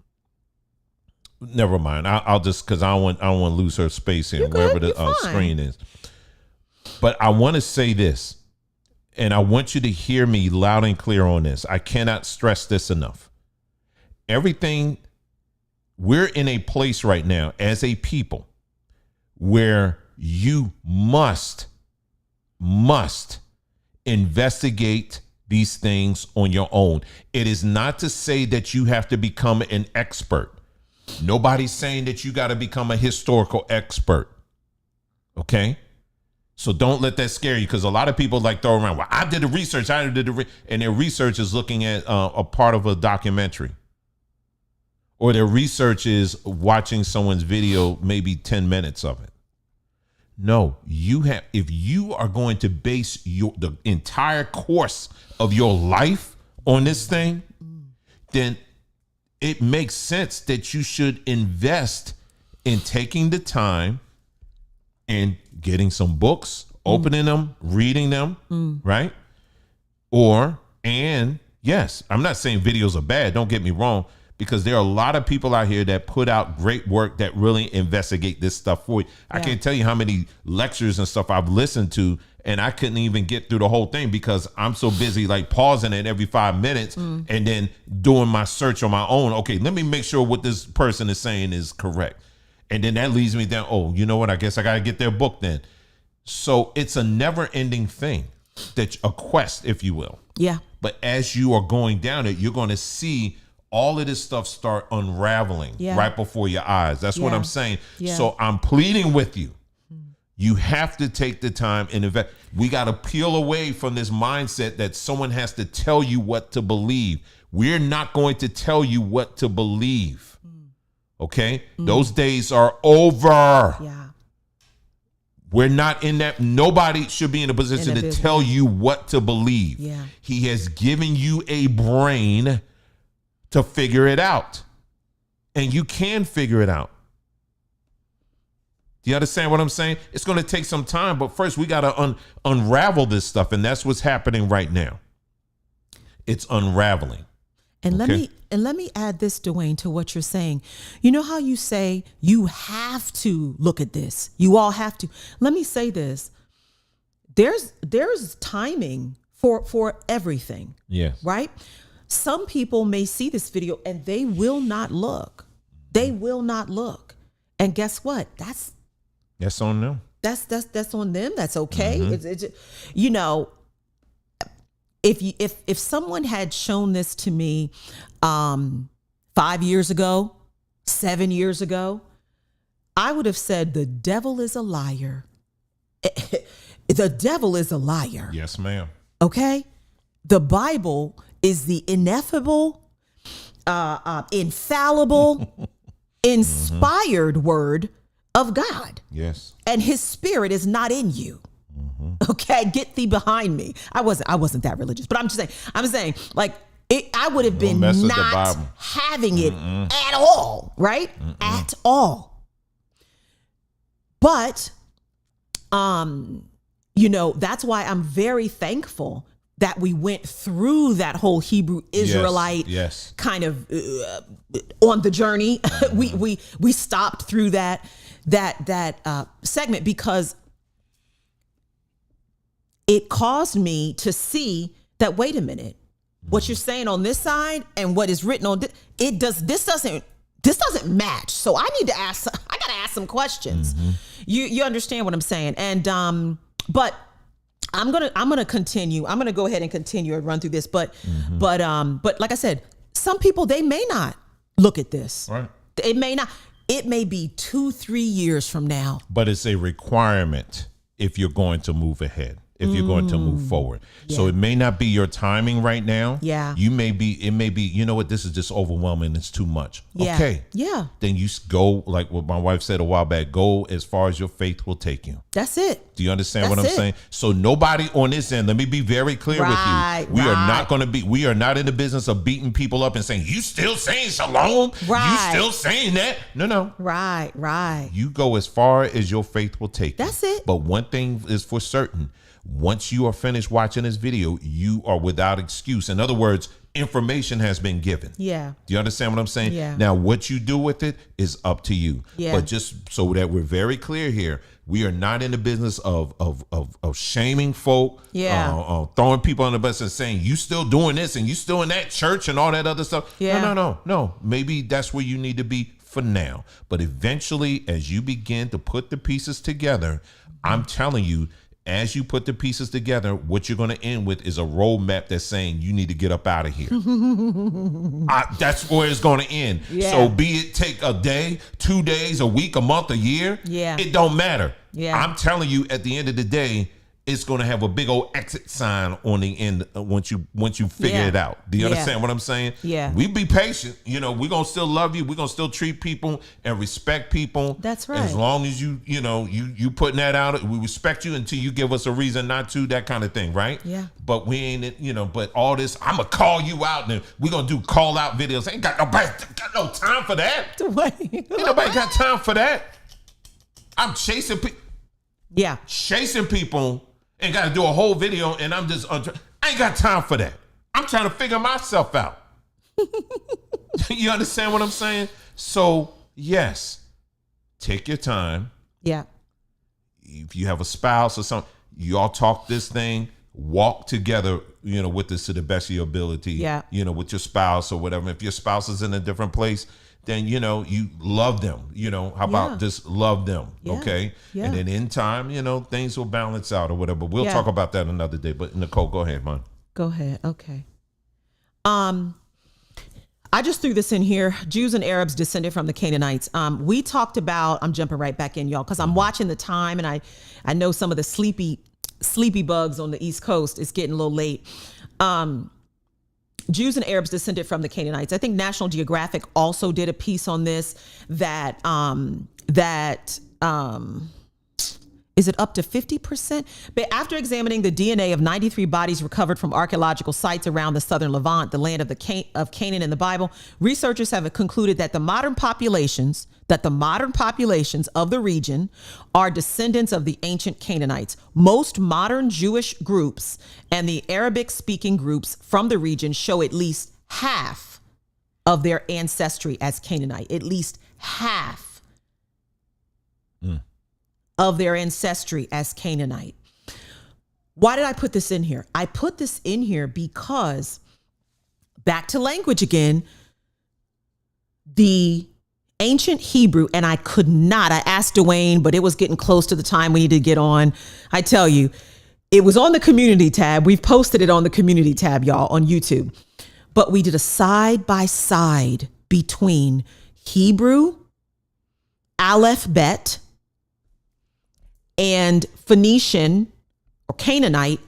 never mind. I'll just, because I don't want to lose her space here, wherever the screen is. But I want to say this, and I want you to hear me loud and clear on this. I cannot stress this enough. We're in a place right now as a people where you must investigate these things on your own. It is not to say that you have to become an expert. Nobody's saying that you got to become a historical expert. Okay? So don't let that scare you, because a lot of people like throw around, well, I did the research, and their research is looking at a part of a documentary. Or their research is watching someone's video, maybe 10 minutes of it. No, if you are going to base the entire course of your life on this thing, then it makes sense that you should invest in taking the time and getting some books, opening them, reading them, right? And yes, I'm not saying videos are bad, don't get me wrong, because there are a lot of people out here that put out great work that really investigate this stuff for you. Yeah. I can't tell you how many lectures and stuff I've listened to, and I couldn't even get through the whole thing because I'm so busy like pausing it every 5 minutes and then doing my search on my own. Okay, let me make sure what this person is saying is correct. And then that leads me down, oh, you know what? I guess I got to get their book then. So it's a never ending thing, a quest, if you will. Yeah. But as you are going down it, you're going to see all of this stuff start unraveling right before your eyes. That's what I'm saying. Yeah. So I'm pleading with you. You have to take the time and invest. We got to peel away from this mindset that someone has to tell you what to believe. We're not going to tell you what to believe. Okay? Those days are over. Yeah. We're not in that. Nobody should be in a position to tell you what to believe. Yeah. He has given you a brain to figure it out. and you can figure it out. Do you understand what I'm saying? It's going to take some time, but first we got to unravel this stuff, and that's what's happening right now. It's unraveling. And let me add this, Dwayne, to what you're saying. You know how you say you have to look at this? You all have to. Let me say this. There's timing for everything. Yes. Right? Some people may see this video and they will not look. They will not look. And guess what? That's on them. That's on them. That's okay. Mm-hmm. It's you know, if someone had shown this to me 5 years ago, 7 years ago, I would have said the devil is a liar. The devil is a liar. Yes, ma'am. Okay? The Bible is the ineffable, infallible, inspired word of God. Yes. And his spirit is not in you. Okay, get thee behind me. I wasn't that religious, but I'm saying like I would have been not having it at all, right? At all. But you know, that's why I'm very thankful that we went through that whole Hebrew Israelite kind of on the journey. We stopped through that segment because it caused me to see that, wait a minute, what you're saying on this side and what is written on this doesn't match. So I got to ask some questions. You understand what I'm saying? And but I'm gonna continue. I'm gonna go ahead and continue and run through this. But like I said, some people, they may not look at this. Right. It may not. It may be 2-3 years from now. But it's a requirement if you're going to move ahead, if you're going to move forward. Yeah. So it may not be your timing right now. Yeah. It may be, you know what, this is just overwhelming. It's too much. Yeah. Okay. Yeah. Then you go, like what my wife said a while back, go as far as your faith will take you. That's it. Do you understand what I'm saying? So nobody on this end, let me be very clear with you. We are not in the business of beating people up and saying, you still saying shalom? Right. You still saying that? No. Right. You go as far as your faith will take you. That's it. But one thing is for certain. Once you are finished watching this video, you are without excuse. In other words, information has been given. Yeah. Do you understand what I'm saying? Yeah. Now, what you do with it is up to you. Yeah. But just so that we're very clear here, we are not in the business of shaming folk, throwing people on the bus and saying, you still doing this and you still in that church and all that other stuff. Yeah. No. Maybe that's where you need to be for now. But eventually, as you begin to put the pieces together, I'm telling you, as you put the pieces together, what you're going to end with is a roadmap that's saying you need to get up out of here. That's where it's going to end. Yeah. So be it take a day, 2 days, a week, a month, a year. Yeah. It don't matter. Yeah. I'm telling you, at the end of the day, it's going to have a big old exit sign on the end once you figure it out. Do you understand what I'm saying? Yeah. We be patient. You know, we're going to still love you. We're going to still treat people and respect people. That's right. As long as you putting that out, we respect you until you give us a reason not to, that kind of thing, right? Yeah. But we ain't, but all this, I'm going to call you out and we're going to do call out videos. Ain't got no time for that. Ain't nobody got time for that. I'm chasing people. Yeah. Chasing people. And got to do a whole video, and I'm just, I ain't got time for that. I'm trying to figure myself out. You understand what I'm saying? So, yes, take your time. Yeah. If you have a spouse or something, you all talk this thing, walk together, with this to the best of your ability, with your spouse or whatever. If your spouse is in a different place, then, you love them, how about just love them. Yeah. Okay. Yeah. And then in time, things will balance out or whatever. We'll talk about that another day, but Nicole, go ahead, man. Go ahead. Okay. I just threw this in here. Jews and Arabs descended from the Canaanites. We talked about, I'm jumping right back in, y'all, because I'm watching the time and I know some of the sleepy bugs on the East Coast. It's getting a little late. Jews and Arabs descended from the Canaanites. I think National Geographic also did a piece on this that Is it up to 50%? But after examining the DNA of 93 bodies recovered from archaeological sites around the southern Levant, the land of Canaan in the Bible, researchers have concluded that the modern populations of the region are descendants of the ancient Canaanites. Most modern Jewish groups and the Arabic-speaking groups from the region show at least half of their ancestry as Canaanite. At least half of their ancestry as Canaanite. Why did I put this in here? I put this in here because, back to language again, the ancient Hebrew, and I asked Dwayne, but it was getting close to the time we needed to get on. I tell you, it was on the community tab. We've posted it on the community tab, y'all, on YouTube. But we did a side by side between Hebrew, Aleph Bet, and Phoenician or Canaanite,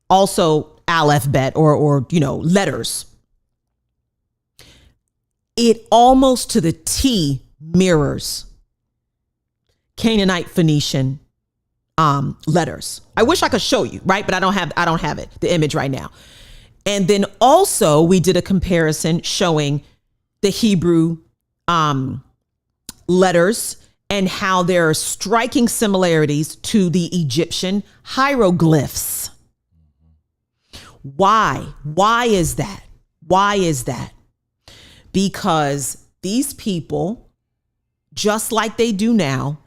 also Aleph Bet or letters. It almost to the T mirrors Canaanite Phoenician letters. I wish I could show you, right? But I don't have it, the image right now. And then also we did a comparison showing the Hebrew letters and how there are striking similarities to the Egyptian hieroglyphs. Why? Why is that? Why is that? Because these people, just like they do now,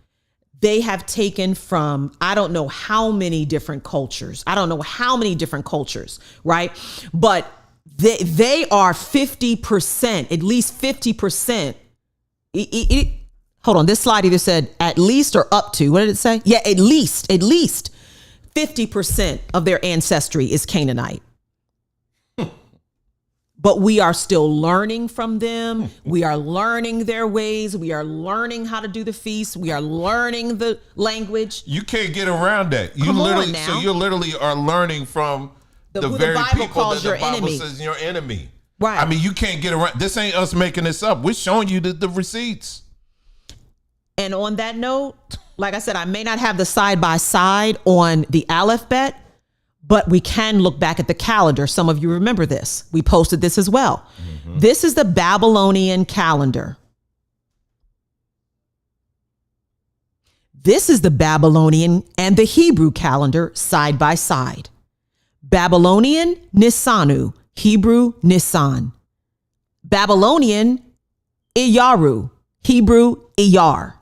they have taken from, I don't know how many different cultures, right? But they are 50%, at least 50%. Hold on, this slide either said at least or up to. What did it say? Yeah, at least 50% of their ancestry is Canaanite. But we are still learning from them. We are learning their ways. We are learning how to do the feast. We are learning the language. You can't get around that. Come on now. So you literally are learning from the very Bible people calls that the your Bible enemy. says your enemy. Right. I mean, you can't get around. This ain't us making this up. We're showing you the receipts. And on that note, like I said, I may not have the side by side on the Aleph Bet, but we can look back at the calendar. Some of you remember this. We posted this as well. Mm-hmm. This is the Babylonian calendar. This is the Babylonian and the Hebrew calendar side by side. Babylonian, Nisanu, Hebrew, Nisan. Babylonian, Iyaru, Hebrew, Iyar.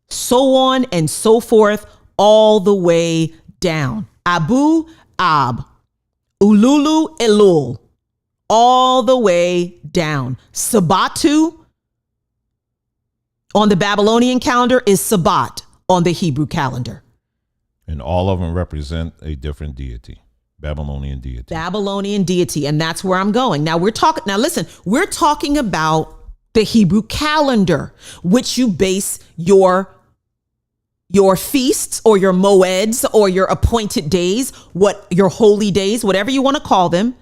So on and so forth, all the way down. Abu, Ab, Ululu, Elul, all the way down. Sabbatu on the Babylonian calendar is Sabbat on the Hebrew calendar. And all of them represent a different deity, Babylonian deity. Babylonian deity, and that's where I'm going. Now we're talking about the Hebrew calendar, which you base your feasts or your moeds or your appointed days, your holy days, whatever you want to call them,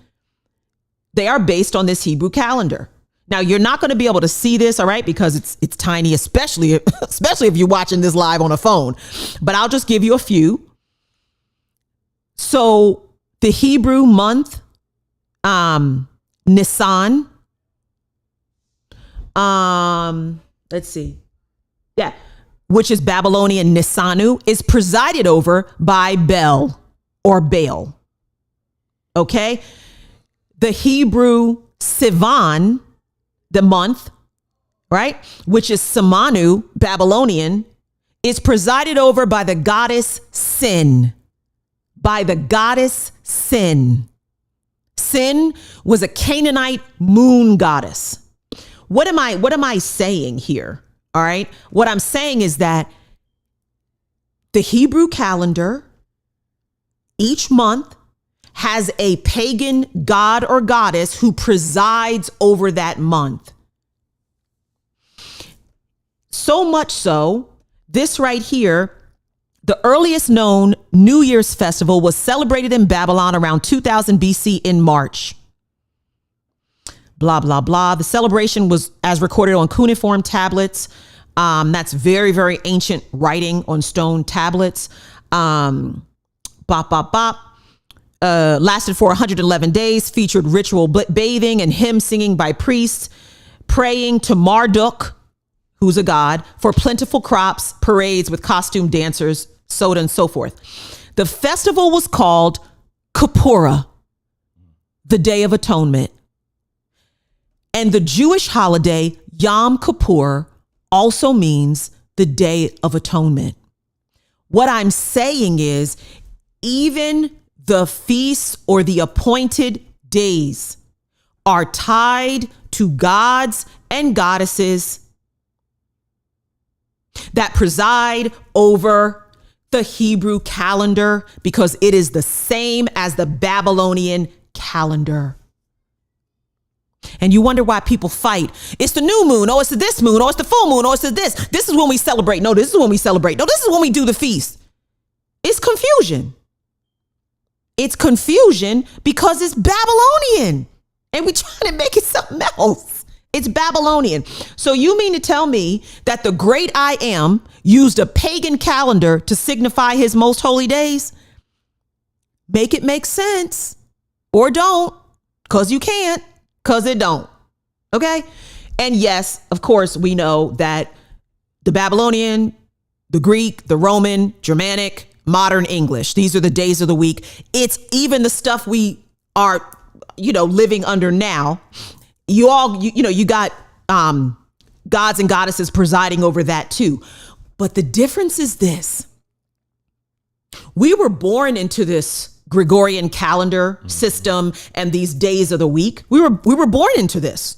they are based on this Hebrew calendar. Now you're not going to be able to see this, all right, because it's tiny, especially if you're watching this live on a phone. But I'll just give you a few. So the Hebrew month, Nisan. Let's see. Yeah. Which is Babylonian Nisanu, is presided over by Bel or Baal. Okay. The Hebrew Sivan, the month, right, which is Samanu, Babylonian, is presided over by the goddess Sin. Sin was a Canaanite moon goddess. What am I saying here? All right. What I'm saying is that the Hebrew calendar each month has a pagan god or goddess who presides over that month. So much so, this right here, the earliest known New Year's festival was celebrated in Babylon around 2000 BC in March. Blah, blah, blah. The celebration was as recorded on cuneiform tablets That's very, very ancient writing on stone tablets. Lasted for 111 days, featured ritual bathing and hymn singing by priests, praying to Marduk, who's a god, for plentiful crops, parades with costume dancers, so on and so forth. The festival was called Kippur, the Day of Atonement. And the Jewish holiday Yom Kippur also means the Day of Atonement. What I'm saying is, even the feasts or the appointed days are tied to gods and goddesses that preside over the Hebrew calendar, because it is the same as the Babylonian calendar. And you wonder why people fight. It's the new moon. Oh, it's this moon. Oh, it's the full moon. Oh, it's this. This is when we celebrate. No, this is when we celebrate. No, this is when we do the feast. It's confusion. It's confusion because it's Babylonian. And we're trying to make it something else. It's Babylonian. So you mean to tell me that the great I Am used a pagan calendar to signify his most holy days? Make it make sense. Or don't, because you can't. Because it don't. Okay? And yes, of course, we know that the Babylonian, the Greek, the Roman, Germanic, modern English, these are the days of the week. It's even the stuff we are, living under now. You got gods and goddesses presiding over that too. But the difference is this. We were born into this Gregorian calendar system and these days of the week. We were born into this.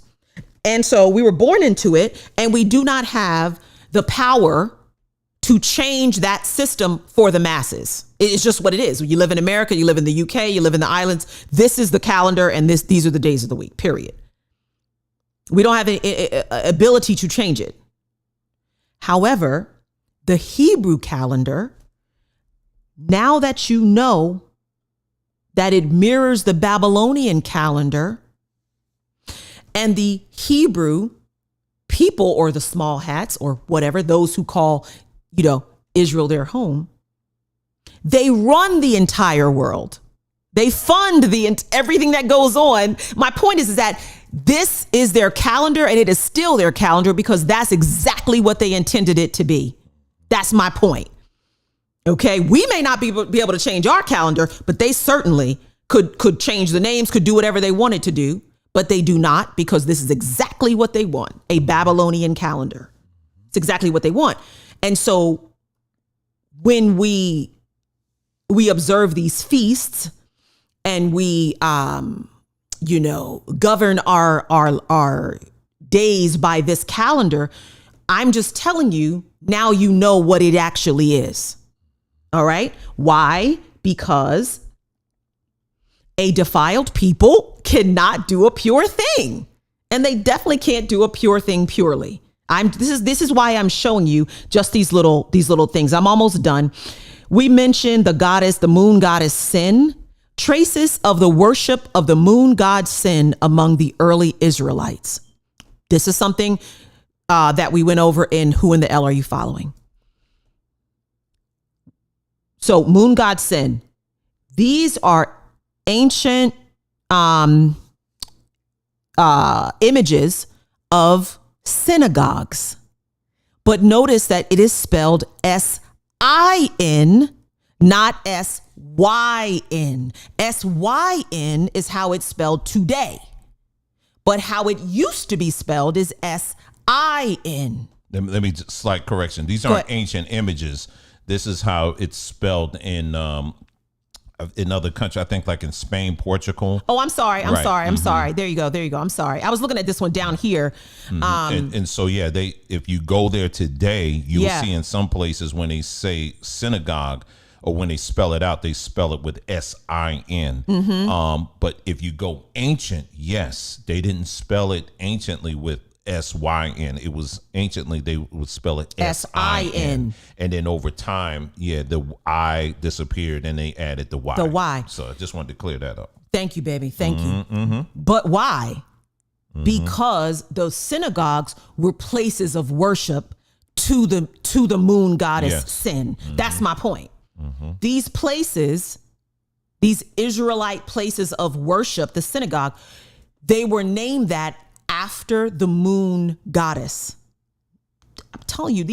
And so we were born into it, and we do not have the power to change that system for the masses. It's just what it is. You live in America, you live in the UK, you live in the islands. This is the calendar, and these are the days of the week, period. We don't have an ability to change it. However, the Hebrew calendar, now that you know that it mirrors the Babylonian calendar, and the Hebrew people, or the small hats, or whatever, those who call, Israel their home, they run the entire world. They fund everything that goes on. My point is that this is their calendar, and it is still their calendar because that's exactly what they intended it to be. That's my point. Okay, we may not be able to change our calendar, but they certainly could change the names, could do whatever they wanted to do, but they do not, because this is exactly what they want, a Babylonian calendar. It's exactly what they want. And so when we observe these feasts and we, govern our days by this calendar, I'm just telling you, now you know what it actually is. All right. Why? Because a defiled people cannot do a pure thing, and they definitely can't do a pure thing purely. This is why I'm showing you just these little things. I'm almost done. We mentioned the moon goddess Sin, traces of the worship of the moon god Sin among the early Israelites. This is something that we went over in Who in the L Are You Following? So moon god Sin, these are ancient images of synagogues. But notice that it is spelled S-I-N, not S-Y-N. S-Y-N is how it's spelled today. But how it used to be spelled is S-I-N. Let me just slight correction. These aren't ancient images. This is how it's spelled in other countries. I think like in Spain, Portugal. Oh, I'm sorry. I'm sorry. There you go. I'm sorry. I was looking at this one down here. And so, yeah, if you go there today, you'll see in some places when they say synagogue, or when they spell it out, they spell it with S-I-N. But if you go ancient, yes, they didn't spell it anciently with S-Y-N. It was anciently, they would spell it S-I-N. And then over time, the I disappeared and they added the Y. The Y. So I just wanted to clear that up. Thank you, baby. Thank you. But why? Because those synagogues were places of worship to the moon goddess Yes. sin. That's my point. These places, these Israelite places of worship, the synagogue, they were named that after the moon goddess. I'm telling you,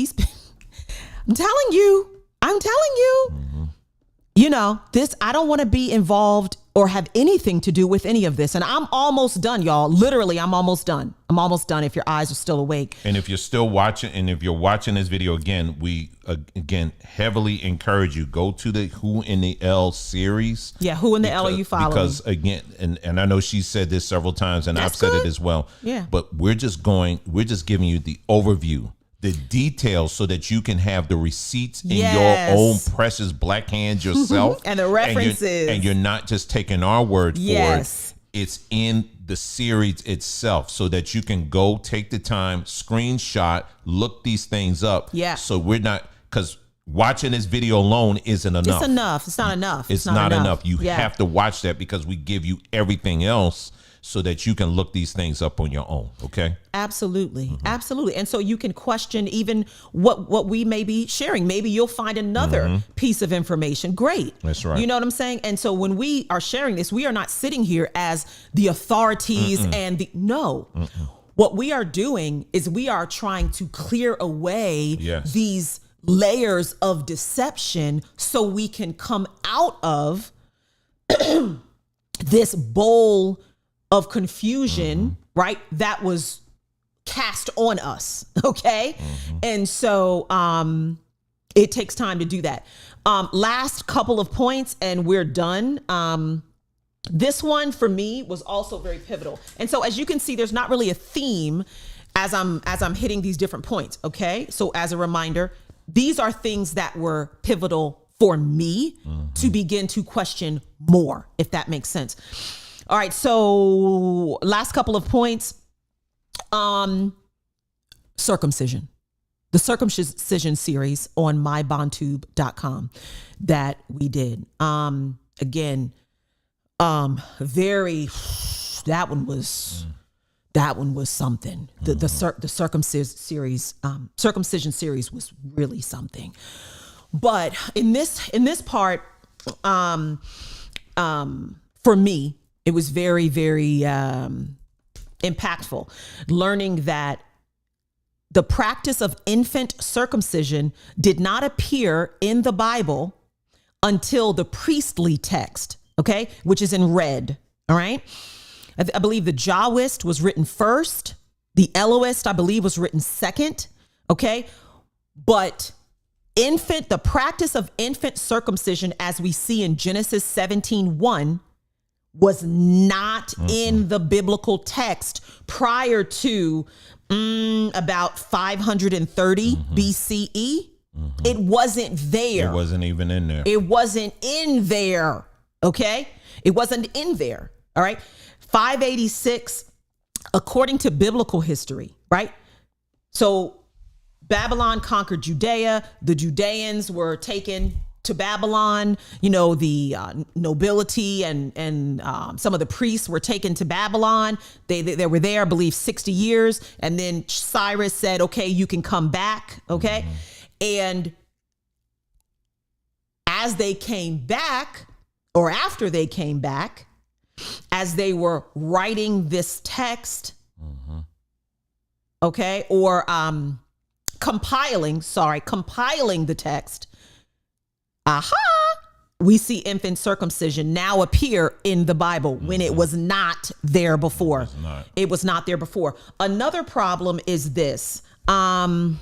I'm telling you, you know, this, I don't want to be involved or have anything to do with any of this. And I'm almost done, y'all. Literally, I'm almost done. I'm almost done if your eyes are still awake. And if you're still watching, and if you're watching this video again, we again heavily encourage you, go to the Who in the L series. Yeah, who in the L are you following? Because again, and I know she said this several times, and That's I've said good. it as well. Yeah. But we're just giving you the overview, the details, so that you can have the receipts in Yes. your own precious black hands yourself. And the references. And you're not just taking our word Yes. for it. It's in the series itself, so that you can go take the time, screenshot, look these things up. Yeah. So we're not, because watching this video alone isn't enough. It's enough. It's not enough. It's not enough. You have to watch that, because we give you everything else so that you can look these things up on your own. Okay. Absolutely. Absolutely. And so you can question even what we may be sharing. Maybe you'll find another piece of information. Great. That's right. You know what I'm saying? And so when we are sharing this, we are not sitting here as the authorities and no. What we are doing is we are trying to clear away Yes. these layers of deception so we can come out of this bowl of confusion, right? That was cast on us. Okay. And so, it takes time to do that. Last couple of points and we're done. This one for me was also very pivotal. And so as you can see, there's not really a theme as I'm hitting these different points. Okay. So as a reminder, these are things that were pivotal for me to begin to question more, if that makes sense. All right. So last couple of points, circumcision, the circumcision series on mybondtube.com that we did. Again, that one was something. The circumcision series was really something. But in this part, for me, it was very, very impactful, learning that the practice of infant circumcision did not appear in the Bible until the priestly text, okay, which is in red. All right. I believe the Jahwist was written first. The Elohist, I believe, was written second. Okay. But the practice of infant circumcision, as we see in Genesis 17:1, was not in the biblical text prior to about 530 BCE. It wasn't there. It wasn't even in there. It wasn't in there. Okay. It wasn't in there. All right. 586, according to biblical history, right? So Babylon conquered Judea. The Judeans were taken to Babylon. You know, the nobility and some of the priests were taken to Babylon. They were there, I believe, 60 years. And then Cyrus said, okay, you can come back. Okay. And as they came back, or after they came back, as they were writing this text, okay, or compiling the text, we see infant circumcision now appear in the Bible when it was not there before. It was not there before. Another problem is this. In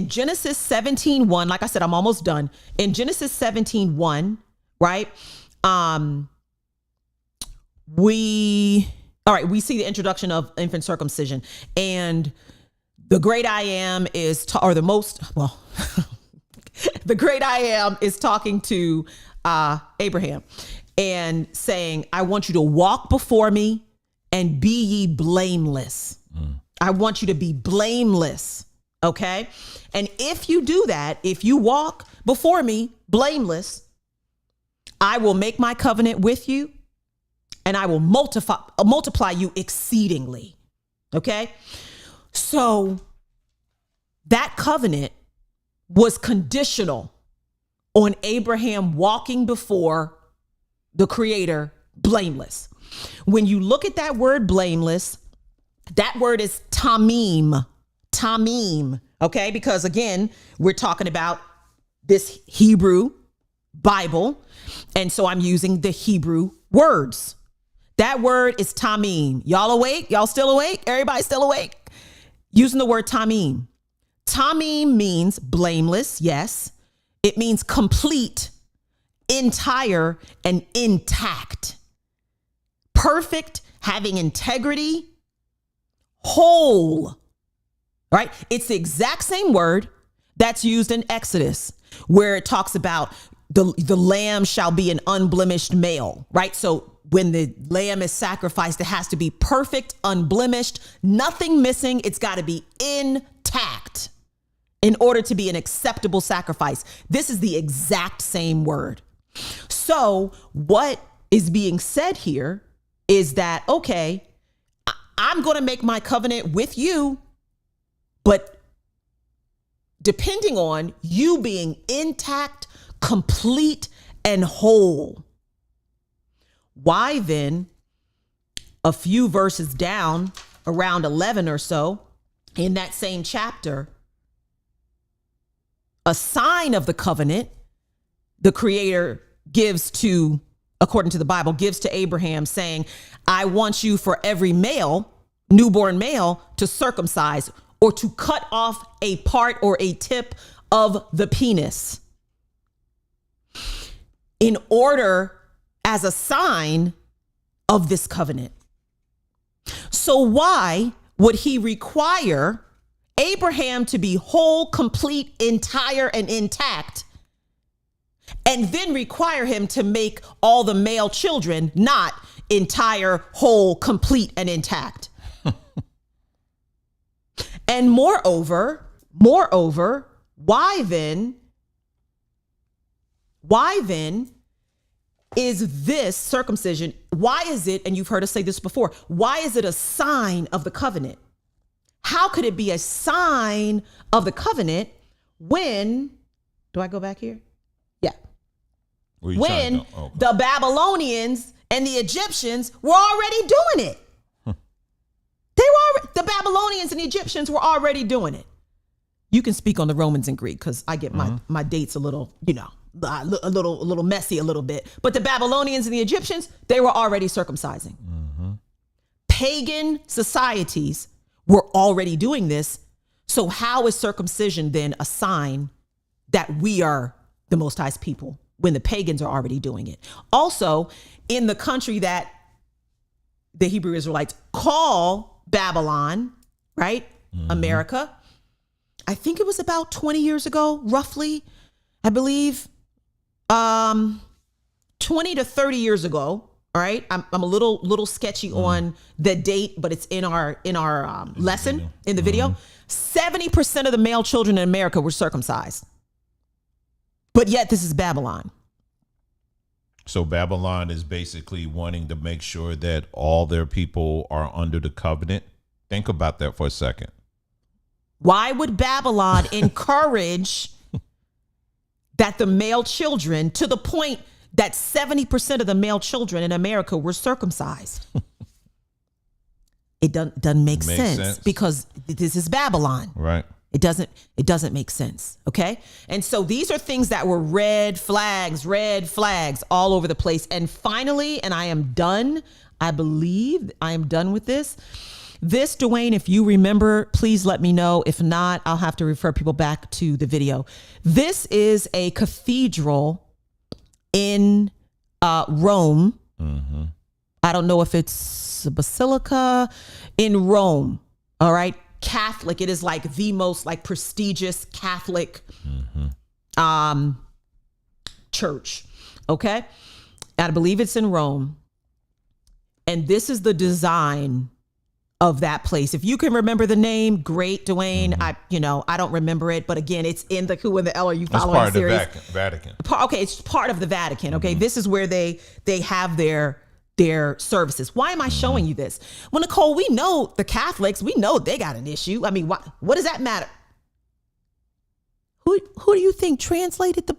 Genesis 17:1, like I said, I'm almost done. In Genesis 17:1, right? We see the introduction of infant circumcision, and the great I am the great I am is talking to Abraham and saying, I want you to walk before me and be ye blameless. I want you to be blameless. Okay. And if you do that, if you walk before me blameless, I will make my covenant with you and I will multiply you exceedingly. Okay. So that covenant was conditional on Abraham walking before the Creator blameless. When you look at that word blameless, that word is tamim. Tamim. Okay. Because again, we're talking about this Hebrew Bible. And so I'm using the Hebrew words. That word is tamim. Y'all awake? Y'all still awake? Everybody still awake? Using the word tamim. Tamim means blameless. Yes. It means complete, entire, and intact. Perfect, having integrity, whole, right? It's the exact same word that's used in Exodus, where it talks about the lamb shall be an unblemished male, right? So when the lamb is sacrificed, it has to be perfect, unblemished, nothing missing. It's got to be intact in order to be an acceptable sacrifice. This is the exact same word. So what is being said here is that, okay, I'm going to make my covenant with you, but depending on you being intact, complete, and whole. Why then, a few verses down, around 11 or so, in that same chapter, a sign of the covenant the Creator gives to, according to the Bible, gives to Abraham, saying, I want you for every male, newborn male, to circumcise or to cut off a part or a tip of the penis, in order, as a sign of this covenant. So why would he require Abraham to be whole, complete, entire, and intact, and then require him to make all the male children not entire, whole, complete, and intact? And moreover, why then is this circumcision? Why is it, and you've heard us say this before, why is it a sign of the covenant? How could it be a sign of the covenant when, do I go back here? Yeah. When the Babylonians and the Egyptians were already doing it. The Babylonians and the Egyptians were already doing it. You can speak on the Romans and Greek, because I get my dates a little, a little messy a little bit. But the Babylonians and the Egyptians, they were already circumcising. Pagan societies were already doing this. So how is circumcision then a sign that we are the Most High's people when the pagans are already doing it? Also, in the country that the Hebrew Israelites call Babylon, right? America. I think it was about 20 years ago, roughly, I believe, 20 to 30 years ago. All right. I'm a little sketchy on the date, but it's in our lesson, in the video. 70% of the male children in America were circumcised. But yet this is Babylon. So Babylon is basically wanting to make sure that all their people are under the covenant. Think about that for a second. Why would Babylon encourage that the male children, to the point that 70% of the male children in America were circumcised? It doesn't make sense because this is Babylon. Right. It doesn't make sense. Okay. And so these are things that were red flags all over the place. And finally, and I am done. I believe I am done with this. This, Dwayne, if you remember, please let me know. If not, I'll have to refer people back to the video. This is a cathedral in Rome. I don't know if it's a basilica in Rome. All right. Catholic. It is like the most like prestigious Catholic church. Okay. I believe it's in Rome. And this is the design of that place. If you can remember the name, great, Dwayne. I don't remember it, but again, it's in the Who and the L. Are you following the series? It's part of the Vatican. Okay, it's part of the Vatican. Okay, this is where they have their services. Why am I showing you this? Well, Nicole, we know the Catholics. We know they got an issue. I mean, what does that matter? Who do you think translated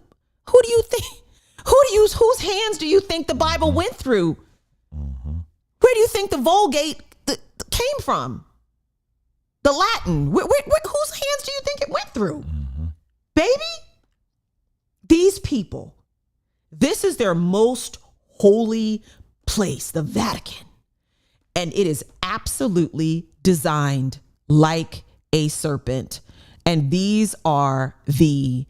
whose hands do you think the Bible went through? Where do you think the Vulgate came from? The Latin. Whose hands do you think it went through? Baby, these people, this is their most holy place, the Vatican. And it is absolutely designed like a serpent. And these are the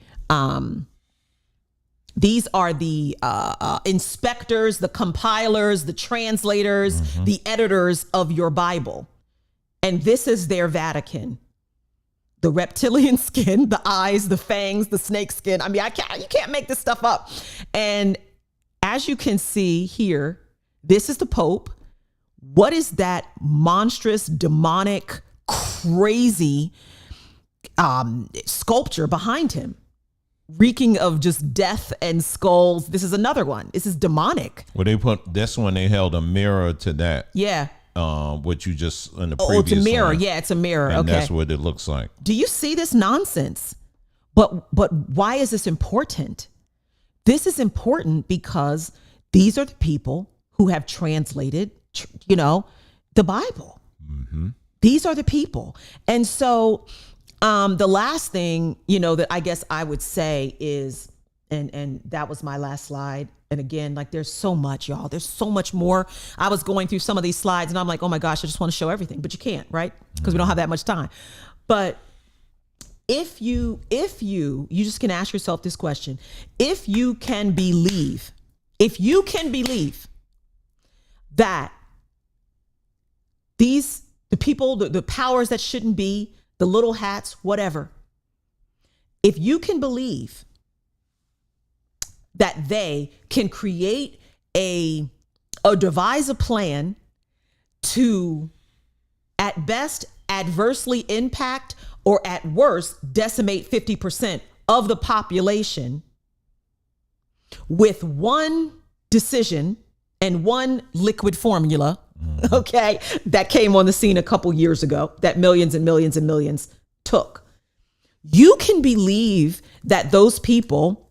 inspectors, the compilers, the translators, the editors of your Bible. And this is their Vatican. The reptilian skin, the eyes, the fangs, the snake skin. I mean, you can't make this stuff up. And as you can see here, this is the Pope. What is that monstrous, demonic, crazy sculpture behind him? Reeking of just death and skulls. This is another one. This is demonic. Well, they put this one, they held a mirror to that. Yeah. What you just in the previous it's a mirror. one. Yeah, it's a mirror. And okay. That's what it looks like. Do you see this nonsense? But why is this important? This is important because these are the people who have translated, the Bible. These are the people. And so the last thing, that I guess I would say is, and that was my last slide. And again, like there's so much, y'all. There's so much more. I was going through some of these slides and I'm like, oh my gosh, I just want to show everything. But you can't, right? Because we don't have that much time. But if you just can ask yourself this question. If you can believe that the people, the powers that shouldn't be, the little hats, whatever, if you can believe that they can create or devise a plan to, at best, adversely impact or at worst, decimate 50% of the population with one decision and one liquid formula, okay, that came on the scene a couple years ago that millions and millions and millions took. You can believe that those people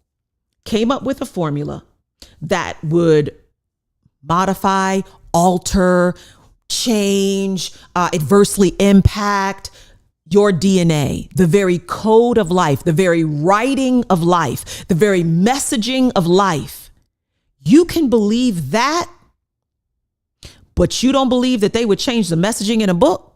came up with a formula that would modify, alter, change, adversely impact your DNA, the very code of life, the very writing of life, the very messaging of life. You can believe that, but you don't believe that they would change the messaging in a book.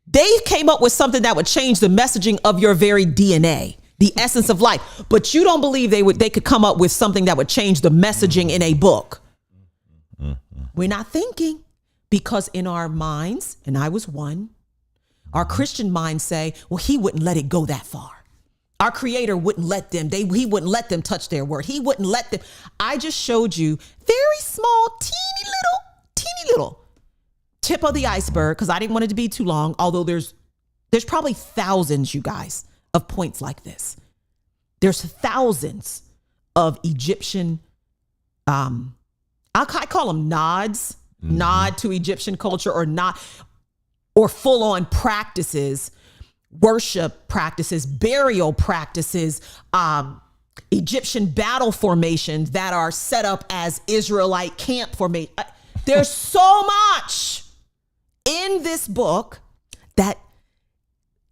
They came up with something that would change the messaging of your very DNA, the essence of life. But you don't believe they could come up with something that would change the messaging in a book. We're not thinking, because in our minds, and I was one, our Christian minds say, well, he wouldn't let it go that far. Our creator wouldn't let them, he wouldn't let them touch their word. He wouldn't let them. I just showed you very small, teeny little tip of the iceberg, because I didn't want it to be too long, although there's probably thousands, you guys, of points like this. There's thousands of Egyptian, I call them nods, nod to Egyptian culture, or full on practices, worship practices, burial practices, Egyptian battle formations that are set up as Israelite camp formation. There's so much in this book that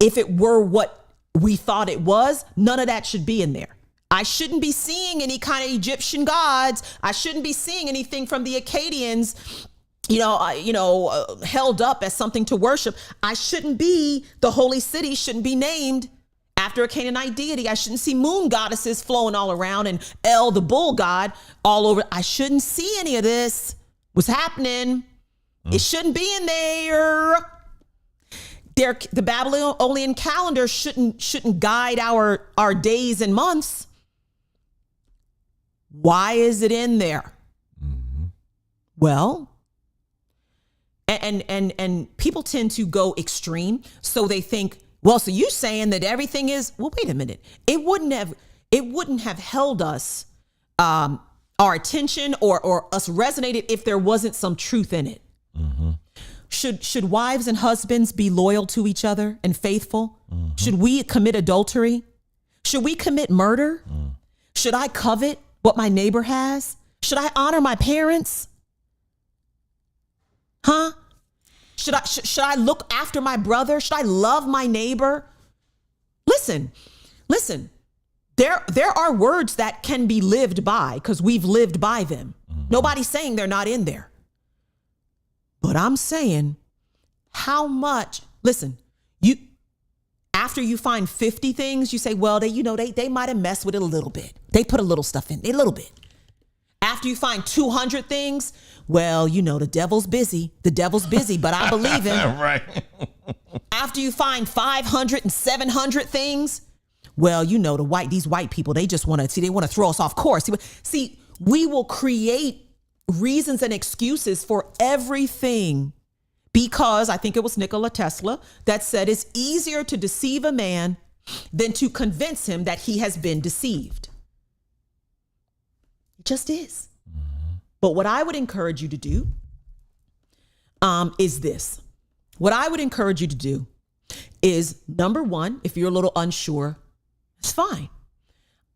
if it were what we thought it was, none of that should be in there. I shouldn't be seeing any kind of Egyptian gods. I shouldn't be seeing anything from the Akkadians, held up as something to worship. The holy city shouldn't be named after a Canaanite deity. I shouldn't see moon goddesses flowing all around and El, the bull god, all over. I shouldn't see any of this. What's happening? It shouldn't be in there. The Babylonian calendar shouldn't guide our days and months. Why is it in there? Well, and people tend to go extreme. So they think, well, so you saying that everything is, well, wait a minute. It wouldn't have held us, our attention or us resonated if there wasn't some truth in it. Should wives and husbands be loyal to each other and faithful? Should we commit adultery? Should we commit murder? Should I covet what my neighbor has? Should I honor my parents? Huh? Should I look after my brother? Should I love my neighbor? Listen. There are words that can be lived by because we've lived by them. Nobody's saying they're not in there. But I'm saying how much, listen, after you find 50 things, you say, well, they might have messed with it a little bit. They put a little stuff in, a little bit. After you find 200 things, well, the devil's busy. The devil's busy, but I believe him. Right. After you find 500 and 700 things, well, these white people, they just want to throw us off course. See, we will create reasons and excuses for everything because I think it was Nikola Tesla that said it's easier to deceive a man than to convince him that he has been deceived. It just is. But what I would encourage you to do is this. What I would encourage you to do is, number one, if you're a little unsure, it's fine.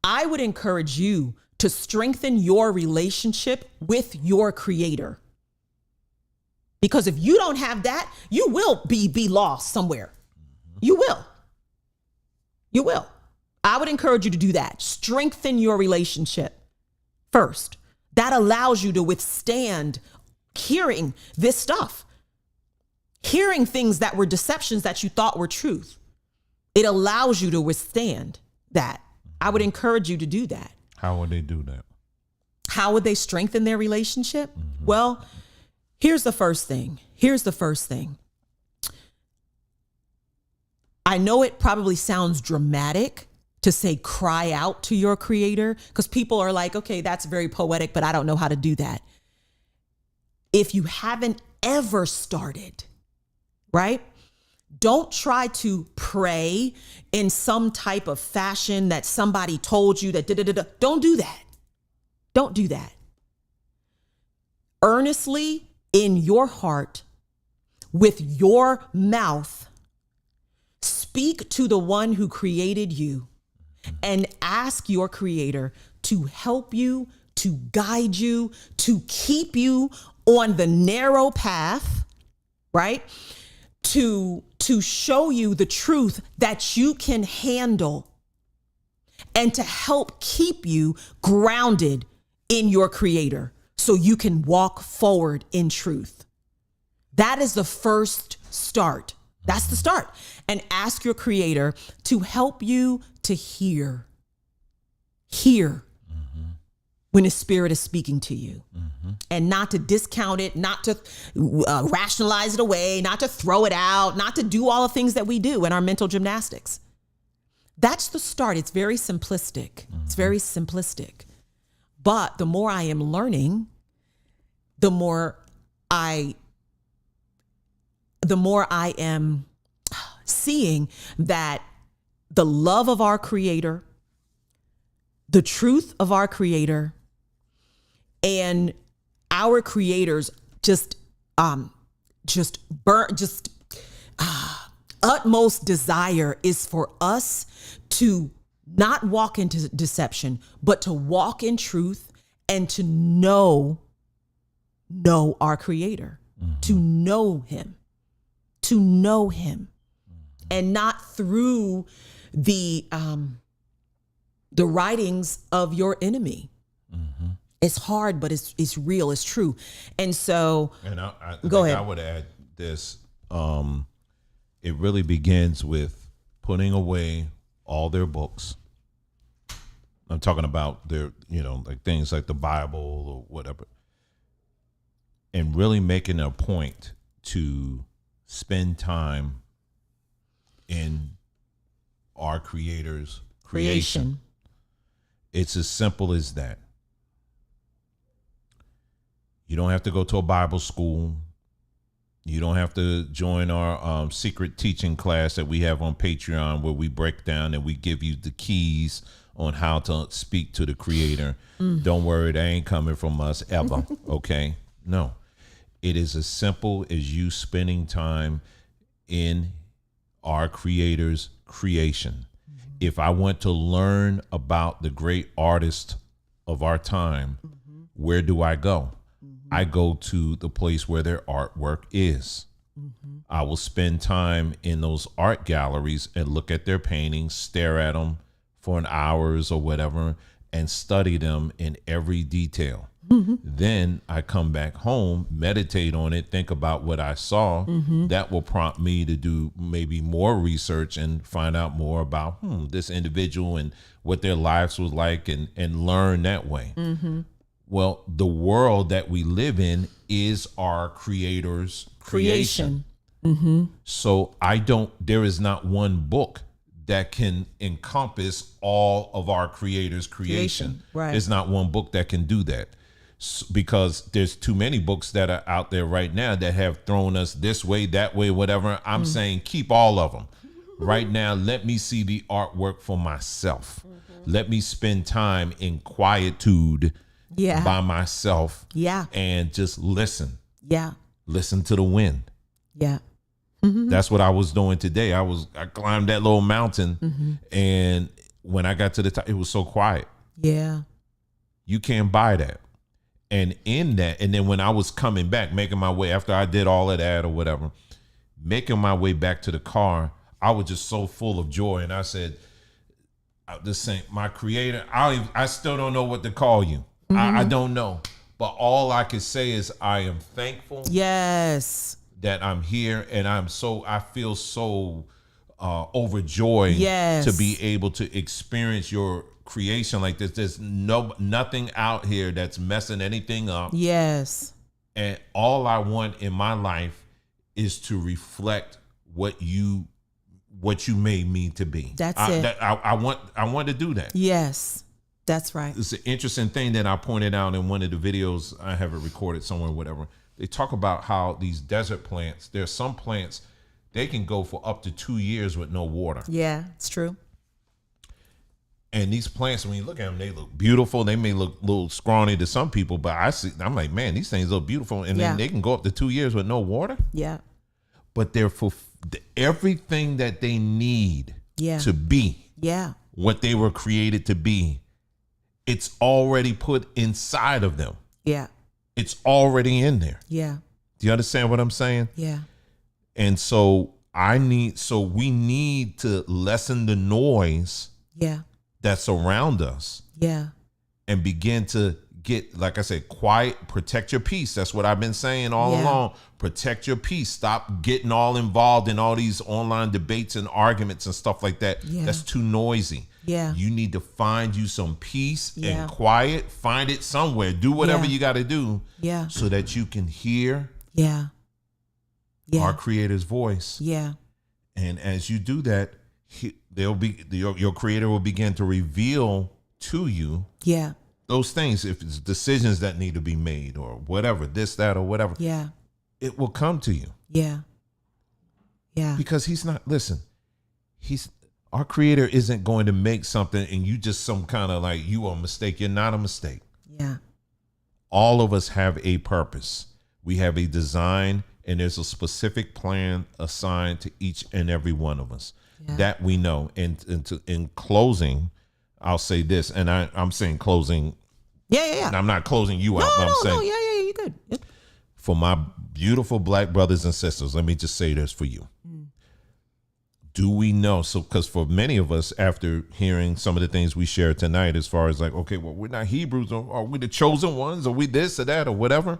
I would encourage you to strengthen your relationship with your creator. Because if you don't have that, you will be lost somewhere. You will. You will. I would encourage you to do that. Strengthen your relationship first. That allows you to withstand hearing this stuff, hearing things that were deceptions that you thought were truth. It allows you to withstand that. I would encourage you to do that. How would they do that? How would they strengthen their relationship? Well, here's the first thing. I know it probably sounds dramatic to say cry out to your creator because people are like, okay, that's very poetic, but I don't know how to do that. If you haven't ever started, right? Don't try to pray in some type of fashion that somebody told you that Don't do that. Don't do that. Earnestly in your heart, with your mouth, speak to the one who created you and ask your creator to help you, to guide you, to keep you on the narrow path, right? To show you the truth that you can handle and to help keep you grounded in your creator so you can walk forward in truth. That is the first start. That's the start. And ask your creator to help you to hear when his spirit is speaking to you, and not to discount it, not to rationalize it away, not to throw it out, not to do all the things that we do in our mental gymnastics. That's the start. It's very simplistic. It's very simplistic. But the more I am learning, the more I am seeing that the love of our creator, the truth of our creator, and our creator's utmost desire is for us to not walk into deception, but to walk in truth and to know our creator, to know him, and not through the writings of your enemy. It's hard, but it's real, it's true. And so, go ahead. I would add this. It really begins with putting away all their books. I'm talking about their, like things like the Bible or whatever, and really making a point to spend time in our creator's creation. It's as simple as that. You don't have to go to a Bible school. You don't have to join our secret teaching class that we have on Patreon, where we break down and we give you the keys on how to speak to the creator. Don't worry, that ain't coming from us ever. Okay? No. It is as simple as you spending time in our creator's creation. If I want to learn about the great artists of our time, where do I go? I go to the place where their artwork is. I will spend time in those art galleries and look at their paintings, stare at them for an hours or whatever, and study them in every detail. Then I come back home, meditate on it, think about what I saw. That will prompt me to do maybe more research and find out more about this individual and what their lives was like, and learn that way. Well, the world that we live in is our creator's creation. So there is not one book that can encompass all of our creator's creation. Right. There's not one book that can do that, because there's too many books that are out there right now that have thrown us this way, that way, whatever. I'm saying keep all of them. Right now, let me see the artwork for myself. Let me spend time in quietude by myself and just listen. Listen to the wind. That's what I was doing today. I climbed that little mountain, and when I got to the top, it was so quiet. You can't buy that. And in that, and then when I was coming back, making my way after I did all of that or whatever, making my way back to the car, I was just so full of joy. And I said, this saying, my creator, I still don't know what to call you. I don't know. But all I can say is I am thankful. That I'm here, and I feel so overjoyed to be able to experience your creation like this. There's nothing out here that's messing anything up. And all I want in my life is to reflect what you made me to be. I want to do that. That's right. It's an interesting thing that I pointed out in one of the videos. I have it recorded somewhere, whatever. They talk about how these desert plants, there are some plants, they can go for up to 2 years with no water. It's true. And these plants, when you look at them, they look beautiful. They may look a little scrawny to some people, but I'm like, man, these things look beautiful. And then they can go up to 2 years with no water. But they're for everything that they need to be what they were created to be. It's already put inside of them. It's already in there. Do you understand what I'm saying? And so we need to lessen the noise that's around us. And begin to get, like I said, quiet, protect your peace. That's what I've been saying all along. Protect your peace. Stop getting all involved in all these online debates and arguments and stuff like that. That's too noisy. You need to find you some peace and quiet. Find it somewhere. Do whatever you got to do so that you can hear our creator's voice. And as you do that, your creator will begin to reveal to you those things. If it's decisions that need to be made or whatever, this, that, or whatever, it will come to you. Because our creator isn't going to make something and you just some kind of like, you are a mistake. You're not a mistake. All of us have a purpose. We have a design, and there's a specific plan assigned to each and every one of us that we know. And in closing, I'll say this, and I'm saying closing. And I'm not closing you out. But I'm saying, you good. For my beautiful Black brothers and sisters, let me just say this for you. Do we know? So, because for many of us, after hearing some of the things we shared tonight, as far as like, okay, well, we're not Hebrews, or are we the chosen ones? Are we this or that or whatever?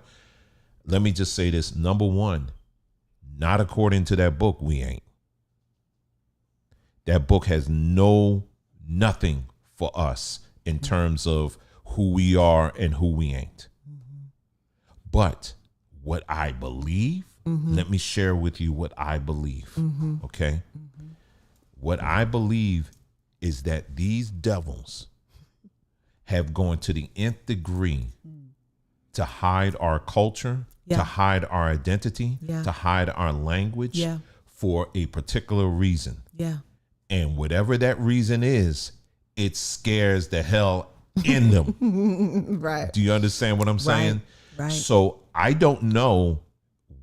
Let me just say this. Number one, not according to that book, we ain't. That book has nothing for us in terms of who we are and who we ain't. But what I believe, let me share with you what I believe. Okay? What I believe is that these devils have gone to the nth degree to hide our culture, to hide our identity, to hide our language for a particular reason. And whatever that reason is, it scares the hell in them. Right. Do you understand what I'm saying? Right. So I don't know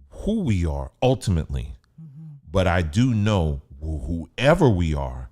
who we are ultimately, but I do know whoever we are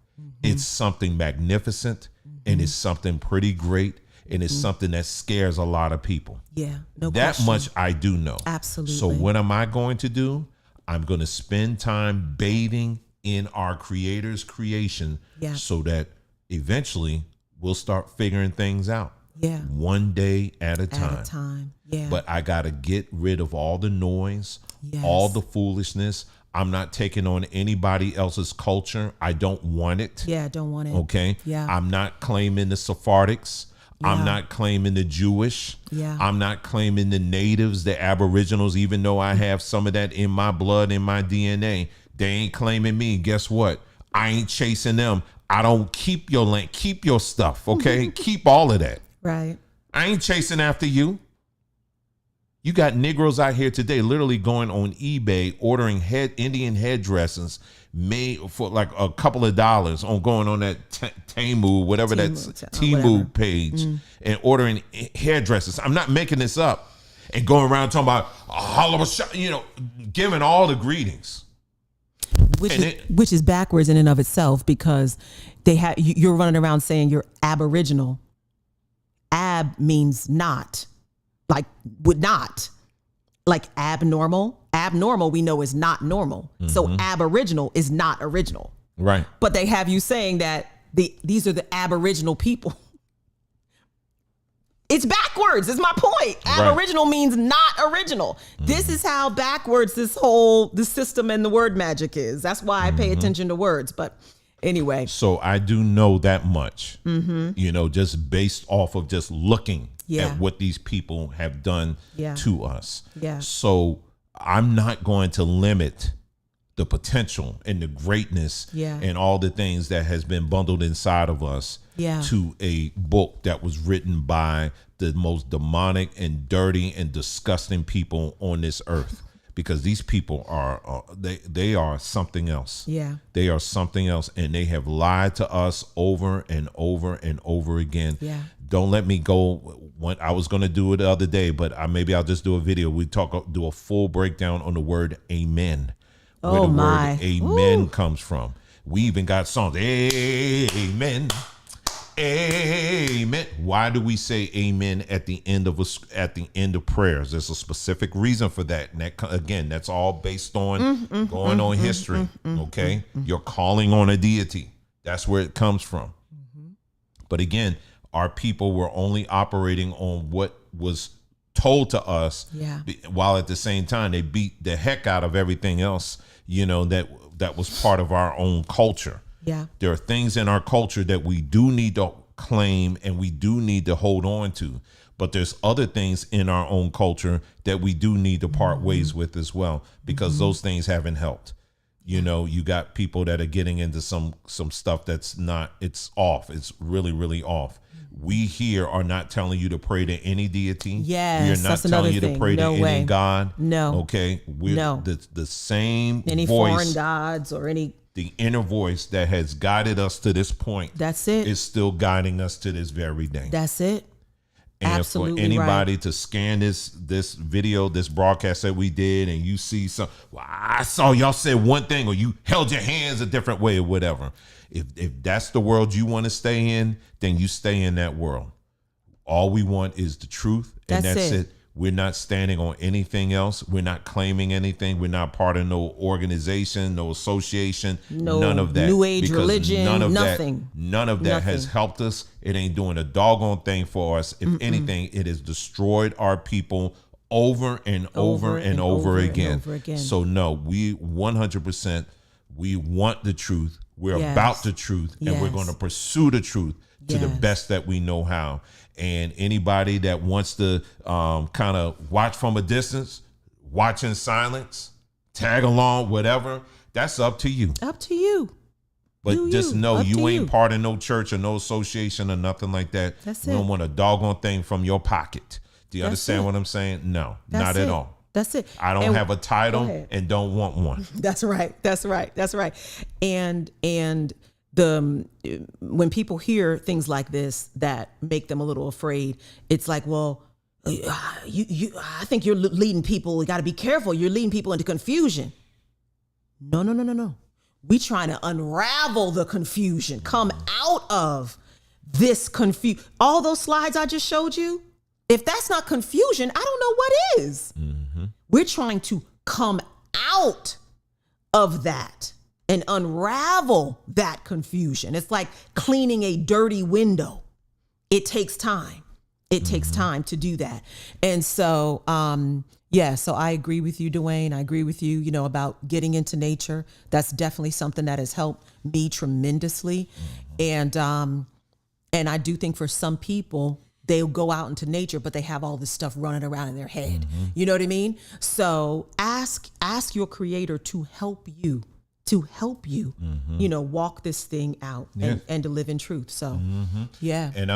It's something magnificent, and it's something pretty great, and it's something that scares a lot of people. Yeah, no That question. much I do know. Absolutely. So what am I going to do? I'm going to spend time bathing in our Creator's creation, so that eventually we'll start figuring things out. Yeah. One day at a time. At a time. Yeah. But I got to get rid of all the noise, Yes. all the foolishness. I'm not taking on anybody else's culture. I don't want it. Yeah, I don't want it. Okay. Yeah. I'm not claiming the Sephardics. I'm not claiming the Jewish. Yeah. I'm not claiming the natives, the Aboriginals, even though I have some of that in my blood, in my DNA. They ain't claiming me. Guess what? I ain't chasing them. I don't keep your land. Keep your stuff. Okay. Keep all of that. Right. I ain't chasing after you. You got Negroes out here today literally going on eBay, ordering Indian headdresses made for like a couple of dollars, on going on that Temu, whatever that's Temu page, and ordering hairdressers. I'm not making this up. And going around talking about giving all the greetings. Which is backwards in and of itself, because you're running around saying you're Aboriginal. Ab means not, like would not, like abnormal. Abnormal we know is not normal. So Aboriginal is not original. Right. But they have you saying that these are the Aboriginal people. It's backwards, is my point. Aboriginal means not original. This is how backwards this system and the word magic is. That's why I pay attention to words. But anyway. So I do know that much, just based off of just looking at what these people have done to us. Yeah. So I'm not going to limit the potential and the greatness and all the things that has been bundled inside of us to a book that was written by the most demonic and dirty and disgusting people on this earth. Because these people are they are something else. Yeah, they are something else, and they have lied to us over and over and over again. Yeah, don't let me go. When I was going to do it the other day, but maybe I'll just do a video. We do a full breakdown on the word amen. Where the word amen comes from. We even got songs. Amen. Amen. Why do we say amen at the end of prayers? There's a specific reason for that. And that, again, that's all based on going on history. Okay. You're calling on a deity. That's where it comes from. But again, our people were only operating on what was told to us, while at the same time they beat the heck out of everything else, that was part of our own culture. Yeah. There are things in our culture that we do need to claim and we do need to hold on to. But there's other things in our own culture that we do need to part ways with as well, because those things haven't helped. You got people that are getting into some stuff that's not, it's off. It's really, really off. We here are not telling you to pray to any deity. Yes, we're not telling you to pray to any God. No. Okay. We're the same any voice, foreign gods or any. The inner voice that has guided us to this point. That's it. Is still guiding us to this very day. That's it. And absolutely for anybody to scan this video, this broadcast that we did, and you see I saw y'all said one thing, or you held your hands a different way, or whatever. If that's the world you want to stay in, then you stay in that world. All we want is the truth, and that's it. We're not standing on anything else. We're not claiming anything. We're not part of no organization, no association, none of that. New Age religion, nothing. None of that has helped us. It ain't doing a doggone thing for us. If anything, it has destroyed our people over and over and over again. So no, we 100%, we want the truth. We're about the truth, and we're going to pursue the truth to the best that we know how. And anybody that wants to kind of watch from a distance, watch in silence, tag along, whatever, that's up to you. Up to you. But just know you ain't part of no church or no association or nothing like that. That's it. We don't want a doggone thing from your pocket. Do you understand what I'm saying? No, not at all. That's it. I don't have a title and don't want one. That's right. And when people hear things like this that make them a little afraid, it's like, well, I think you're leading people. You got to be careful. You're leading people into confusion. No. We trying to unravel the confusion, come out of this confusion. All those slides I just showed you, if that's not confusion, I don't know what is. We're trying to come out of that and unravel that confusion. It's like cleaning a dirty window. It takes time. It takes time to do that. And so, so I agree with you, Dwayne. I agree with you, about getting into nature. That's definitely something that has helped me tremendously. And I do think for some people, they'll go out into nature, but they have all this stuff running around in their head. You know what I mean? So ask your creator to help you, walk this thing out and to live in truth. So, yeah. And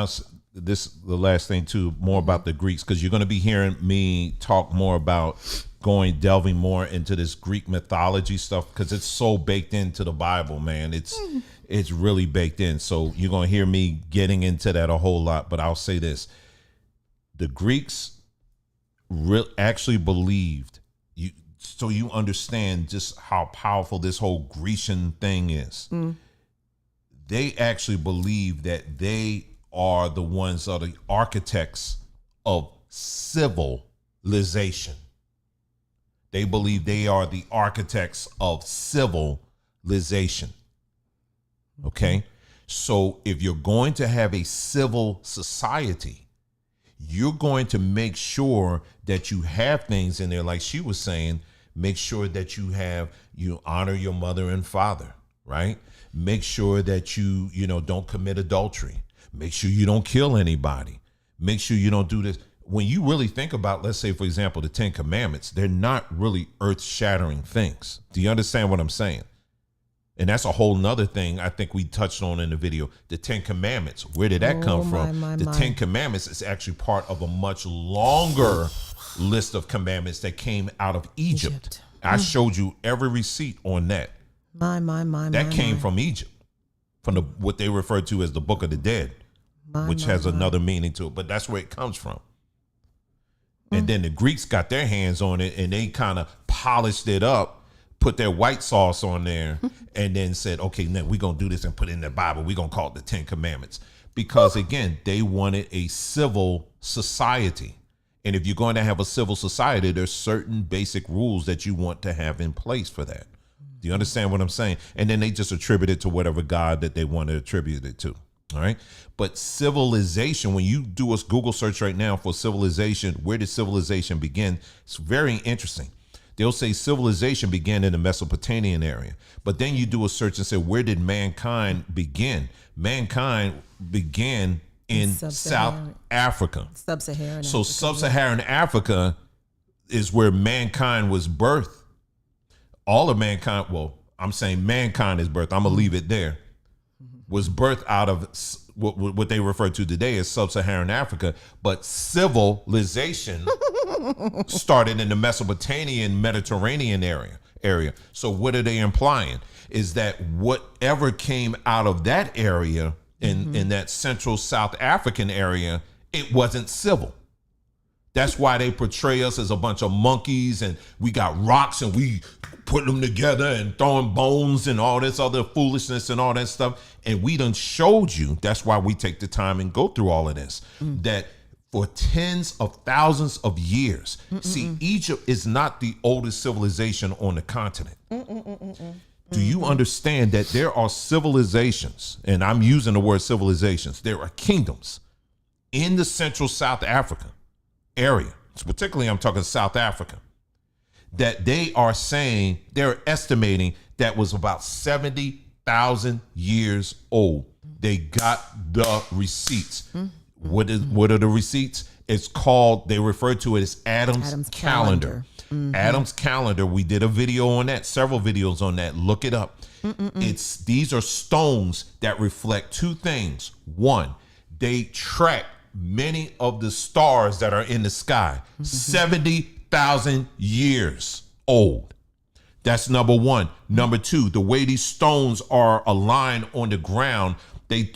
the last thing too, more about the Greeks, because you're going to be hearing me talk more about delving more into this Greek mythology stuff, because it's so baked into the Bible, man. It's really baked in. So you're going to hear me getting into that a whole lot. But I'll say this: the Greeks actually believed, so you understand just how powerful this whole Grecian thing is. They actually believe that they are the ones are the architects of civilization. They believe they are the architects of civilization. Okay? So if you're going to have a civil society, you're going to make sure that you have things in there, like she was saying. Make sure that you honor your mother and father, right? Make sure that you don't commit adultery. Make sure you don't kill anybody. Make sure you don't do this. When you really think about, let's say, for example, the 10 Commandments, they're not really earth-shattering things. Do you understand what I'm saying? And that's a whole nother thing I think we touched on in the video. The 10 Commandments, where did that come from? The 10 Commandments is actually part of a much longer list of commandments that came out of Egypt. I showed you every receipt on that. That came from Egypt, from what they refer to as the Book of the Dead, which has another meaning to it, but that's where it comes from. And then the Greeks got their hands on it and they kind of polished it up, put their white sauce on there, and then said, okay, now we're going to do this and put it in the Bible. We're going to call it the 10 Commandments. Because again, they wanted a civil society. And if you're going to have a civil society, there's certain basic rules that you want to have in place for that. Do you understand what I'm saying? And then they just attribute it to whatever God that they want to attribute it to. All right. But civilization, when you do a Google search right now for civilization, where did civilization begin? It's very interesting. They'll say civilization began in the Mesopotamian area. But then you do a search and say, where did mankind begin? Mankind began in South Africa. Sub-Saharan So Africa. Sub-Saharan Africa is where mankind was birthed. All of mankind, well, I'm saying mankind is birthed. I'm going to leave it there. Was birthed out of what they refer to today as Sub-Saharan Africa. But civilization started in the Mesopotamian Mediterranean area. So what are they implying? Is that whatever came out of that area in that central South African area, it wasn't civil. That's why they portray us as a bunch of monkeys and we got rocks and we put them together and throwing bones and all this other foolishness and all that stuff. And we done showed you, that's why we take the time and go through all of this, that for tens of thousands of years, see, Egypt is not the oldest civilization on the continent. Do you understand that there are civilizations, and I'm using the word civilizations, there are kingdoms in the central South Africa area, so particularly I'm talking South Africa, that they are saying, they're estimating that was about 70,000 years old. They got the receipts. What are the receipts? It's called, they refer to it as Adam's calendar. Adam's calendar. We did a video on that, several videos on that. Look it up. These are stones that reflect two things. One, they track many of the stars that are in the sky. 70,000 years old. That's number one. Number two, the way these stones are aligned on the ground, they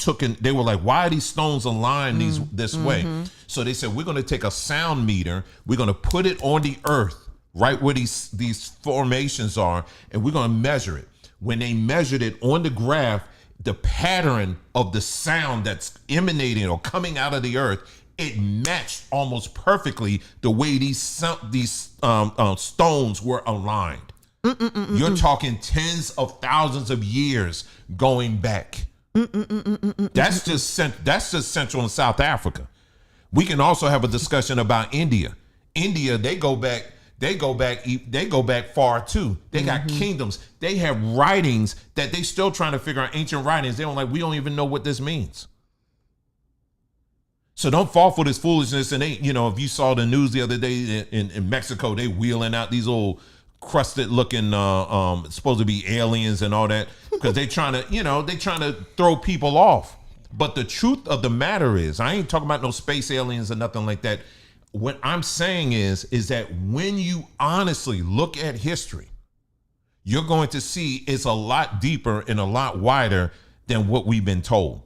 were like, why are these stones aligned this way? So they said, we're going to take a sound meter, we're going to put it on the earth, right where these formations are, and we're going to measure it. when they measured it on the graph, the pattern of the sound that's emanating or coming out of the earth, it matched almost perfectly the way these stones were aligned. You're talking tens of thousands of years going back. That's just Central and South Africa. We can also have a discussion about India. India, they go back far too. They got kingdoms. They have writings that they still trying to figure out, ancient writings. We don't even know what this means. So don't fall for this foolishness. And if you saw the news the other day in Mexico, they wheeling out these old crusted looking, supposed to be aliens and all that, because they trying to throw people off. But the truth of the matter is, I ain't talking about no space aliens or nothing like that. What I'm saying is that when you honestly look at history, you're going to see it's a lot deeper and a lot wider than what we've been told.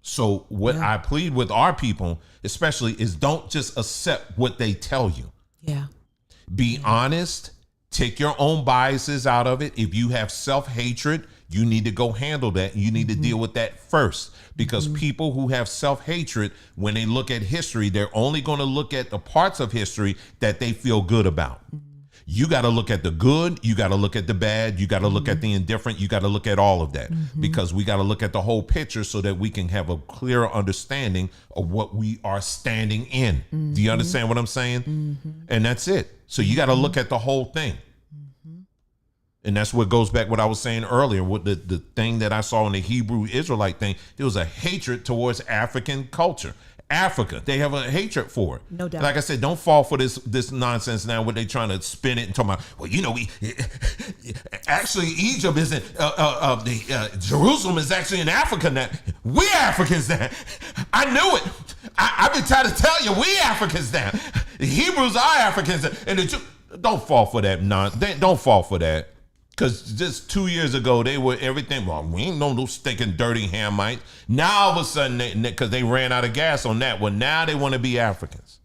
So what I plead with our people, especially, is don't just accept what they tell you. Yeah. Be honest. Take your own biases out of it. If you have self-hatred, you need to go handle that. You need to deal with that first, because people who have self-hatred, when they look at history, they're only going to look at the parts of history that they feel good about. You got to look at the good. You got to look at the bad. You got to look at the indifferent. You got to look at all of that, because we got to look at the whole picture so that we can have a clearer understanding of what we are standing in. Do you understand what I'm saying? And that's it. So you got to look at the whole thing. And that's what goes back what I was saying earlier with the thing that I saw in the Hebrew Israelite thing. There was a hatred towards African culture. Africa, they have a hatred for it. No doubt. Like I said, don't fall for this nonsense now where they trying to spin it and talk about, well, we actually Egypt isn't, Jerusalem is actually in Africa now. We Africans now. I knew it. I've been trying to tell you, we Africans now. The Hebrews are Africans. And don't fall for that. Don't fall for that. Because just 2 years ago, they were everything. Well, we ain't no stinking dirty Hamites. Now, all of a sudden, because they ran out of gas on that, well, now they want to be Africans.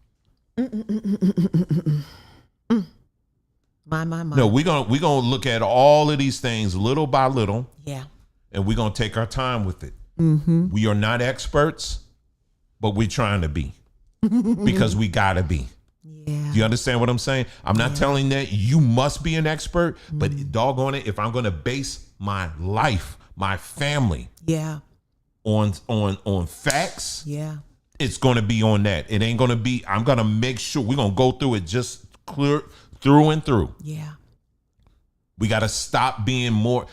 My. No, we're gonna look at all of these things little by little. Yeah. And we're going to take our time with it. We are not experts, but we're trying to be. Because we got to be. Yeah. Do you understand what I'm saying? I'm not telling that you must be an expert, but doggone it, if I'm going to base my life, my family, on facts, it's going to be on that. It ain't going to be. I'm going to make sure we're going to go through it just clear through and through. Yeah. We got to stop being more.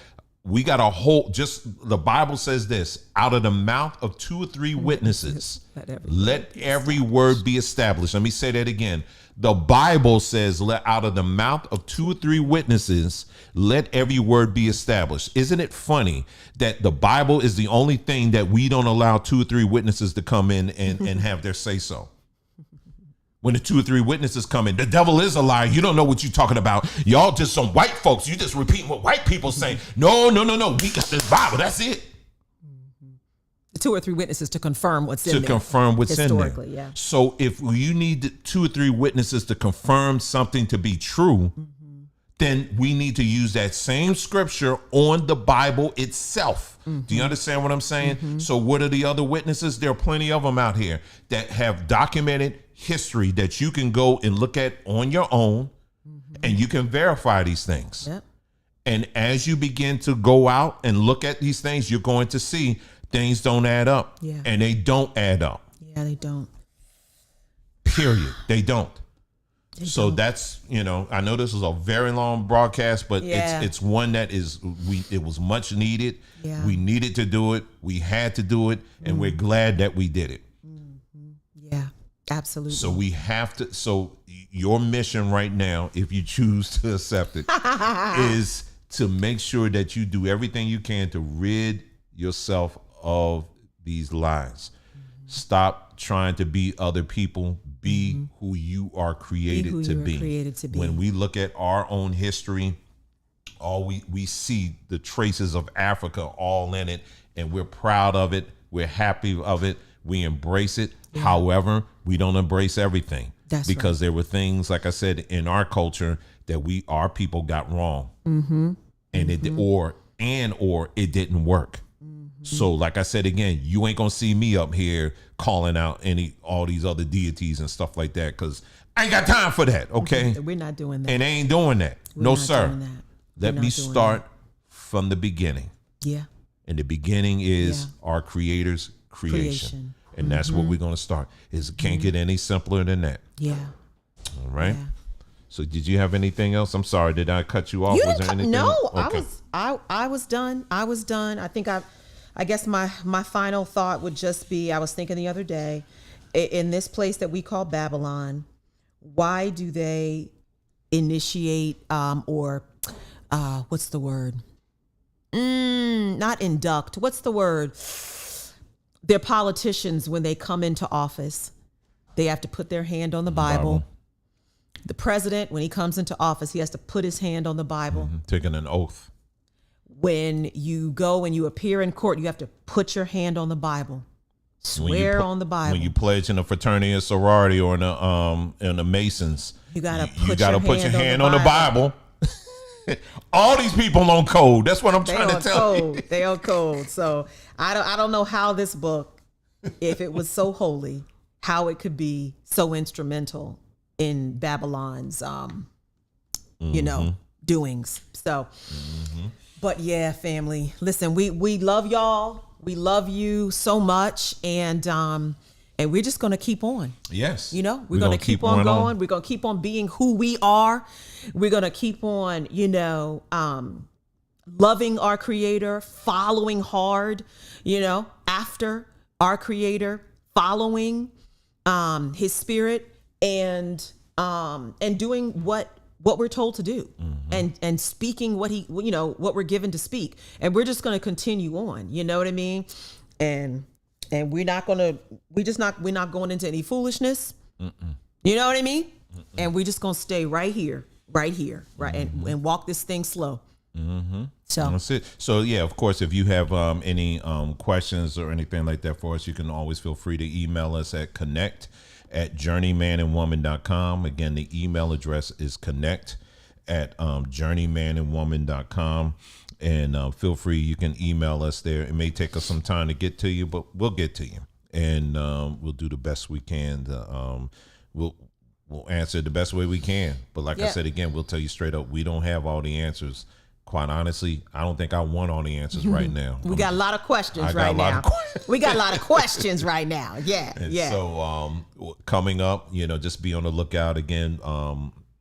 We got to hold. Just the Bible says this: out of the mouth of 2 or 3 witnesses, let every word be established. Let me say that again. The Bible says, out of the mouth of 2 or 3 witnesses, let every word be established. Isn't it funny that the Bible is the only thing that we don't allow 2 or 3 witnesses to come in and have their say so? When the 2 or 3 witnesses come in, the devil is a liar. You don't know what you're talking about. Y'all just some white folks. You just repeating what white people say. No. We got this Bible. That's it. 2 or 3 witnesses to confirm what's in there. To confirm what's in there. Historically, yeah. So if you need 2 or 3 witnesses to confirm something to be true, then we need to use that same scripture on the Bible itself. Do you understand what I'm saying? So what are the other witnesses? There are plenty of them out here that have documented history that you can go and look at on your own, and you can verify these things. Yep. And as you begin to go out and look at these things, you're going to see things don't add up. Yeah. And they don't add up. Yeah, they don't. Period. They don't. So that's, I know this is a very long broadcast, but it's one that it was much needed. Yeah. We needed to do it. We had to do it. And we're glad that we did it. Yeah, absolutely. So we have to. So your mission right now, if you choose to accept it, is to make sure that you do everything you can to rid yourself of these lies. Stop trying to be other people. Be who you are created to be. When we look at our own history, we see the traces of Africa all in it, and we're proud of it. We're happy of it. We embrace it. Yeah. However, we don't embrace everything. That's because there were things, like I said, in our culture that our people got wrong. and it or it didn't work. So like I said again, you ain't gonna see me up here calling out all these other deities and stuff like that, because I ain't got time for that. Okay, We're not doing that. and they ain't doing that. We're No not sir. doing that. Let me start from the beginning. Yeah. And the beginning is our Creator's creation. And that's where we're going to start. It can't get any simpler than that. Yeah. All right. Yeah. So did you have anything else? I'm sorry. Did I cut you off? You Was didn't there anything? No, Okay. I was done. I was done. I think I guess my final thought would just be, I was thinking the other day, in this place that we call Babylon, why do they initiate or what's the word? Not induct. What's the word? They're politicians. When they come into office, they have to put their hand on the Bible. The president, when he comes into office, he has to put his hand on the Bible. Taking an oath. When you go and you appear in court, you have to put your hand on the Bible. Swear on the Bible. When you pledge in a fraternity or sorority or in the Masons, you gotta put your hand on the Bible. All these people on code. That's what I'm trying to tell you. They on code. So I don't know how this book, if it was so holy, how it could be so instrumental in Babylon's doings. So but yeah, family, listen, we love y'all. We love you so much, and we're just gonna keep on. Yes. We're gonna keep on going. We're gonna keep on being who we are. We're gonna keep on, loving our Creator, following hard, after our Creator, following His Spirit, and doing what we're told to do, and speaking what what we're given to speak, and we're just going to continue on. You know what I mean? And we're not going into any foolishness. You know what I mean? And we're just going to stay right here, and walk this thing slow. So that's it. So yeah, of course, if you have any questions or anything like that for us, you can always feel free to email us at connect@journeymanandwoman.com. Again, the email address is connect@journeymanandwoman.com. And feel free, you can email us there. It may take us some time to get to you, but we'll get to you. And we'll do the best we can. We'll answer the best way we can. But like I said, again, we'll tell you straight up, we don't have all the answers. Quite honestly, I don't think I want all the answers right now. We got a lot of questions right now. We got a lot of questions right now. Yeah. Yeah. So coming up, just be on the lookout again.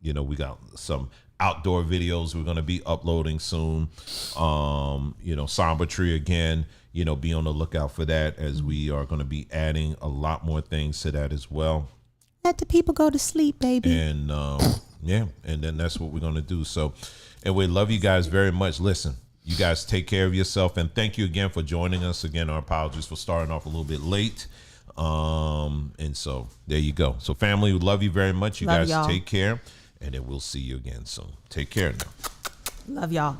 We got some outdoor videos we're going to be uploading soon. Somber Tree again, be on the lookout for that, as we are going to be adding a lot more things to that as well. Let the people go to sleep, baby. And and then that's what we're going to do. So, and we love you guys very much. Listen, you guys take care of yourself, and thank you again for joining us. Again, our apologies for starting off a little bit late. And so there you go. So family, we love you very much. You guys take care, and then we'll see you again soon. Take care now. Love y'all.